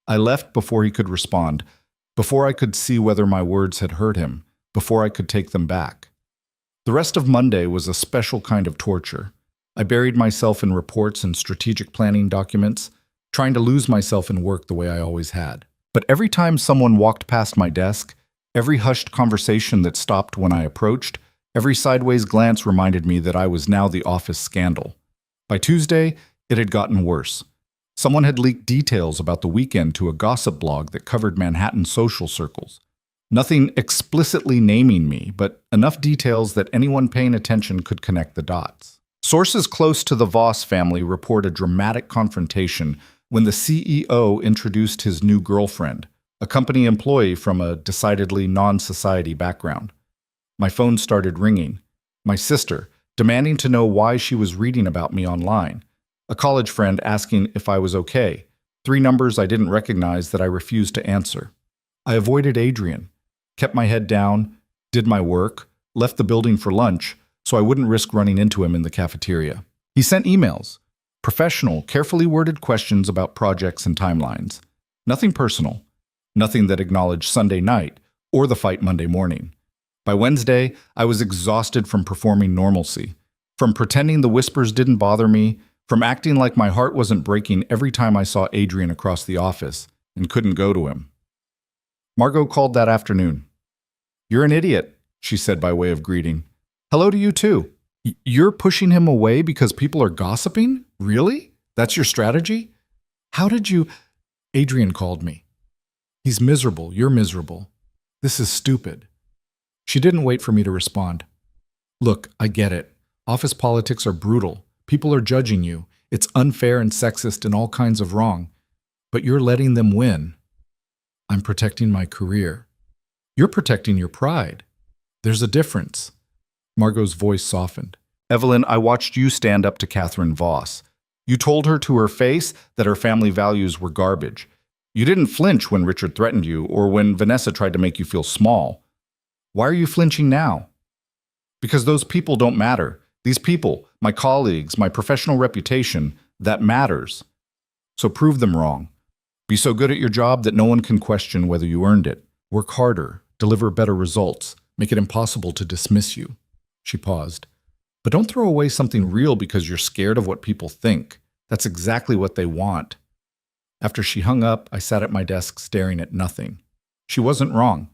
I left before he could respond, before I could see whether my words had hurt him, before I could take them back. The rest of Monday was a special kind of torture. I buried myself in reports and strategic planning documents, trying to lose myself in work the way I always had. But every time someone walked past my desk, every hushed conversation that stopped when I approached, every sideways glance reminded me that I was now the office scandal. By Tuesday, it had gotten worse. Someone had leaked details about the weekend to a gossip blog that covered Manhattan social circles. Nothing explicitly naming me, but enough details that anyone paying attention could connect the dots. Sources close to the Voss family report a dramatic confrontation when the CEO introduced his new girlfriend, a company employee from a decidedly non-society background. My phone started ringing. My sister, demanding to know why she was reading about me online. A college friend asking if I was okay. 3 numbers I didn't recognize that I refused to answer. I avoided Adrian, kept my head down, did my work, left the building for lunch so I wouldn't risk running into him in the cafeteria. He sent emails, professional, carefully worded questions about projects and timelines. Nothing personal, nothing that acknowledged Sunday night or the fight Monday morning. By Wednesday, I was exhausted from performing normalcy, from pretending the whispers didn't bother me, from acting like my heart wasn't breaking every time I saw Adrian across the office and couldn't go to him. Margot called that afternoon. "You're an idiot," she said by way of greeting. "Hello to you too. You're pushing him away because people are gossiping? Really? That's your strategy? How did you—" Adrian called me. "He's miserable. You're miserable. This is stupid." She didn't wait for me to respond. "Look, I get it. Office politics are brutal. People are judging you. It's unfair and sexist and all kinds of wrong. But you're letting them win. I'm protecting my career. You're protecting your pride. There's a difference." Margot's voice softened. "Evelyn, I watched you stand up to Catherine Voss. You told her to her face that her family values were garbage. You didn't flinch when Richard threatened you or when Vanessa tried to make you feel small. Why are you flinching now? Because those people don't matter. These people, my colleagues, my professional reputation, that matters. So prove them wrong. Be so good at your job that no one can question whether you earned it. Work harder, deliver better results, make it impossible to dismiss you." She paused. "But don't throw away something real because you're scared of what people think. That's exactly what they want." After she hung up, I sat at my desk staring at nothing. She wasn't wrong.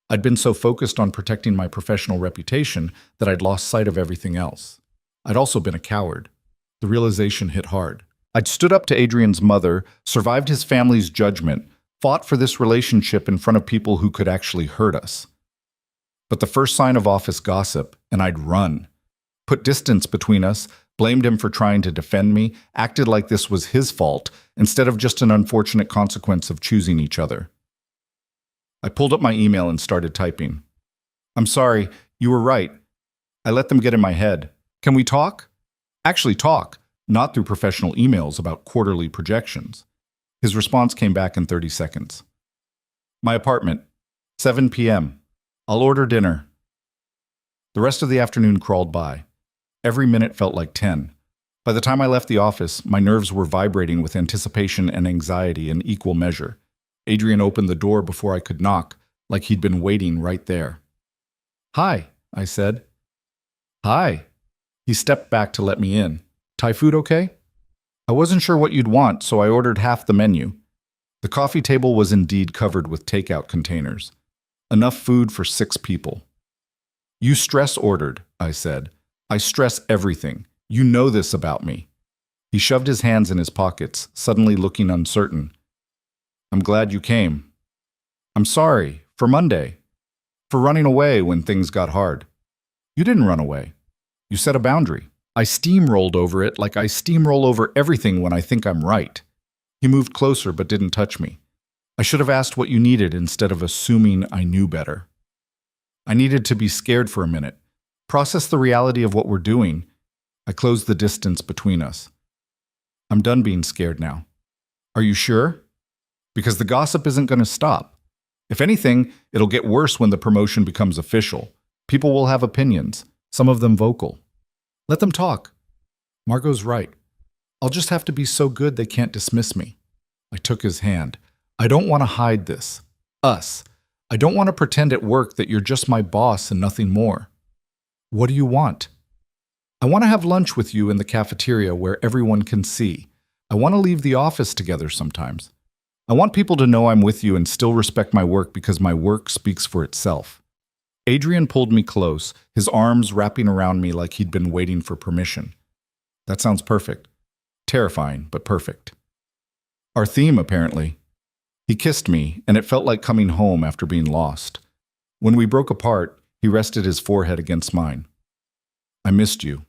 I'd been so focused on protecting my professional reputation that I'd lost sight of everything else. I'd also been a coward. The realization hit hard. I'd stood up to Adrian's mother, survived his family's judgment, fought for this relationship in front of people who could actually hurt us. But the first sign of office gossip, and I'd run. Put distance between us, blamed him for trying to defend me, acted like this was his fault, instead of just an unfortunate consequence of choosing each other. I pulled up my email and started typing. "I'm sorry, you were right. I let them get in my head. Can we talk? Actually talk, not through professional emails about quarterly projections." His response came back in 30 seconds. "My apartment, 7 p.m. I'll order dinner." The rest of the afternoon crawled by. Every minute felt like 10. By the time I left the office, my nerves were vibrating with anticipation and anxiety in equal measure. Adrian opened the door before I could knock, like he'd been waiting right there. "Hi," I said. "Hi." He stepped back to let me in. "Thai food okay?" I wasn't sure what you'd want, so I ordered half the menu. The coffee table was indeed covered with takeout containers. Enough food for 6 people. "You stress ordered," I said. "I stress everything. You know this about me." He shoved his hands in his pockets, suddenly looking uncertain. "I'm glad you came. I'm sorry, for Monday. For running away when things got hard. You didn't run away. You set a boundary. I steamrolled over it like I steamroll over everything when I think I'm right." He moved closer but didn't touch me. "I should have asked what you needed instead of assuming I knew better. I needed to be scared for a minute, process the reality of what we're doing." I closed the distance between us. "I'm done being scared now." "Are you sure?" Because the gossip isn't going to stop. If anything, it'll get worse when the promotion becomes official. People will have opinions, some of them vocal. Let them talk. Margot's right. I'll just have to be so good they can't dismiss me. I took his hand. I don't want to hide this. Us. I don't want to pretend at work that you're just my boss and nothing more. What do you want? I want to have lunch with you in the cafeteria where everyone can see. I want to leave the office together sometimes. I want people to know I'm with you and still respect my work because my work speaks for itself. Adrian pulled me close, his arms wrapping around me like he'd been waiting for permission. That sounds perfect. Terrifying, but perfect. Our theme, apparently. He kissed me, and it felt like coming home after being lost. When we broke apart, he rested his forehead against mine. I missed you.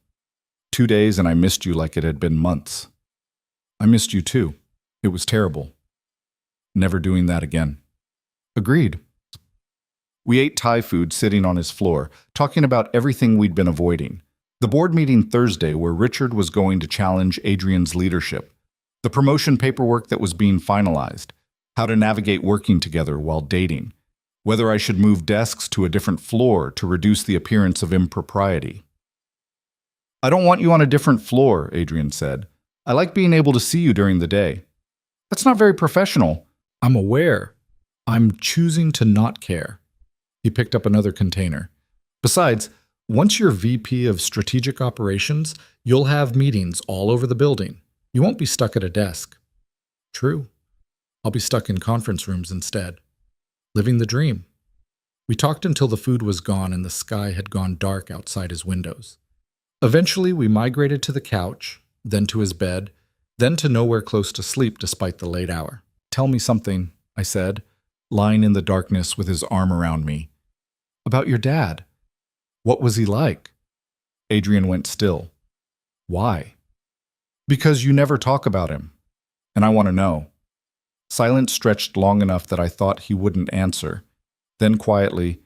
2 days and I missed you like it had been months. I missed you too. It was terrible. Never doing that again. Agreed. We ate Thai food sitting on his floor, talking about everything we'd been avoiding. The board meeting Thursday where Richard was going to challenge Adrian's leadership. The promotion paperwork that was being finalized. How to navigate working together while dating. Whether I should move desks to a different floor to reduce the appearance of impropriety. I don't want you on a different floor, Adrian said. I like being able to see you during the day. That's not very professional. I'm aware. I'm choosing to not care. He picked up another container. Besides, once you're VP of Strategic Operations, you'll have meetings all over the building. You won't be stuck at a desk. True. I'll be stuck in conference rooms instead. Living the dream. We talked until the food was gone and the sky had gone dark outside his windows. Eventually, we migrated to the couch, then to his bed, then to nowhere close to sleep despite the late hour. Tell me something, I said, lying in the darkness with his arm around me. About your dad. What was he like? Adrian went still. Why? Because you never talk about him, and I want to know. Silence stretched long enough that I thought he wouldn't answer. Then quietly,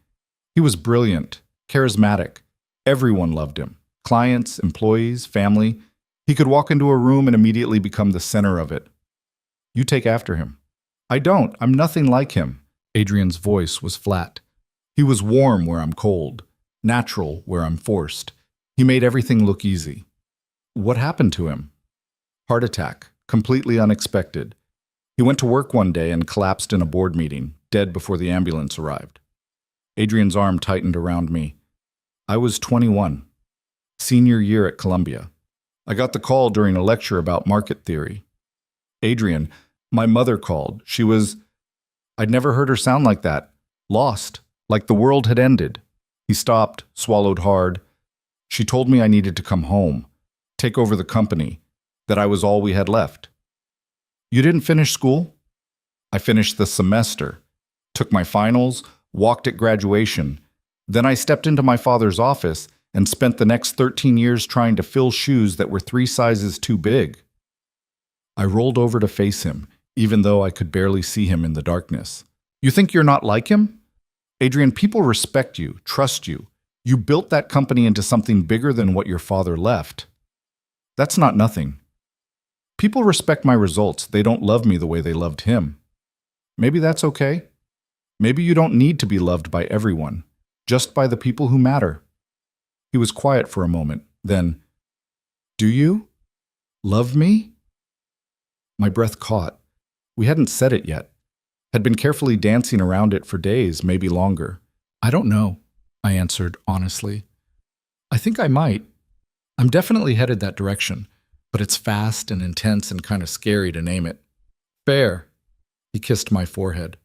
he was brilliant, charismatic. Everyone loved him. Clients, employees, family. He could walk into a room and immediately become the center of it. You take after him. I don't. I'm nothing like him. Adrian's voice was flat. He was warm where I'm cold, natural where I'm forced. He made everything look easy. What happened to him? Heart attack, completely unexpected. He went to work one day and collapsed in a board meeting, dead before the ambulance arrived. Adrian's arm tightened around me. I was 21, senior year at Columbia. I got the call during a lecture about market theory. Adrian, my mother called. I'd never heard her sound like that. Lost, like the world had ended. He stopped, swallowed hard. She told me I needed to come home, take over the company, that I was all we had left. You didn't finish school? I finished the semester, took my finals, walked at graduation. Then I stepped into my father's office and spent the next 13 years trying to fill shoes that were 3 sizes too big. I rolled over to face him, even though I could barely see him in the darkness. You think you're not like him? Adrian, people respect you, trust you. You built that company into something bigger than what your father left. That's not nothing. People respect my results. They don't love me the way they loved him. Maybe that's okay. Maybe you don't need to be loved by everyone, just by the people who matter. He was quiet for a moment. Then, do you love me? My breath caught. We hadn't said it yet. Had been carefully dancing around it for days, maybe longer. I don't know, I answered honestly. I think I might. I'm definitely headed that direction, but it's fast and intense and kind of scary to name it. Fair. He kissed my forehead.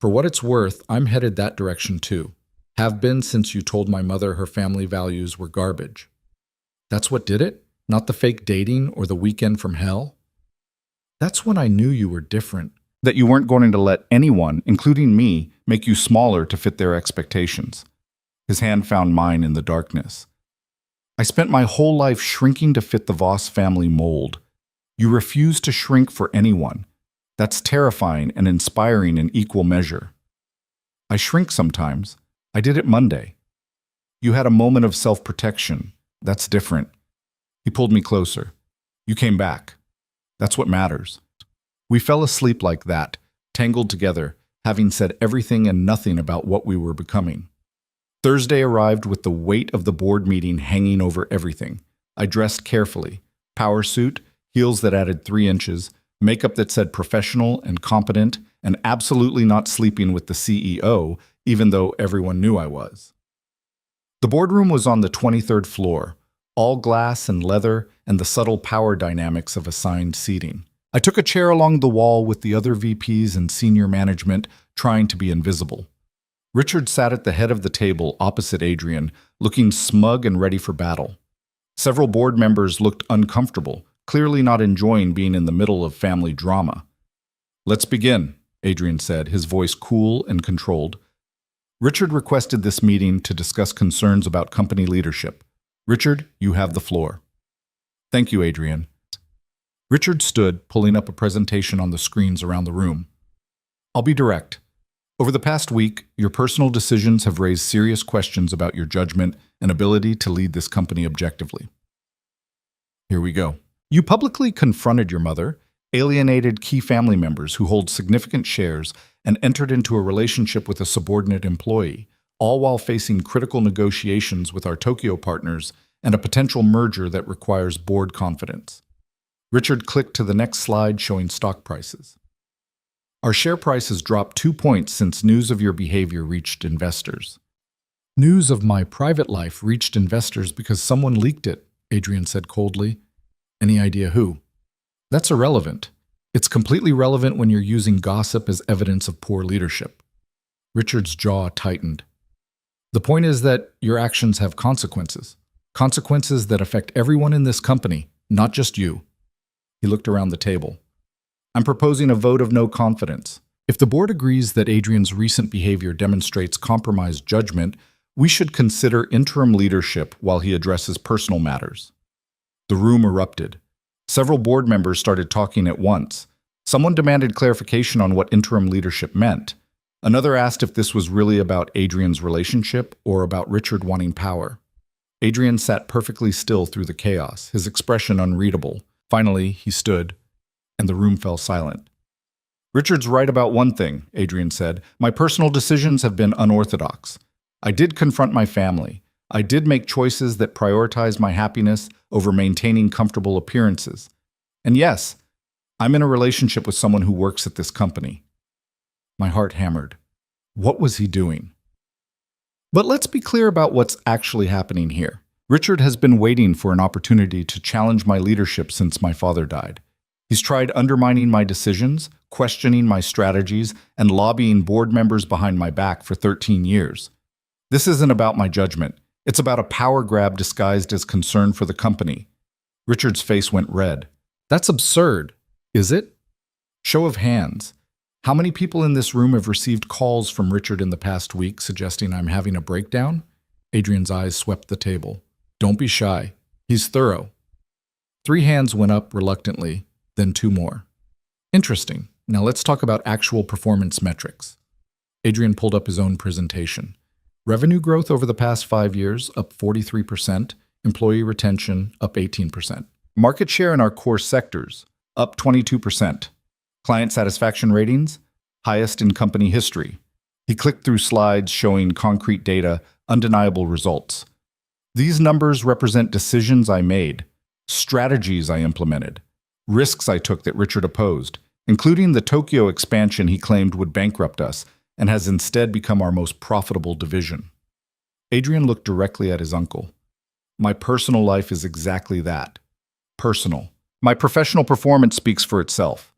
For what it's worth, I'm headed that direction too. Have been since you told my mother her family values were garbage. That's what did it? Not the fake dating or the weekend from hell? That's when I knew you were different. That you weren't going to let anyone, including me, make you smaller to fit their expectations. His hand found mine in the darkness. I spent my whole life shrinking to fit the Voss family mold. You refuse to shrink for anyone. That's terrifying and inspiring in equal measure. I shrink sometimes. I did it Monday. You had a moment of self-protection. That's different. He pulled me closer. You came back. That's what matters. We fell asleep like that, tangled together, having said everything and nothing about what we were becoming. Thursday arrived with the weight of the board meeting hanging over everything. I dressed carefully. Power suit, heels that added 3 inches, makeup that said professional and competent, and absolutely not sleeping with the CEO, even though everyone knew I was. The boardroom was on the 23rd floor, all glass and leather and the subtle power dynamics of assigned seating. I took a chair along the wall with the other VPs and senior management, trying to be invisible. Richard sat at the head of the table opposite Adrian, looking smug and ready for battle. Several board members looked uncomfortable, clearly not enjoying being in the middle of family drama. "Let's begin," Adrian said, his voice cool and controlled. Richard requested this meeting to discuss concerns about company leadership. "Richard, you have the floor." "Thank you, Adrian." Richard stood, pulling up a presentation on the screens around the room. "I'll be direct. Over the past week, your personal decisions have raised serious questions about your judgment and ability to lead this company objectively." Here we go. "You publicly confronted your mother, alienated key family members who hold significant shares, and entered into a relationship with a subordinate employee, all while facing critical negotiations with our Tokyo partners and a potential merger that requires board confidence." Richard clicked to the next slide showing stock prices. "Our share price has dropped 2 points since news of your behavior reached investors." "News of my private life reached investors because someone leaked it," Adrian said coldly. "Any idea who?" "That's irrelevant. It's completely relevant when you're using gossip as evidence of poor leadership." Richard's jaw tightened. "The point is that your actions have consequences. Consequences that affect everyone in this company, not just you." He looked around the table. "I'm proposing a vote of no confidence. If the board agrees that Adrian's recent behavior demonstrates compromised judgment, we should consider interim leadership while he addresses personal matters." The room erupted. Several board members started talking at once. Someone demanded clarification on what interim leadership meant. Another asked if this was really about Adrian's relationship or about Richard wanting power. Adrian sat perfectly still through the chaos, his expression unreadable. Finally, he stood, and the room fell silent. "Richard's right about one thing," Adrian said. "My personal decisions have been unorthodox. I did confront my family. I did make choices that prioritize my happiness over maintaining comfortable appearances. And yes, I'm in a relationship with someone who works at this company." My heart hammered. What was he doing? But let's be clear about what's actually happening here. Richard has been waiting for an opportunity to challenge my leadership since my father died. He's tried undermining my decisions, questioning my strategies, and lobbying board members behind my back for 13 years. This isn't about my judgment. It's about a power grab disguised as concern for the company. Richard's face went red. "That's absurd, is it?" Show of hands. How many people in this room have received calls from Richard in the past week suggesting I'm having a breakdown? Adrian's eyes swept the table. "Don't be shy. He's thorough." 3 hands went up reluctantly, then 2 more. "Interesting. Now let's talk about actual performance metrics." Adrian pulled up his own presentation. Revenue growth over the past 5 years, up 43%. Employee retention, up 18%. Market share in our core sectors, up 22%. Client satisfaction ratings, highest in company history. He clicked through slides showing concrete data, undeniable results. These numbers represent decisions I made, strategies I implemented, risks I took that Richard opposed, including the Tokyo expansion he claimed would bankrupt us and has instead become our most profitable division. Adrian looked directly at his uncle. "My personal life is exactly that. Personal. My professional performance speaks for itself.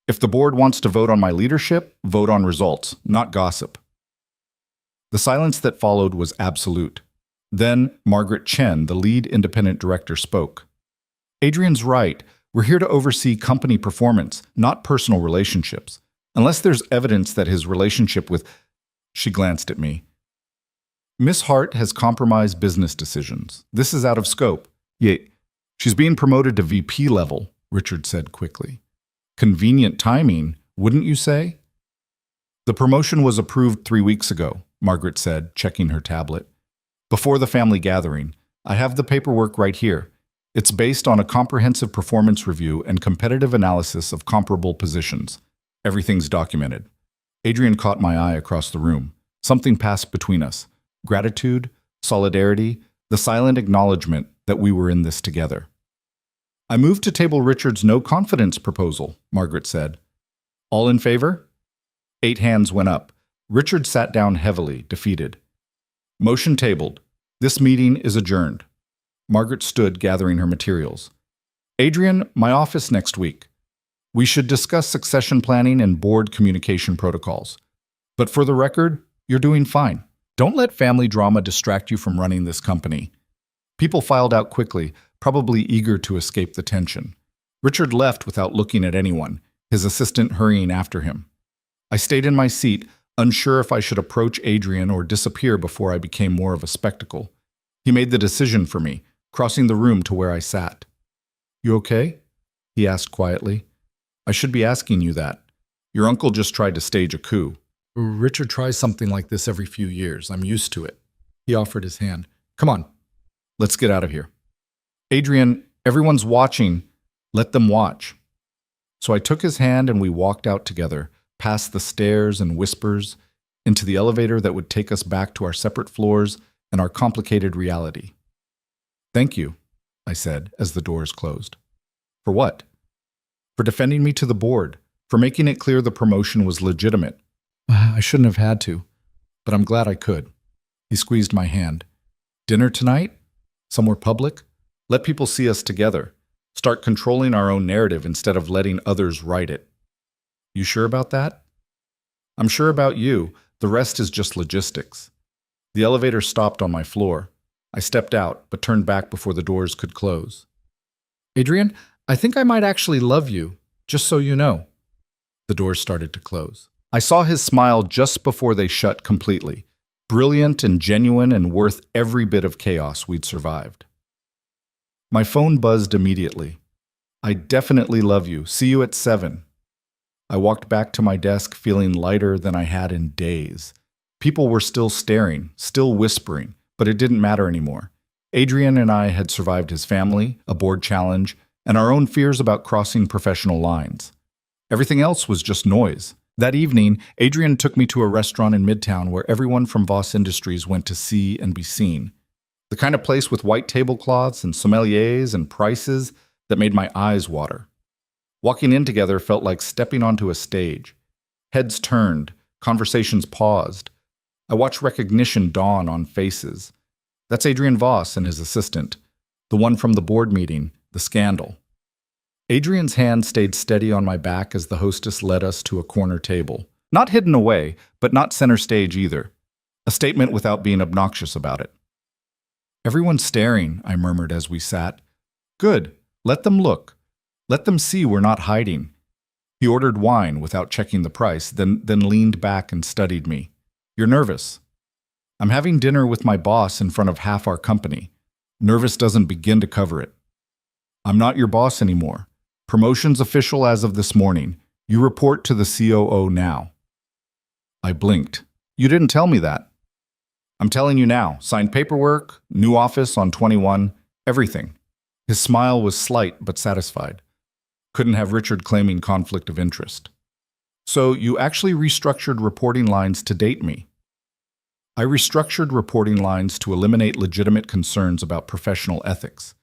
If the board wants to vote on my leadership, vote on results, not gossip." The silence that followed was absolute. Then Margaret Chen, the lead independent director, spoke. "Adrian's right. We're here to oversee company performance, not personal relationships. Unless there's evidence that his relationship with—" She glanced at me. "Miss Hart has compromised business decisions. This is out of scope. Yet, she's being promoted to VP level," Richard said quickly. "Convenient timing, wouldn't you say?" "The promotion was approved 3 weeks ago," Margaret said, checking her tablet. "Before the family gathering. I have the paperwork right here. It's based on a comprehensive performance review and competitive analysis of comparable positions. Everything's documented. Adrian caught my eye across the room. Something passed between us. Gratitude, solidarity, the silent acknowledgement that we were in this together. I moved to table Richard's no confidence proposal, Margaret said. All in favor? 8 hands went up. Richard sat down heavily, defeated. Motion tabled. This meeting is adjourned. Margaret stood, gathering her materials. Adrian, my office next week. We should discuss succession planning and board communication protocols. But for the record, you're doing fine. Don't let family drama distract you from running this company. People filed out quickly, probably eager to escape the tension. Richard left without looking at anyone, his assistant hurrying after him. I stayed in my seat, unsure if I should approach Adrian or disappear before I became more of a spectacle. He made the decision for me, crossing the room to where I sat. You okay? He asked quietly. I should be asking you that. Your uncle just tried to stage a coup. Richard tries something like this every few years. I'm used to it. He offered his hand. Come on, let's get out of here. Adrian, everyone's watching. Let them watch. So I took his hand and we walked out together, past the stairs and whispers, into the elevator that would take us back to our separate floors and our complicated reality. Thank you, I said as the doors closed. For what? For defending me to the board, for making it clear the promotion was legitimate. I shouldn't have had to, but I'm glad I could. He squeezed my hand. Dinner tonight? Somewhere public? Let people see us together. Start controlling our own narrative instead of letting others write it. You sure about that? I'm sure about you. The rest is just logistics. The elevator stopped on my floor. I stepped out, but turned back before the doors could close. Adrian, I think I might actually love you, just so you know. The doors started to close. I saw his smile just before they shut completely, brilliant and genuine and worth every bit of chaos we'd survived. My phone buzzed immediately. I definitely love you. See you at 7. I walked back to my desk feeling lighter than I had in days. People were still staring, still whispering, but it didn't matter anymore. Adrian and I had survived his family, a board challenge, and our own fears about crossing professional lines. Everything else was just noise. That evening, Adrian took me to a restaurant in Midtown where everyone from Voss Industries went to see and be seen. The kind of place with white tablecloths and sommeliers and prices that made my eyes water. Walking in together felt like stepping onto a stage. Heads turned, conversations paused. I watched recognition dawn on faces. That's Adrian Voss and his assistant, the one from the board meeting, the scandal. Adrian's hand stayed steady on my back as the hostess led us to a corner table. Not hidden away, but not center stage either. A statement without being obnoxious about it. Everyone's staring, I murmured as we sat. Good, let them look. Let them see we're not hiding. He ordered wine without checking the price, then leaned back and studied me. You're nervous. I'm having dinner with my boss in front of half our company. Nervous doesn't begin to cover it. I'm not your boss anymore. Promotion's official as of this morning. You report to the COO now. I blinked. You didn't tell me that. I'm telling you now. Signed paperwork, new office on 21, everything. His smile was slight but satisfied. Couldn't have Richard claiming conflict of interest. So you actually restructured reporting lines to date me. I restructured reporting lines to eliminate legitimate concerns about professional ethics.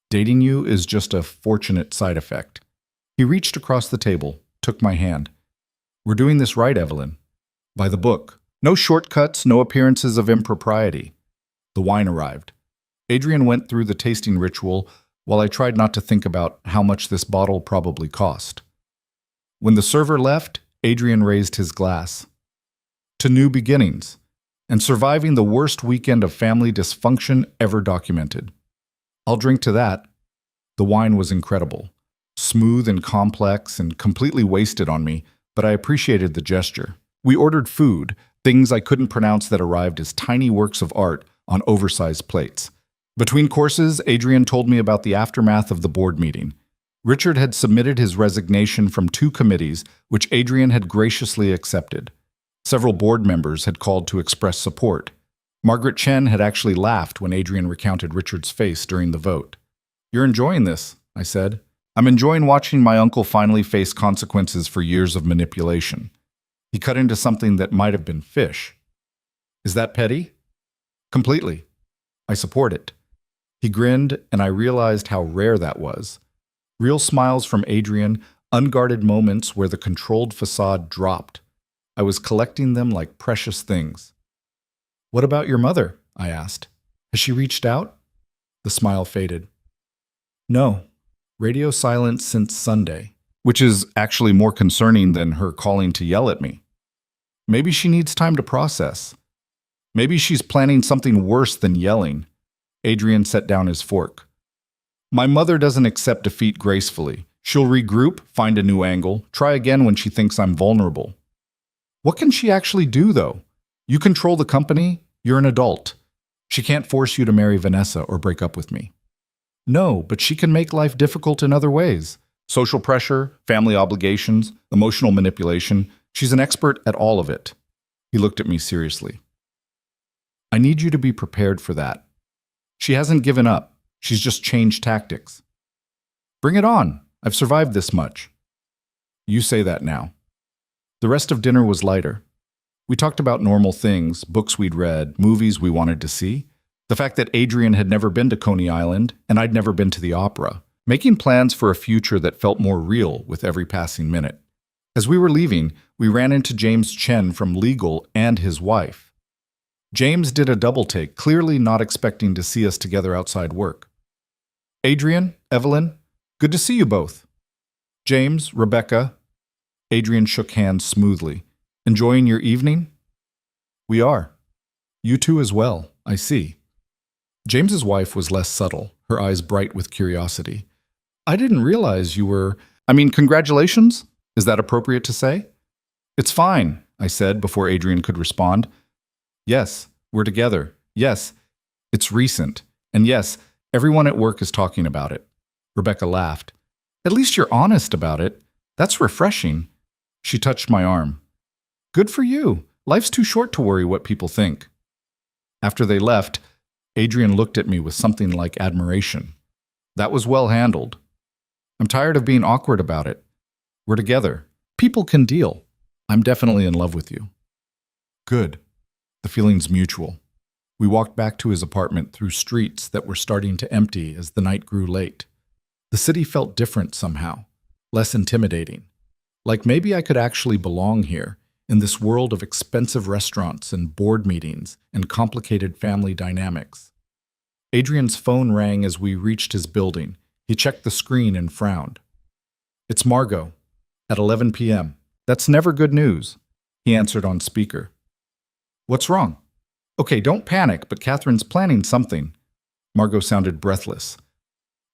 Dating you is just a fortunate side effect. He reached across the table, took my hand. We're doing this right, Evelyn. By the book. No shortcuts, no appearances of impropriety. The wine arrived. Adrian went through the tasting ritual while I tried not to think about how much this bottle probably cost. When the server left, Adrian raised his glass. To new beginnings, and surviving the worst weekend of family dysfunction ever documented. I'll drink to that. The wine was incredible, smooth and complex and completely wasted on me, but I appreciated the gesture. We ordered food, things I couldn't pronounce that arrived as tiny works of art on oversized plates. Between courses, Adrian told me about the aftermath of the board meeting. Richard had submitted his resignation from 2 committees, which Adrian had graciously accepted. Several board members had called to express support. Margaret Chen had actually laughed when Adrian recounted Richard's face during the vote. You're enjoying this, I said. I'm enjoying watching my uncle finally face consequences for years of manipulation. He cut into something that might have been fish. Is that petty? Completely. I support it. He grinned, and I realized how rare that was. Real smiles from Adrian, unguarded moments where the controlled facade dropped. I was collecting them like precious things. What about your mother? I asked. Has she reached out? The smile faded. No. Radio silence since Sunday, which is actually more concerning than her calling to yell at me. Maybe she needs time to process. Maybe she's planning something worse than yelling. Adrian set down his fork. My mother doesn't accept defeat gracefully. She'll regroup, find a new angle, try again when she thinks I'm vulnerable. What can she actually do, though? You control the company, you're an adult. She can't force you to marry Vanessa or break up with me. No, but she can make life difficult in other ways. Social pressure, family obligations, emotional manipulation. She's an expert at all of it. He looked at me seriously. I need you to be prepared for that. She hasn't given up. She's just changed tactics. Bring it on. I've survived this much. You say that now. The rest of dinner was lighter. We talked about normal things, books we'd read, movies we wanted to see, the fact that Adrian had never been to Coney Island and I'd never been to the opera, making plans for a future that felt more real with every passing minute. As we were leaving, we ran into James Chen from legal and his wife. James did a double take, clearly not expecting to see us together outside work. Adrian, Evelyn, good to see you both. James, Rebecca. Adrian shook hands smoothly. Enjoying your evening? We are. You too as well, I see. James's wife was less subtle, her eyes bright with curiosity. I didn't realize you were… congratulations? Is that appropriate to say? It's fine, I said before Adrian could respond. Yes, we're together. Yes, it's recent. And yes, everyone at work is talking about it. Rebecca laughed. At least you're honest about it. That's refreshing. She touched my arm. Good for you. Life's too short to worry what people think. After they left, Adrian looked at me with something like admiration. That was well handled. I'm tired of being awkward about it. We're together. People can deal. I'm definitely in love with you. Good. The feeling's mutual. We walked back to his apartment through streets that were starting to empty as the night grew late. The city felt different somehow, less intimidating. Like maybe I could actually belong here, in this world of expensive restaurants and board meetings and complicated family dynamics. Adrian's phone rang as we reached his building. He checked the screen and frowned. It's Margot, at 11 p.m. That's never good news, he answered on speaker. What's wrong? Okay, don't panic, but Catherine's planning something. Margot sounded breathless.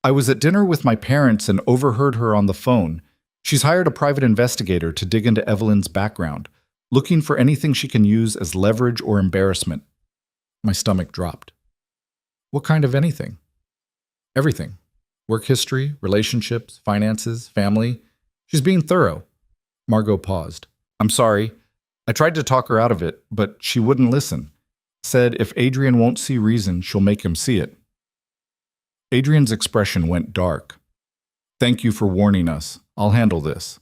I was at dinner with my parents and overheard her on the phone. She's hired a private investigator to dig into Evelyn's background, looking for anything she can use as leverage or embarrassment. My stomach dropped. What kind of anything? Everything. Work history, relationships, finances, family. She's being thorough. Margot paused. I'm sorry. I tried to talk her out of it, but she wouldn't listen. Said if Adrian won't see reason, she'll make him see it. Adrian's expression went dark. Thank you for warning us. I'll handle this.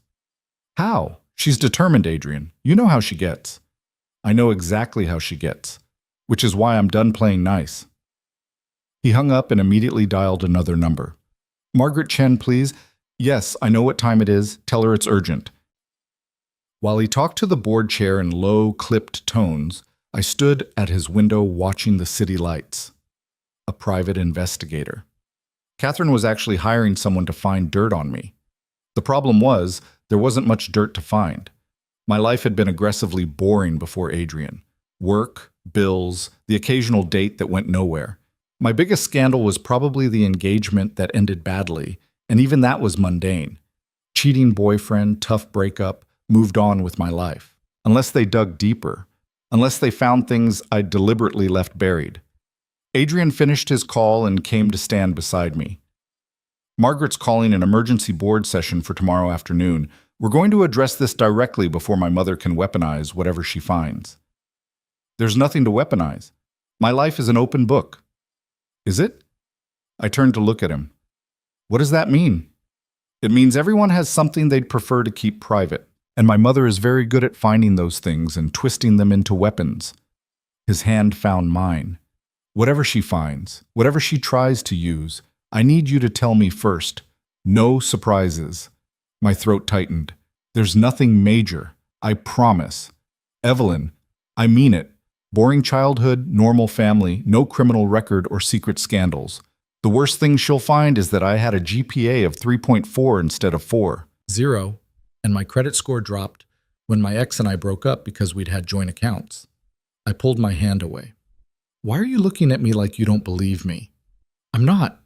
How? She's determined, Adrian. You know how she gets. I know exactly how she gets, which is why I'm done playing nice. He hung up and immediately dialed another number. Margaret Chen, please. Yes, I know what time it is. Tell her it's urgent. While he talked to the board chair in low, clipped tones, I stood at his window watching the city lights. A private investigator. Catherine was actually hiring someone to find dirt on me. The problem was, there wasn't much dirt to find. My life had been aggressively boring before Adrian. Work, bills, the occasional date that went nowhere. My biggest scandal was probably the engagement that ended badly, and even that was mundane. Cheating boyfriend, tough breakup, moved on with my life. Unless they dug deeper. Unless they found things I'd deliberately left buried. Adrian finished his call and came to stand beside me. Margaret's calling an emergency board session for tomorrow afternoon. We're going to address this directly before my mother can weaponize whatever she finds. There's nothing to weaponize. My life is an open book. Is it? I turned to look at him. What does that mean? It means everyone has something they'd prefer to keep private, and my mother is very good at finding those things and twisting them into weapons. His hand found mine. Whatever she finds, whatever she tries to use, I need you to tell me first. No surprises. My throat tightened. There's nothing major. I promise. Evelyn, I mean it. Boring childhood, normal family, no criminal record or secret scandals. The worst thing she'll find is that I had a GPA of 3.4 instead of 4. 0, and my credit score dropped when my ex and I broke up because we'd had joint accounts. I pulled my hand away. Why are you looking at me like you don't believe me? I'm not.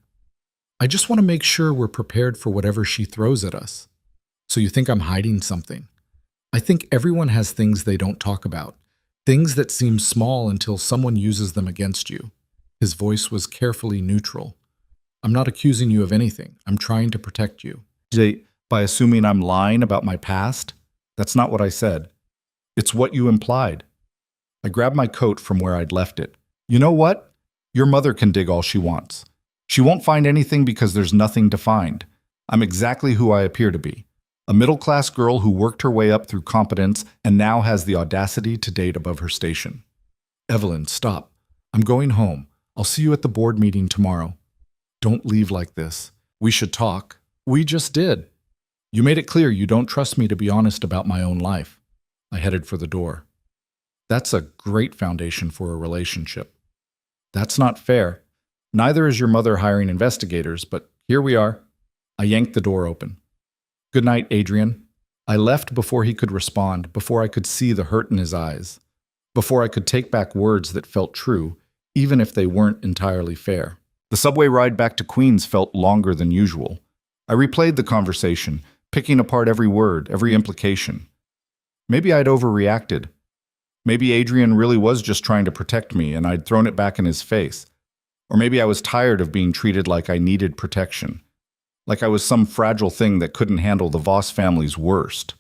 I just want to make sure we're prepared for whatever she throws at us. So you think I'm hiding something? I think everyone has things they don't talk about, things that seem small until someone uses them against you. His voice was carefully neutral. I'm not accusing you of anything. I'm trying to protect you. By assuming I'm lying about my past? That's not what I said. It's what you implied. I grabbed my coat from where I'd left it. You know what? Your mother can dig all she wants. She won't find anything because there's nothing to find. I'm exactly who I appear to be. A middle-class girl who worked her way up through competence and now has the audacity to date above her station. Evelyn, stop. I'm going home. I'll see you at the board meeting tomorrow. Don't leave like this. We should talk. We just did. You made it clear you don't trust me to be honest about my own life. I headed for the door. That's a great foundation for a relationship. That's not fair. Neither is your mother hiring investigators, but here we are. I yanked the door open. Good night, Adrian. I left before he could respond, before I could see the hurt in his eyes, before I could take back words that felt true, even if they weren't entirely fair. The subway ride back to Queens felt longer than usual. I replayed the conversation, picking apart every word, every implication. Maybe I'd overreacted. Maybe Adrian really was just trying to protect me and I'd thrown it back in his face. Or maybe I was tired of being treated like I needed protection. Like I was some fragile thing that couldn't handle the Voss family's worst.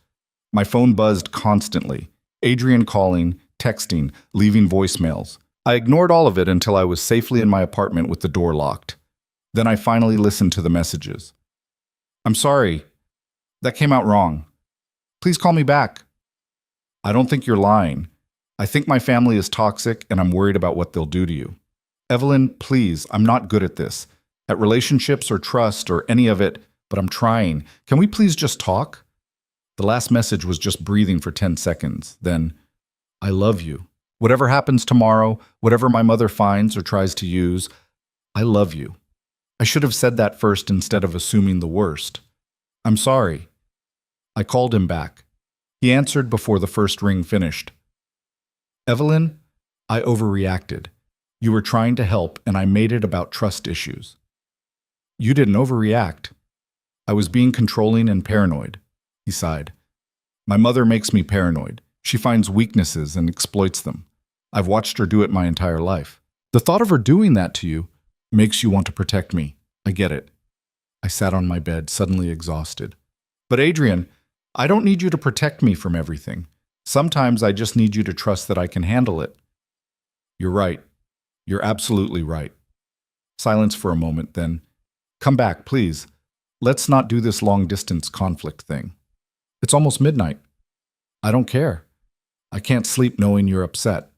My phone buzzed constantly. Adrian calling, texting, leaving voicemails. I ignored all of it until I was safely in my apartment with the door locked. Then I finally listened to the messages. I'm sorry. That came out wrong. Please call me back. I don't think you're lying. I think my family is toxic and I'm worried about what they'll do to you. Evelyn, please, I'm not good at this. At relationships or trust or any of it, but I'm trying. Can we please just talk? The last message was just breathing for 10 seconds. Then, I love you. Whatever happens tomorrow, whatever my mother finds or tries to use, I love you. I should have said that first instead of assuming the worst. I'm sorry. I called him back. He answered before the first ring finished. Evelyn, I overreacted. You were trying to help and I made it about trust issues. You didn't overreact. I was being controlling and paranoid, he sighed. My mother makes me paranoid. She finds weaknesses and exploits them. I've watched her do it my entire life. The thought of her doing that to you makes you want to protect me. I get it. I sat on my bed, suddenly exhausted. But Adrian, I don't need you to protect me from everything. Sometimes I just need you to trust that I can handle it. You're right. You're absolutely right. Silence for a moment, then, come back, please. Let's not do this long-distance conflict thing. It's almost midnight. I don't care. I can't sleep knowing you're upset.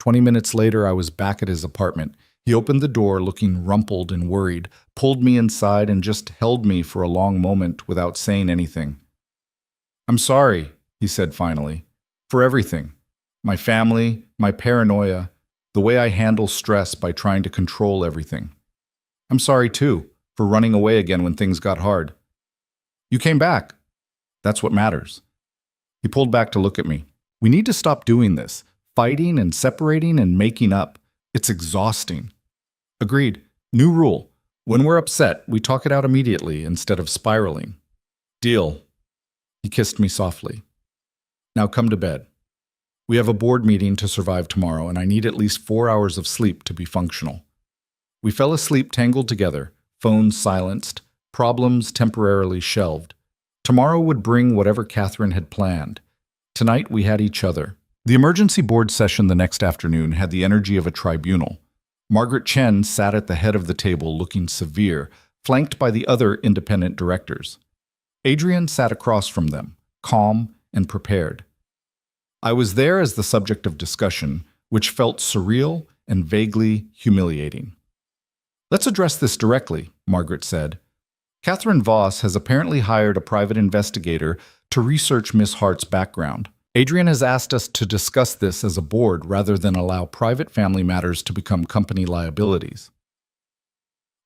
20 minutes later, I was back at his apartment. He opened the door, looking rumpled and worried, pulled me inside, and just held me for a long moment without saying anything. I'm sorry, he said finally, for everything. My family, my paranoia, the way I handle stress by trying to control everything. I'm sorry, too, for running away again when things got hard. You came back. That's what matters. He pulled back to look at me. We need to stop doing this, fighting and separating and making up. It's exhausting. Agreed. New rule. When we're upset, we talk it out immediately instead of spiraling. Deal. He kissed me softly. Now come to bed. We have a board meeting to survive tomorrow, and I need at least 4 hours of sleep to be functional. We fell asleep tangled together, phones silenced, problems temporarily shelved. Tomorrow would bring whatever Catherine had planned. Tonight we had each other. The emergency board session the next afternoon had the energy of a tribunal. Margaret Chen sat at the head of the table looking severe, flanked by the other independent directors. Adrian sat across from them, calm and prepared. I was there as the subject of discussion, which felt surreal and vaguely humiliating. Let's address this directly, Margaret said. Catherine Voss has apparently hired a private investigator to research Miss Hart's background. Adrian has asked us to discuss this as a board rather than allow private family matters to become company liabilities.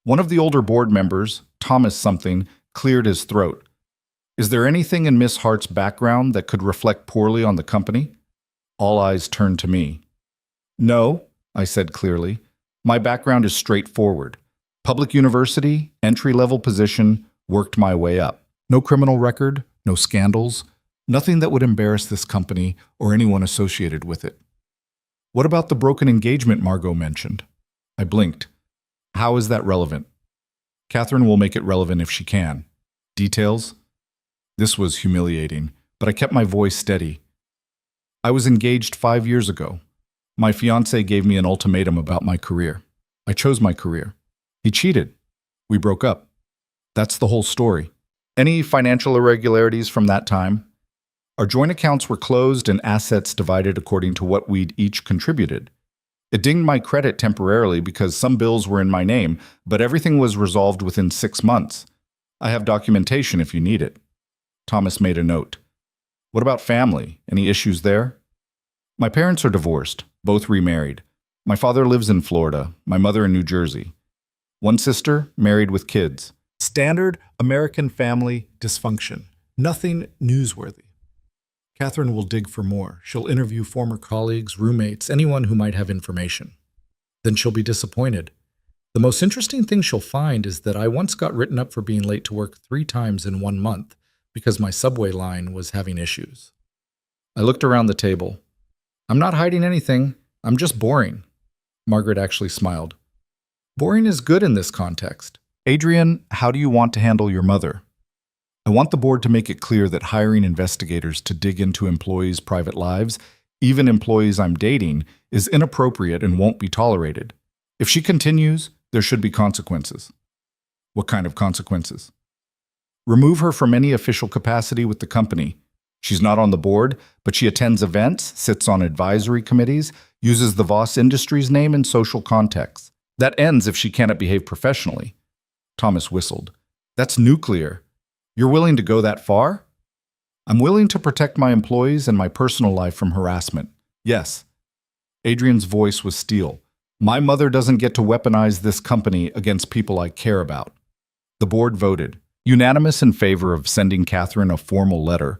One of the older board members, Thomas something, cleared his throat. Is there anything in Miss Hart's background that could reflect poorly on the company? All eyes turned to me. No, I said clearly. My background is straightforward. Public university, entry-level position, worked my way up. No criminal record, no scandals, nothing that would embarrass this company or anyone associated with it. What about the broken engagement Margot mentioned? I blinked. How is that relevant? Catherine will make it relevant if she can. Details? This was humiliating, but I kept my voice steady. I was engaged 5 years ago. My fiancé gave me an ultimatum about my career. I chose my career. He cheated. We broke up. That's the whole story. Any financial irregularities from that time? Our joint accounts were closed and assets divided according to what we'd each contributed. It dinged my credit temporarily because some bills were in my name, but everything was resolved within 6 months. I have documentation if you need it. Thomas made a note. What about family? Any issues there? My parents are divorced, both remarried. My father lives in Florida, my mother in New Jersey. One sister, married with kids. Standard American family dysfunction. Nothing newsworthy. Catherine will dig for more. She'll interview former Colleagues, roommates, anyone who might have information. Then she'll be disappointed. The most interesting thing she'll find is that I once got written up for being late to work 3 times in 1 month because my subway line was having issues. I looked around the table. I'm not hiding anything. I'm just boring. Margaret actually smiled. Boring is good in this context. Adrian, how do you want to handle your mother? I want the board to make it clear that hiring investigators to dig into employees' private lives, even employees I'm dating, is inappropriate and won't be tolerated. If she continues, there should be consequences. What kind of consequences? Remove her from any official capacity with the company. She's not on the board, but she attends events, sits on advisory committees, uses the Voss Industries name in social contexts. That ends if she cannot behave professionally. Thomas whistled. That's nuclear. You're willing to go that far? I'm willing to protect my employees and my personal life from harassment. Yes. Adrian's voice was steel. My mother doesn't get to weaponize this company against people I care about. The board voted, unanimous in favor of sending Catherine a formal letter,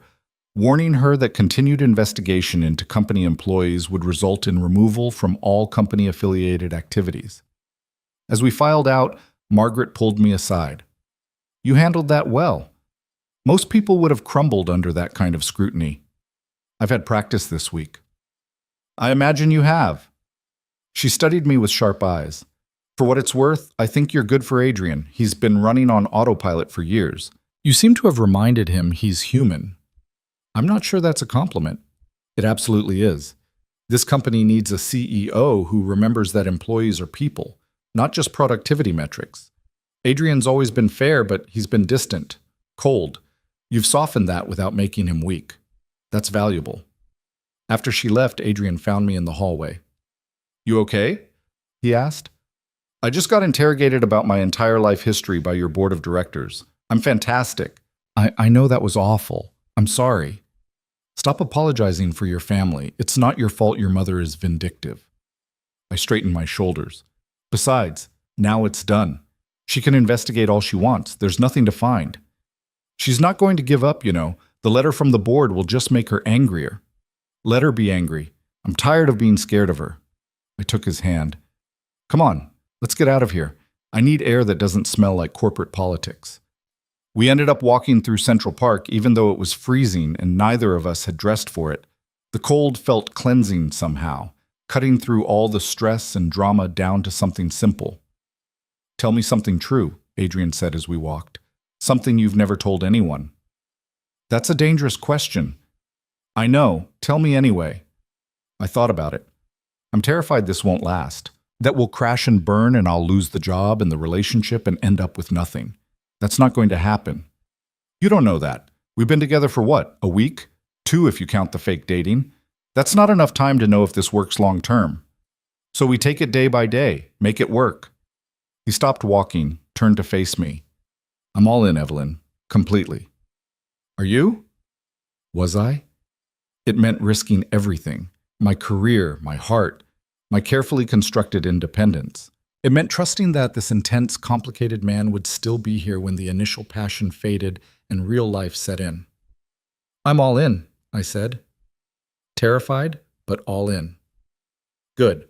warning her that continued investigation into company employees would result in removal from all company-affiliated activities. As we filed out, Margaret pulled me aside. You handled that well. Most people would have crumbled under that kind of scrutiny. I've had practice this week. I imagine you have. She studied me with sharp eyes. For what it's worth, I think you're good for Adrian. He's been running on autopilot for years. You seem to have reminded him he's human. I'm not sure that's a compliment. It absolutely is. This company needs a CEO who remembers that employees are people, not just productivity metrics. Adrian's always been fair, but he's been distant, cold. You've softened that without making him weak. That's valuable. After she left, Adrian found me in the hallway. You okay? He asked. I just got interrogated about my entire life history by your board of directors. I'm fantastic. I know that was awful. I'm sorry. Stop apologizing for your family. It's not your fault your mother is vindictive. I straightened my shoulders. Besides, now it's done. She can investigate all she wants. There's nothing to find. She's not going to give up, you know. The letter from the board will just make her angrier. Let her be angry. I'm tired of being scared of her. I took his hand. Come on, let's get out of here. I need air that doesn't smell like corporate politics. We ended up walking through Central Park even though it was freezing and neither of us had dressed for it. The cold felt cleansing somehow, cutting through all the stress and drama down to something simple. Tell me something true, Adrian said as we walked. Something you've never told anyone. That's a dangerous question. I know. Tell me anyway. I thought about it. I'm terrified this won't last. That we'll crash and burn and I'll lose the job and the relationship and end up with nothing. That's not going to happen. You don't know that. We've been together for what, a week? 2 if you count the fake dating. That's not enough time to know if this works long term. So we take it day by day, make it work. He stopped walking, turned to face me. I'm all in, Evelyn. Completely. Are you? Was I? It meant risking everything. My career, my heart, my carefully constructed independence. It meant trusting that this intense, complicated man would still be here when the initial passion faded and real life set in. I'm all in, I said. Terrified, but all in. Good.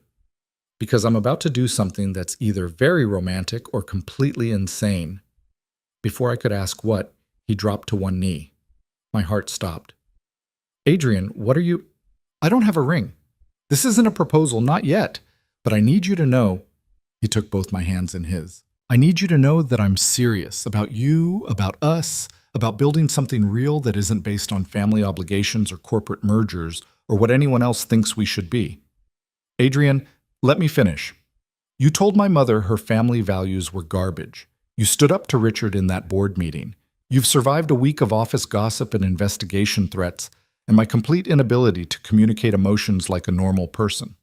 Because I'm about to do something that's either very romantic or completely insane. Before I could ask what, he dropped to one knee. My heart stopped. Adrian, what are you? I don't have a ring. This isn't a proposal, not yet. But I need you to know. He took both my hands in his. I need you to know that I'm serious about you, about us, about building something real that isn't based on family obligations or corporate mergers or what anyone else thinks we should be. Adrian, let me finish. You told my mother her family values were garbage. You stood up to Richard in that board meeting. You've survived a week of office gossip and investigation threats, and my complete inability to communicate emotions like a normal person.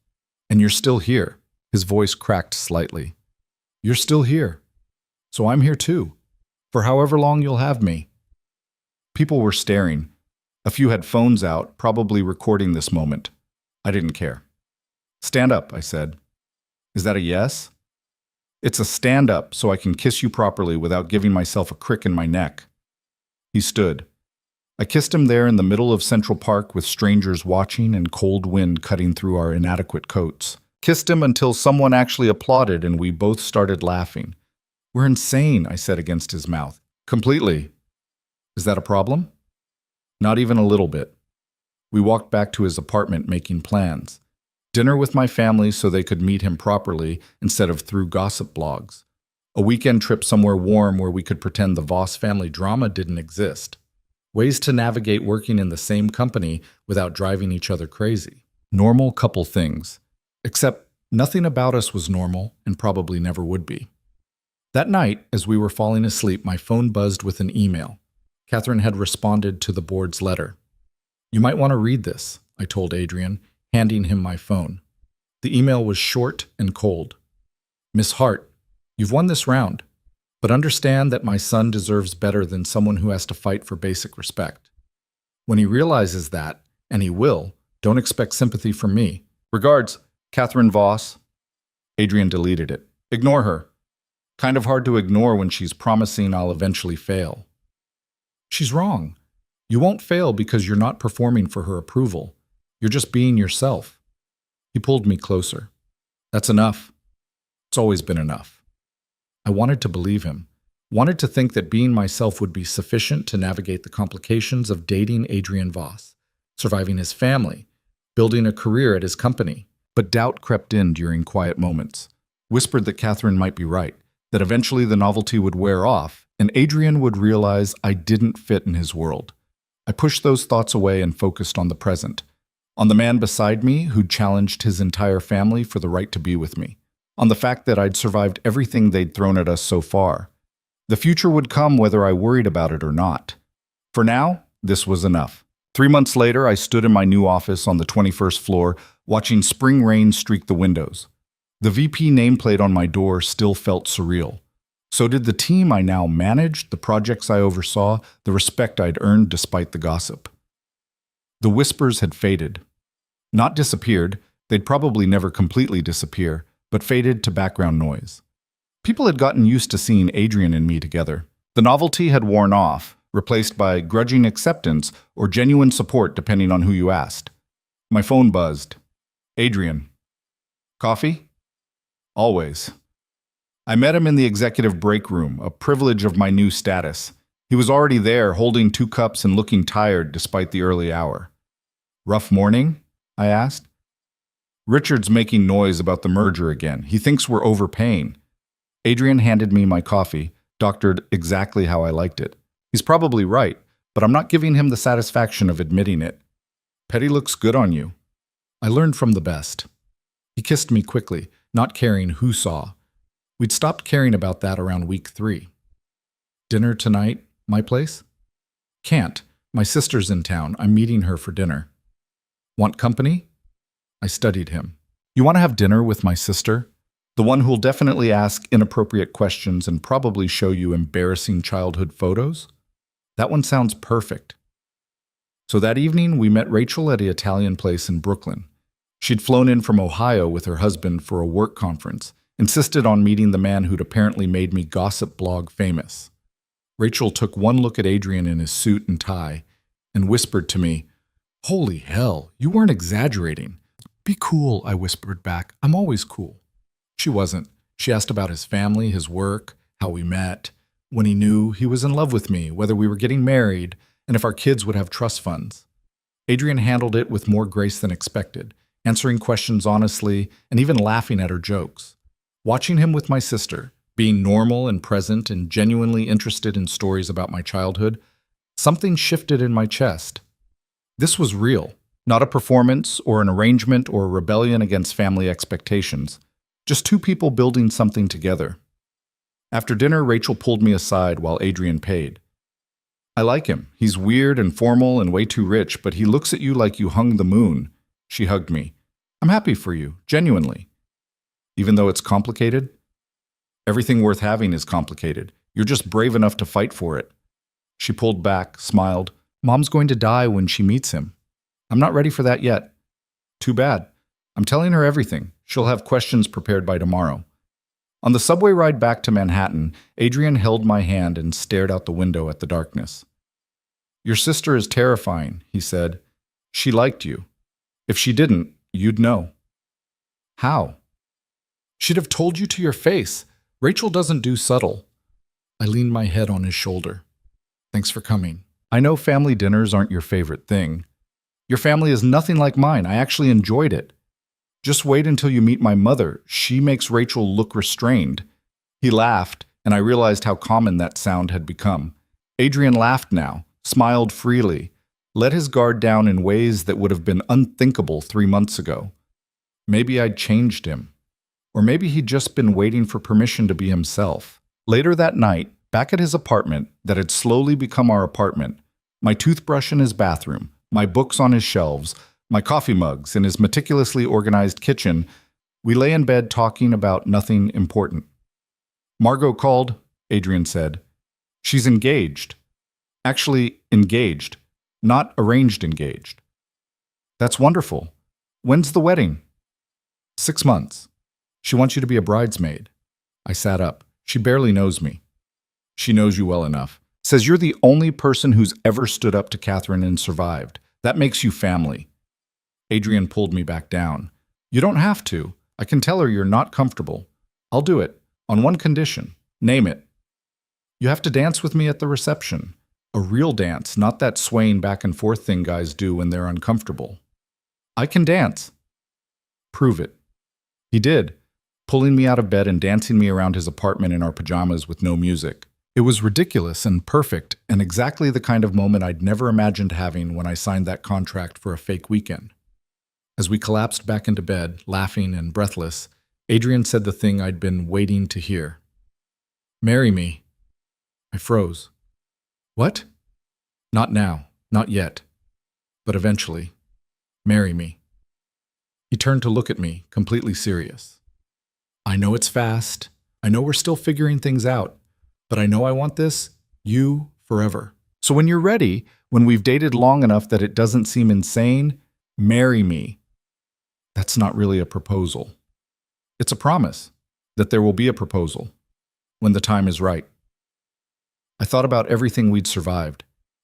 And you're still here. His voice cracked slightly. You're still here. So I'm here too. For however long you'll have me. People were staring. A few had phones out, probably recording this moment. I didn't care. Stand up, I said. Is that a yes? It's a stand up so I can kiss you properly without giving myself a crick in my neck. He stood. I kissed him there in the middle of Central Park with strangers watching and cold wind cutting through our inadequate coats. Kissed him until someone actually applauded and we both started laughing. We're insane, I said against his mouth. Completely. Is that a problem? Not even a little bit. We walked back to his apartment making plans. Dinner with my family so they could meet him properly instead of through gossip blogs. A weekend trip somewhere warm where we could pretend the Voss family drama didn't exist. Ways to navigate working in the same company without driving each other crazy. Normal couple things. Except nothing about us was normal and probably never would be. That night, as we were falling asleep, my phone buzzed with an email. Catherine had responded to the board's letter. You might want to read this, I told Adrian, handing him my phone. The email was short and cold. Miss Hart, you've won this round, but understand that my son deserves better than someone who has to fight for basic respect. When he realizes that, and he will, don't expect sympathy from me. Regards, Catherine Voss. Adrian deleted it. Ignore her. Kind of hard to ignore when she's promising I'll eventually fail. She's wrong. You won't fail because you're not performing for her approval. You're just being yourself. He pulled me closer. That's enough. It's always been enough. I wanted to believe him. Wanted to think that being myself would be sufficient to navigate the complications of dating Adrian Voss, surviving his family, building a career at his company. But doubt crept in during quiet moments, whispered that Catherine might be right, that eventually the novelty would wear off, and Adrian would realize I didn't fit in his world. I pushed those thoughts away and focused on the present, on the man beside me who'd challenged his entire family for the right to be with me, on the fact that I'd survived everything they'd thrown at us so far. The future would come whether I worried about it or not. For now, this was enough. 3 months later, I stood in my new office on the 21st floor, watching spring rain streak the windows. The VP nameplate on my door still felt surreal. So did the team I now managed, the projects I oversaw, the respect I'd earned despite the gossip. The whispers had faded. Not disappeared, they'd probably never completely disappear, but faded to background noise. People had gotten used to seeing Adrian and me together. The novelty had worn off, replaced by grudging acceptance or genuine support depending on who you asked. My phone buzzed. Adrian. Coffee? Always. I met him in the executive break room, a privilege of my new status. He was already there, holding 2 cups and looking tired despite the early hour. Rough morning? I asked. Richard's making noise about the merger again. He thinks we're overpaying. Adrian handed me my coffee, doctored exactly how I liked it. He's probably right, but I'm not giving him the satisfaction of admitting it. Petty looks good on you. I learned from the best. He kissed me quickly, not caring who saw. We'd stopped caring about that around week 3. Dinner tonight, my place? Can't. My sister's in town. I'm meeting her for dinner. Want company? I studied him. You want to have dinner with my sister? The one who'll definitely ask inappropriate questions and probably show you embarrassing childhood photos? That one sounds perfect. So that evening, we met Rachel at an Italian place in Brooklyn. She'd flown in from Ohio with her husband for a work conference, insisted on meeting the man who'd apparently made me gossip blog famous. Rachel took one look at Adrian in his suit and tie and whispered to me, "Holy hell, you weren't exaggerating." "Be cool," I whispered back. "I'm always cool." She wasn't. She asked about his family, his work, how we met, when he knew he was in love with me, whether we were getting married, and if our kids would have trust funds. Adrian handled it with more grace than expected, answering questions honestly and even laughing at her jokes. Watching him with my sister, being normal and present and genuinely interested in stories about my childhood, something shifted in my chest. This was real, not a performance or an arrangement or a rebellion against family expectations. Just two people building something together. After dinner, Rachel pulled me aside while Adrian paid. "I like him. He's weird and formal and way too rich, but he looks at you like you hung the moon." She hugged me. "I'm happy for you, genuinely." "Even though it's complicated?" "Everything worth having is complicated. You're just brave enough to fight for it." She pulled back, smiled. "Mom's going to die when she meets him. I'm not ready for that yet." "Too bad. I'm telling her everything. She'll have questions prepared by tomorrow." On the subway ride back to Manhattan, Adrian held my hand and stared out the window at the darkness. "Your sister is terrifying," he said. "She liked you. If she didn't, you'd know." "How?" "She'd have told you to your face. Rachel doesn't do subtle." I leaned my head on his shoulder. "Thanks for coming. I know family dinners aren't your favorite thing. Your family is nothing like mine. I actually enjoyed it. Just wait until you meet my mother. She makes Rachel look restrained." He laughed, and I realized how common that sound had become. Adrian laughed now, smiled freely, let his guard down in ways that would have been unthinkable 3 months ago. Maybe I'd changed him. Or maybe he'd just been waiting for permission to be himself. Later that night, back at his apartment that had slowly become our apartment, my toothbrush in his bathroom, my books on his shelves, my coffee mugs in his meticulously organized kitchen, we lay in bed talking about nothing important. "Margot called," Adrian said. "She's engaged. Actually, engaged, not arranged engaged." "That's wonderful. When's the wedding?" 6 months. She wants you to be a bridesmaid." I sat up. "She barely knows me." "She knows you well enough. Says you're the only person who's ever stood up to Catherine and survived. That makes you family." Adrian pulled me back down. "You don't have to. I can tell her you're not comfortable. I'll do it, on one condition. Name it." "You have to dance with me at the reception. A real dance, not that swaying back and forth thing guys do when they're uncomfortable." "I can dance." "Prove it." He did, pulling me out of bed and dancing me around his apartment in our pajamas with no music. It was ridiculous and perfect, and exactly the kind of moment I'd never imagined having when I signed that contract for a fake weekend. As we collapsed back into bed, laughing and breathless, Adrian said the thing I'd been waiting to hear. "Marry me." I froze. "What?" "Not now, not yet. But eventually. Marry me." He turned to look at me, completely serious. "I know it's fast. I know we're still figuring things out. But I know I want this, you, forever. So when you're ready, when we've dated long enough that it doesn't seem insane, marry me." That's not really a proposal. It's a promise that there will be a proposal when the time is right. I thought about everything we'd survived.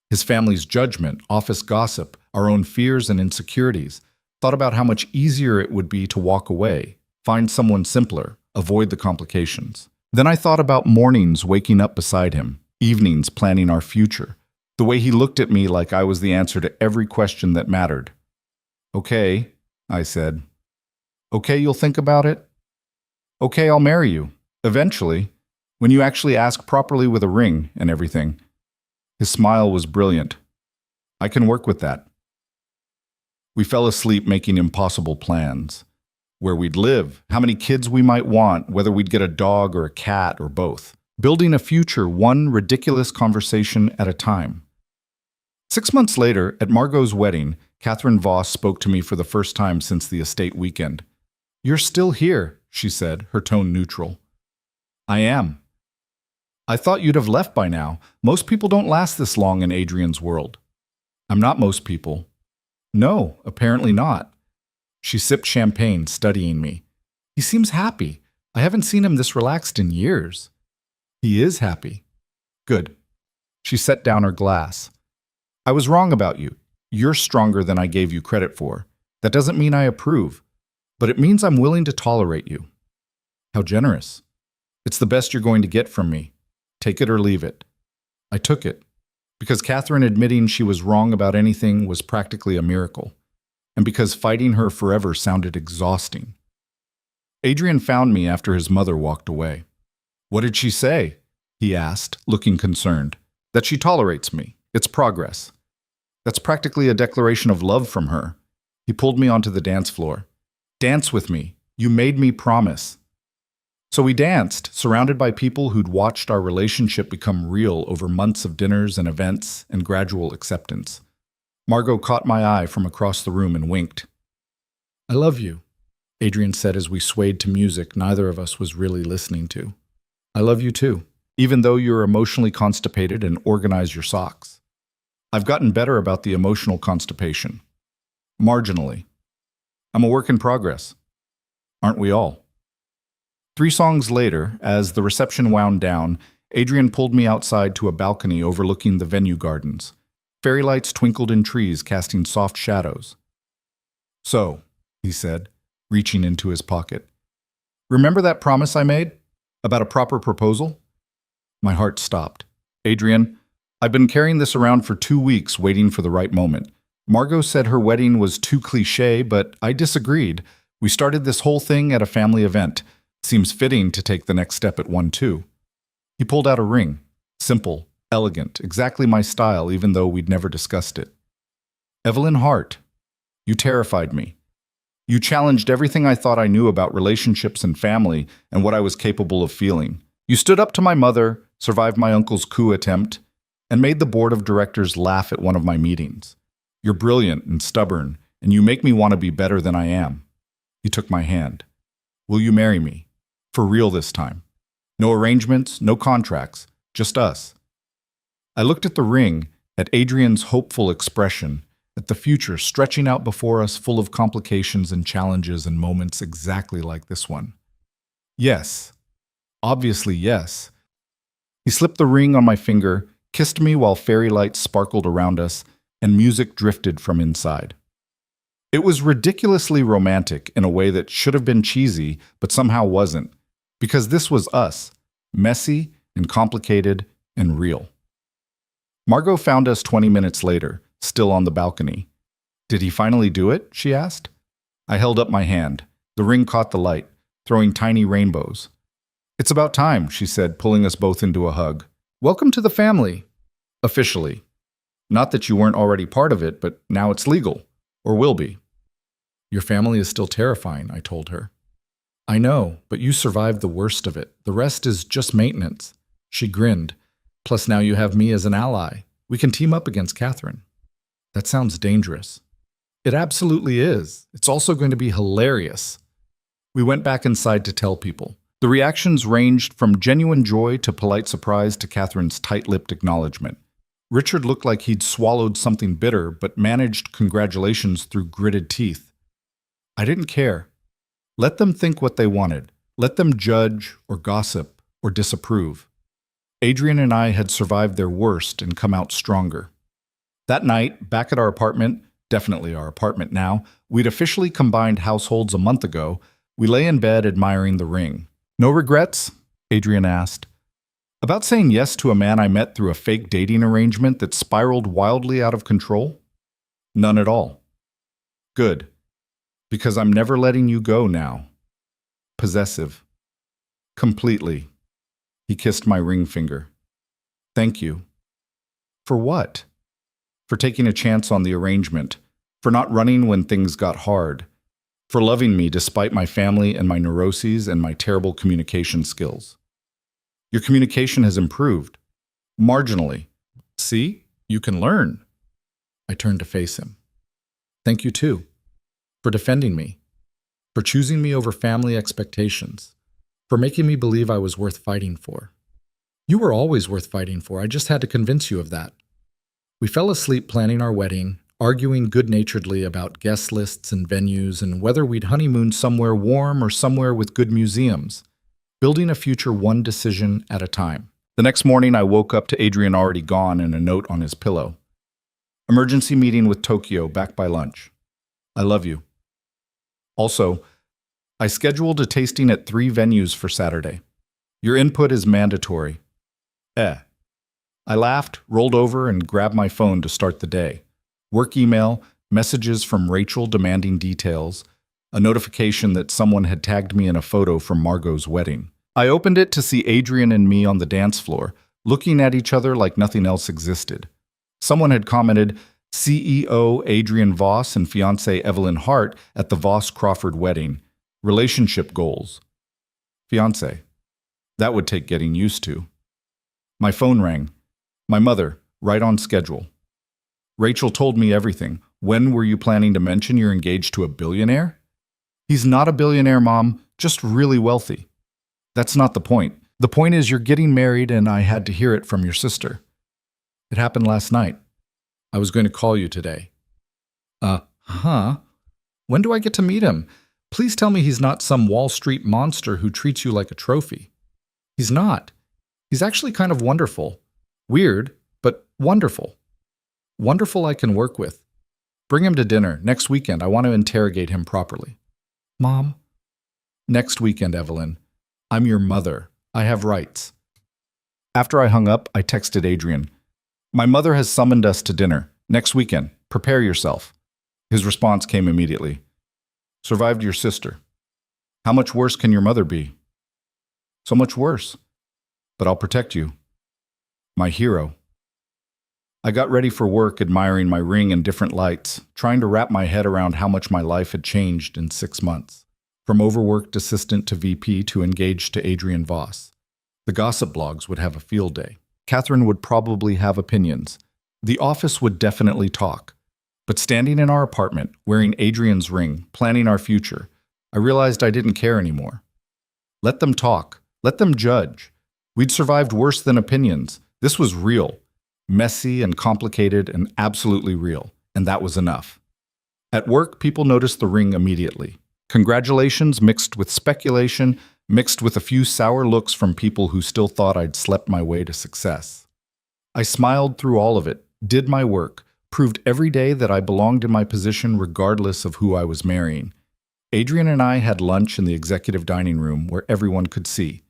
His family's judgment, office gossip, our own fears and insecurities. Thought about how much easier it would be to walk away, find someone simpler, avoid the complications. Then I thought about mornings waking up beside him, evenings planning our future, the way he looked at me like I was the answer to every question that mattered. "Okay," I said. "Okay, you'll think about it?" "Okay, I'll marry you. Eventually. When you actually ask properly with a ring and everything." His smile was brilliant. "I can work with that." We fell asleep making impossible plans. Where we'd live, how many kids we might want, whether we'd get a dog or a cat or both. Building a future one ridiculous conversation at a time. 6 months later, at Margot's wedding, Catherine Voss spoke to me for the first time since the estate weekend. "You're still here," she said, her tone neutral. "I am." "I thought you'd have left by now. Most people don't last this long in Adrian's world." "I'm not most people." "No, apparently not." She sipped champagne, studying me. "He seems happy. I haven't seen him this relaxed in years." "He is happy." "Good." She set down her glass. "I was wrong about you. You're stronger than I gave you credit for. That doesn't mean I approve, but it means I'm willing to tolerate you." "How generous." "It's the best you're going to get from me. Take it or leave it." I took it, because Catherine admitting she was wrong about anything was practically a miracle, and because fighting her forever sounded exhausting. Adrian found me after his mother walked away. "What did she say?" he asked, looking concerned. "That she tolerates me. It's progress." "That's practically a declaration of love from her." He pulled me onto the dance floor. "Dance with me. You made me promise." So we danced, surrounded by people who'd watched our relationship become real over months of dinners and events and gradual acceptance. Margot caught my eye from across the room and winked. "I love you," Adrian said as we swayed to music neither of us was really listening to. "I love you too, even though you're emotionally constipated and organize your socks." I've gotten better about the emotional constipation. Marginally. I'm a work in progress. Aren't we all? 3 songs later, as the reception wound down, Adrian pulled me outside to a balcony overlooking the venue gardens. Fairy lights twinkled in trees, casting soft shadows. "So," he said, reaching into his pocket. "Remember that promise I made? About a proper proposal?" My heart stopped. "Adrian, I've been carrying this around for 2 weeks, waiting for the right moment. Margot said her wedding was too cliché, but I disagreed. We started this whole thing at a family event. Seems fitting to take the next step at one, too." He pulled out a ring. Simple, elegant, exactly my style, even though we'd never discussed it. "Evelyn Hart, you terrified me. You challenged everything I thought I knew about relationships and family and what I was capable of feeling. You stood up to my mother, survived my uncle's coup attempt, and made the board of directors laugh at one of my meetings. You're brilliant and stubborn, and you make me want to be better than I am." He took my hand. "Will you marry me? For real this time. No arrangements, no contracts, just us." I looked at the ring, at Adrian's hopeful expression, at the future stretching out before us full of complications and challenges and moments exactly like this one. Yes. Obviously yes. He slipped the ring on my finger, kissed me while fairy lights sparkled around us, and music drifted from inside. It was ridiculously romantic in a way that should have been cheesy, but somehow wasn't. Because this was us, messy and complicated and real. Margot found us 20 minutes later, still on the balcony. "Did he finally do it?" she asked. I held up my hand. The ring caught the light, throwing tiny rainbows. "It's about time," she said, pulling us both into a hug. "Welcome to the family." Officially. Not that you weren't already part of it, but now it's legal. Or will be. "Your family is still terrifying," I told her. "I know, but you survived the worst of it. The rest is just maintenance." She grinned. "Plus now you have me as an ally. We can team up against Catherine." "That sounds dangerous." "It absolutely is. It's also going to be hilarious." We went back inside to tell people. The reactions ranged from genuine joy to polite surprise to Catherine's tight-lipped acknowledgement. Richard looked like he'd swallowed something bitter, but managed congratulations through gritted teeth. I didn't care. Let them think what they wanted. Let them judge or gossip or disapprove. Adrian and I had survived their worst and come out stronger. That night, back at our apartment, definitely our apartment now, we'd officially combined households a month ago, we lay in bed admiring the ring. "No regrets?" Adrian asked. "About saying yes to a man I met through a fake dating arrangement that spiraled wildly out of control?" "None at all." "Good. Because I'm never letting you go now." Possessive. "Completely." He kissed my ring finger. "Thank you." "For what?" "For taking a chance on the arrangement. For not running when things got hard. For loving me despite my family and my neuroses and my terrible communication skills." "Your communication has improved." "Marginally." "See? You can learn." I turned to face him. Thank you too, for defending me, for choosing me over family expectations, for making me believe I was worth fighting for. You were always worth fighting for. I just had to convince you of that. We fell asleep planning our wedding, arguing good-naturedly about guest lists and venues and whether we'd honeymoon somewhere warm or somewhere with good museums, building a future one decision at a time. The next morning, I woke up to Adrian already gone and a note on his pillow. Emergency meeting with Tokyo, back by lunch. I love you. Also, I scheduled a tasting at 3 venues for Saturday. Your input is mandatory. I laughed, rolled over, and grabbed my phone to start the day. Work email, messages from Rachel demanding details, a notification that someone had tagged me in a photo from Margot's wedding. I opened it to see Adrian and me on the dance floor, looking at each other like nothing else existed. Someone had commented, CEO Adrian Voss and fiancée Evelyn Hart at the Voss-Crawford wedding. Relationship goals. Fiancé. That would take getting used to. My phone rang. My mother, right on schedule. Rachel told me everything. When were you planning to mention you're engaged to a billionaire? He's not a billionaire, Mom, just really wealthy. That's not the point. The point is you're getting married and I had to hear it from your sister. It happened last night. I was going to call you today. When do I get to meet him? Please tell me he's not some Wall Street monster who treats you like a trophy. He's not. He's actually kind of wonderful. Weird, but wonderful. Wonderful I can work with. Bring him to dinner next weekend. I want to interrogate him properly. Mom? Next weekend, Evelyn. I'm your mother. I have rights. After I hung up, I texted Adrian. My mother has summoned us to dinner. Next weekend. Prepare yourself. His response came immediately. Survived your sister. How much worse can your mother be? So much worse. But I'll protect you. My hero. I got ready for work, admiring my ring in different lights, trying to wrap my head around how much my life had changed in 6 months. From overworked assistant to VP to engaged to Adrian Voss. The gossip blogs would have a field day. Catherine would probably have opinions. The office would definitely talk. But standing in our apartment, wearing Adrian's ring, planning our future, I realized I didn't care anymore. Let them talk. Let them judge. We'd survived worse than opinions. This was real. Messy and complicated and absolutely real. And that was enough. At work, people noticed the ring immediately. Congratulations mixed with speculation, mixed with a few sour looks from people who still thought I'd slept my way to success. I smiled through all of it, did my work, proved every day that I belonged in my position regardless of who I was marrying. Adrian and I had lunch in the executive dining room where everyone could see,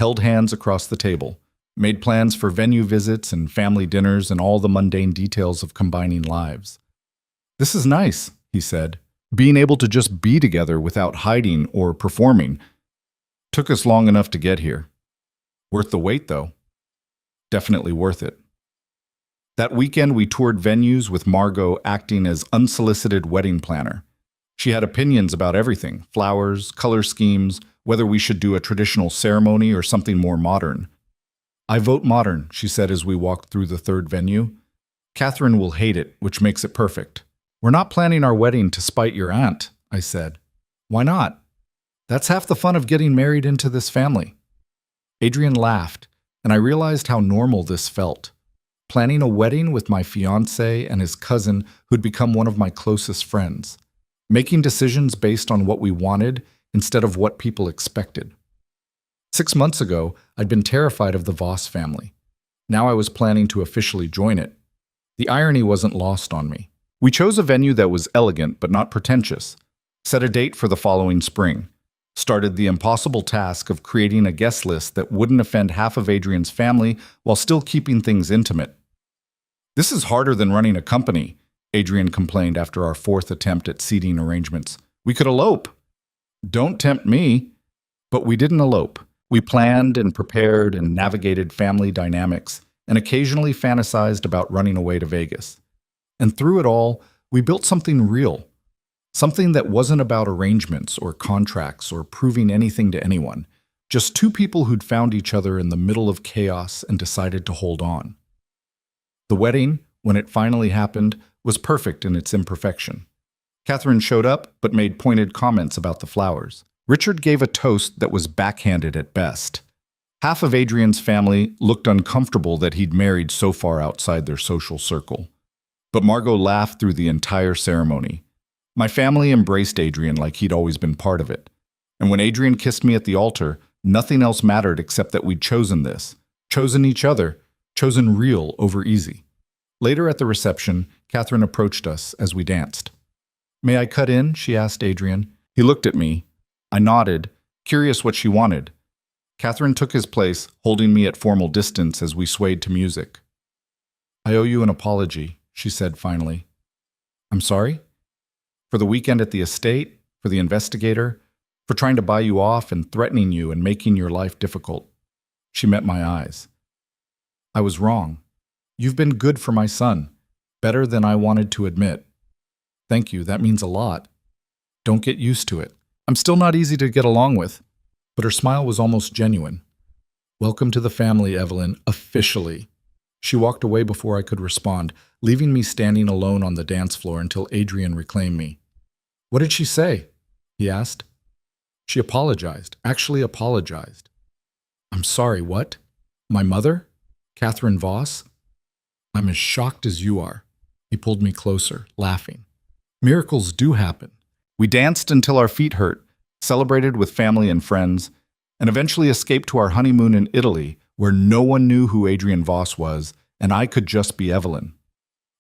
held hands across the table, made plans for venue visits and family dinners and all the mundane details of combining lives. This is nice, he said. Being able to just be together without hiding or performing. Took us long enough to get here. Worth the wait, though. Definitely worth it. That weekend, we toured venues with Margot acting as unsolicited wedding planner. She had opinions about everything, flowers, color schemes, whether we should do a traditional ceremony or something more modern. I vote modern, she said as we walked through the 3rd venue. Catherine will hate it, which makes it perfect. We're not planning our wedding to spite your aunt, I said. Why not? That's half the fun of getting married into this family. Adrian laughed, and I realized how normal this felt. Planning a wedding with my fiancé and his cousin who'd become one of my closest friends. Making decisions based on what we wanted instead of what people expected. 6 months ago, I'd been terrified of the Voss family. Now I was planning to officially join it. The irony wasn't lost on me. We chose a venue that was elegant but not pretentious, set a date for the following spring, started the impossible task of creating a guest list that wouldn't offend half of Adrian's family while still keeping things intimate. This is harder than running a company, Adrian complained after our 4th attempt at seating arrangements. We could elope. Don't tempt me. But we didn't elope. We planned and prepared and navigated family dynamics and occasionally fantasized about running away to Vegas. And through it all, we built something real. Something that wasn't about arrangements or contracts or proving anything to anyone. Just 2 people who'd found each other in the middle of chaos and decided to hold on. The wedding, when it finally happened, was perfect in its imperfection. Catherine showed up, but made pointed comments about the flowers. Richard gave a toast that was backhanded at best. Half of Adrian's family looked uncomfortable that he'd married so far outside their social circle. But Margot laughed through the entire ceremony. My family embraced Adrian like he'd always been part of it. And when Adrian kissed me at the altar, nothing else mattered except that we'd chosen this, chosen each other, chosen real over easy. Later at the reception, Catherine approached us as we danced. "May I cut in?" she asked Adrian. He looked at me. I nodded, curious what she wanted. Catherine took his place, holding me at formal distance as we swayed to music. "I owe you an apology," she said finally. "I'm sorry?" "For the weekend at the estate, for the investigator, for trying to buy you off and threatening you and making your life difficult." She met my eyes. "I was wrong. You've been good for my son, better than I wanted to admit. Thank you, that means a lot. Don't get used to it. I'm still not easy to get along with." But her smile was almost genuine. "Welcome to the family, Evelyn, officially." She walked away before I could respond, leaving me standing alone on the dance floor until Adrian reclaimed me. "What did she say?" he asked. "She apologized, actually apologized." "I'm sorry, what? My mother? Catherine Voss?" "I'm as shocked as you are." He pulled me closer, laughing. "Miracles do happen." We danced until our feet hurt, celebrated with family and friends, and eventually escaped to our honeymoon in Italy, where no one knew who Adrian Voss was, and I could just be Evelyn.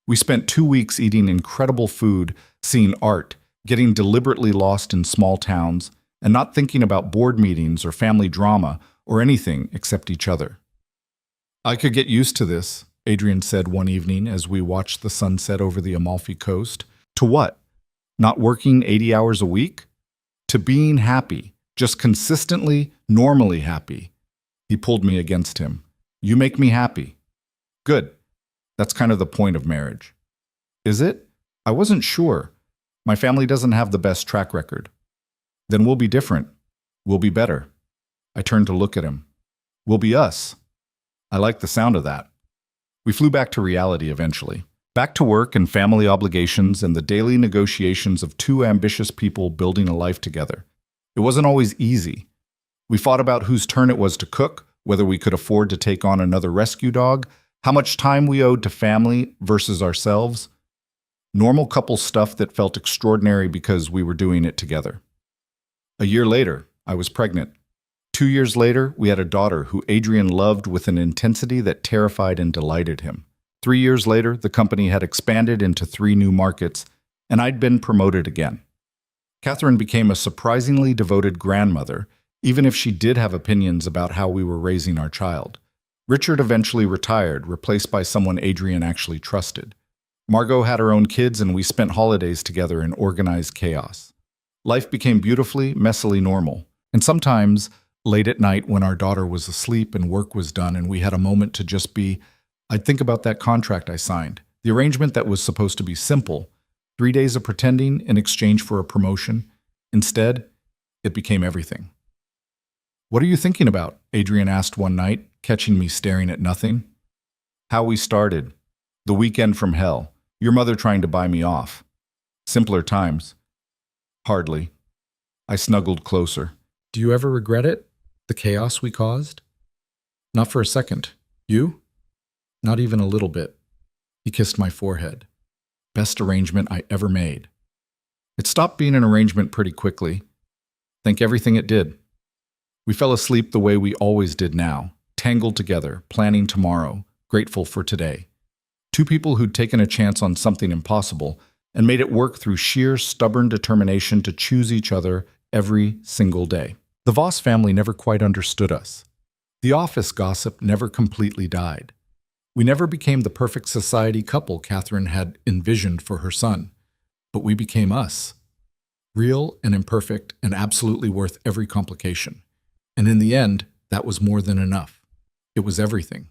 We spent 2 weeks eating incredible food, seeing art, getting deliberately lost in small towns, and not thinking about board meetings or family drama or anything except each other. "I could get used to this," Adrian said one evening as we watched the sunset over the Amalfi Coast. "To what? Not working 80 hours a week? To being happy, just consistently, normally happy." He pulled me against him. "You make me happy." "Good. That's kind of the point of marriage." "Is it? I wasn't sure. My family doesn't have the best track record." "Then we'll be different. We'll be better." I turned to look at him. "We'll be us." I like the sound of that. We flew back to reality eventually. Back to work and family obligations and the daily negotiations of two ambitious people building a life together. It wasn't always easy. We fought about whose turn it was to cook, whether we could afford to take on another rescue dog, how much time we owed to family versus ourselves. Normal couple stuff that felt extraordinary because we were doing it together. A year later, I was pregnant. 2 years later, we had a daughter who Adrian loved with an intensity that terrified and delighted him. 3 years later, the company had expanded into 3 new markets, and I'd been promoted again. Catherine became a surprisingly devoted grandmother, even if she did have opinions about how we were raising our child. Richard eventually retired, replaced by someone Adrian actually trusted. Margot had her own kids, and we spent holidays together in organized chaos. Life became beautifully, messily normal, and sometimes, late at night when our daughter was asleep and work was done and we had a moment to just be, I'd think about that contract I signed, the arrangement that was supposed to be simple, 3 days of pretending in exchange for a promotion. Instead, it became everything. "What are you thinking about?" Adrian asked one night, catching me staring at nothing. "How we started. The weekend from hell. Your mother trying to buy me off. Simpler times." "Hardly." I snuggled closer. "Do you ever regret it? The chaos we caused?" "Not for a second. You?" "Not even a little bit." He kissed my forehead. "Best arrangement I ever made." It stopped being an arrangement pretty quickly. Thank everything it did. We fell asleep the way we always did now, tangled together, planning tomorrow, grateful for today. 2 people who'd taken a chance on something impossible and made it work through sheer, stubborn determination to choose each other every single day. The Voss family never quite understood us. The office gossip never completely died. We never became the perfect society couple Catherine had envisioned for her son, but we became us. Real and imperfect and absolutely worth every complication. And in the end, that was more than enough. It was everything.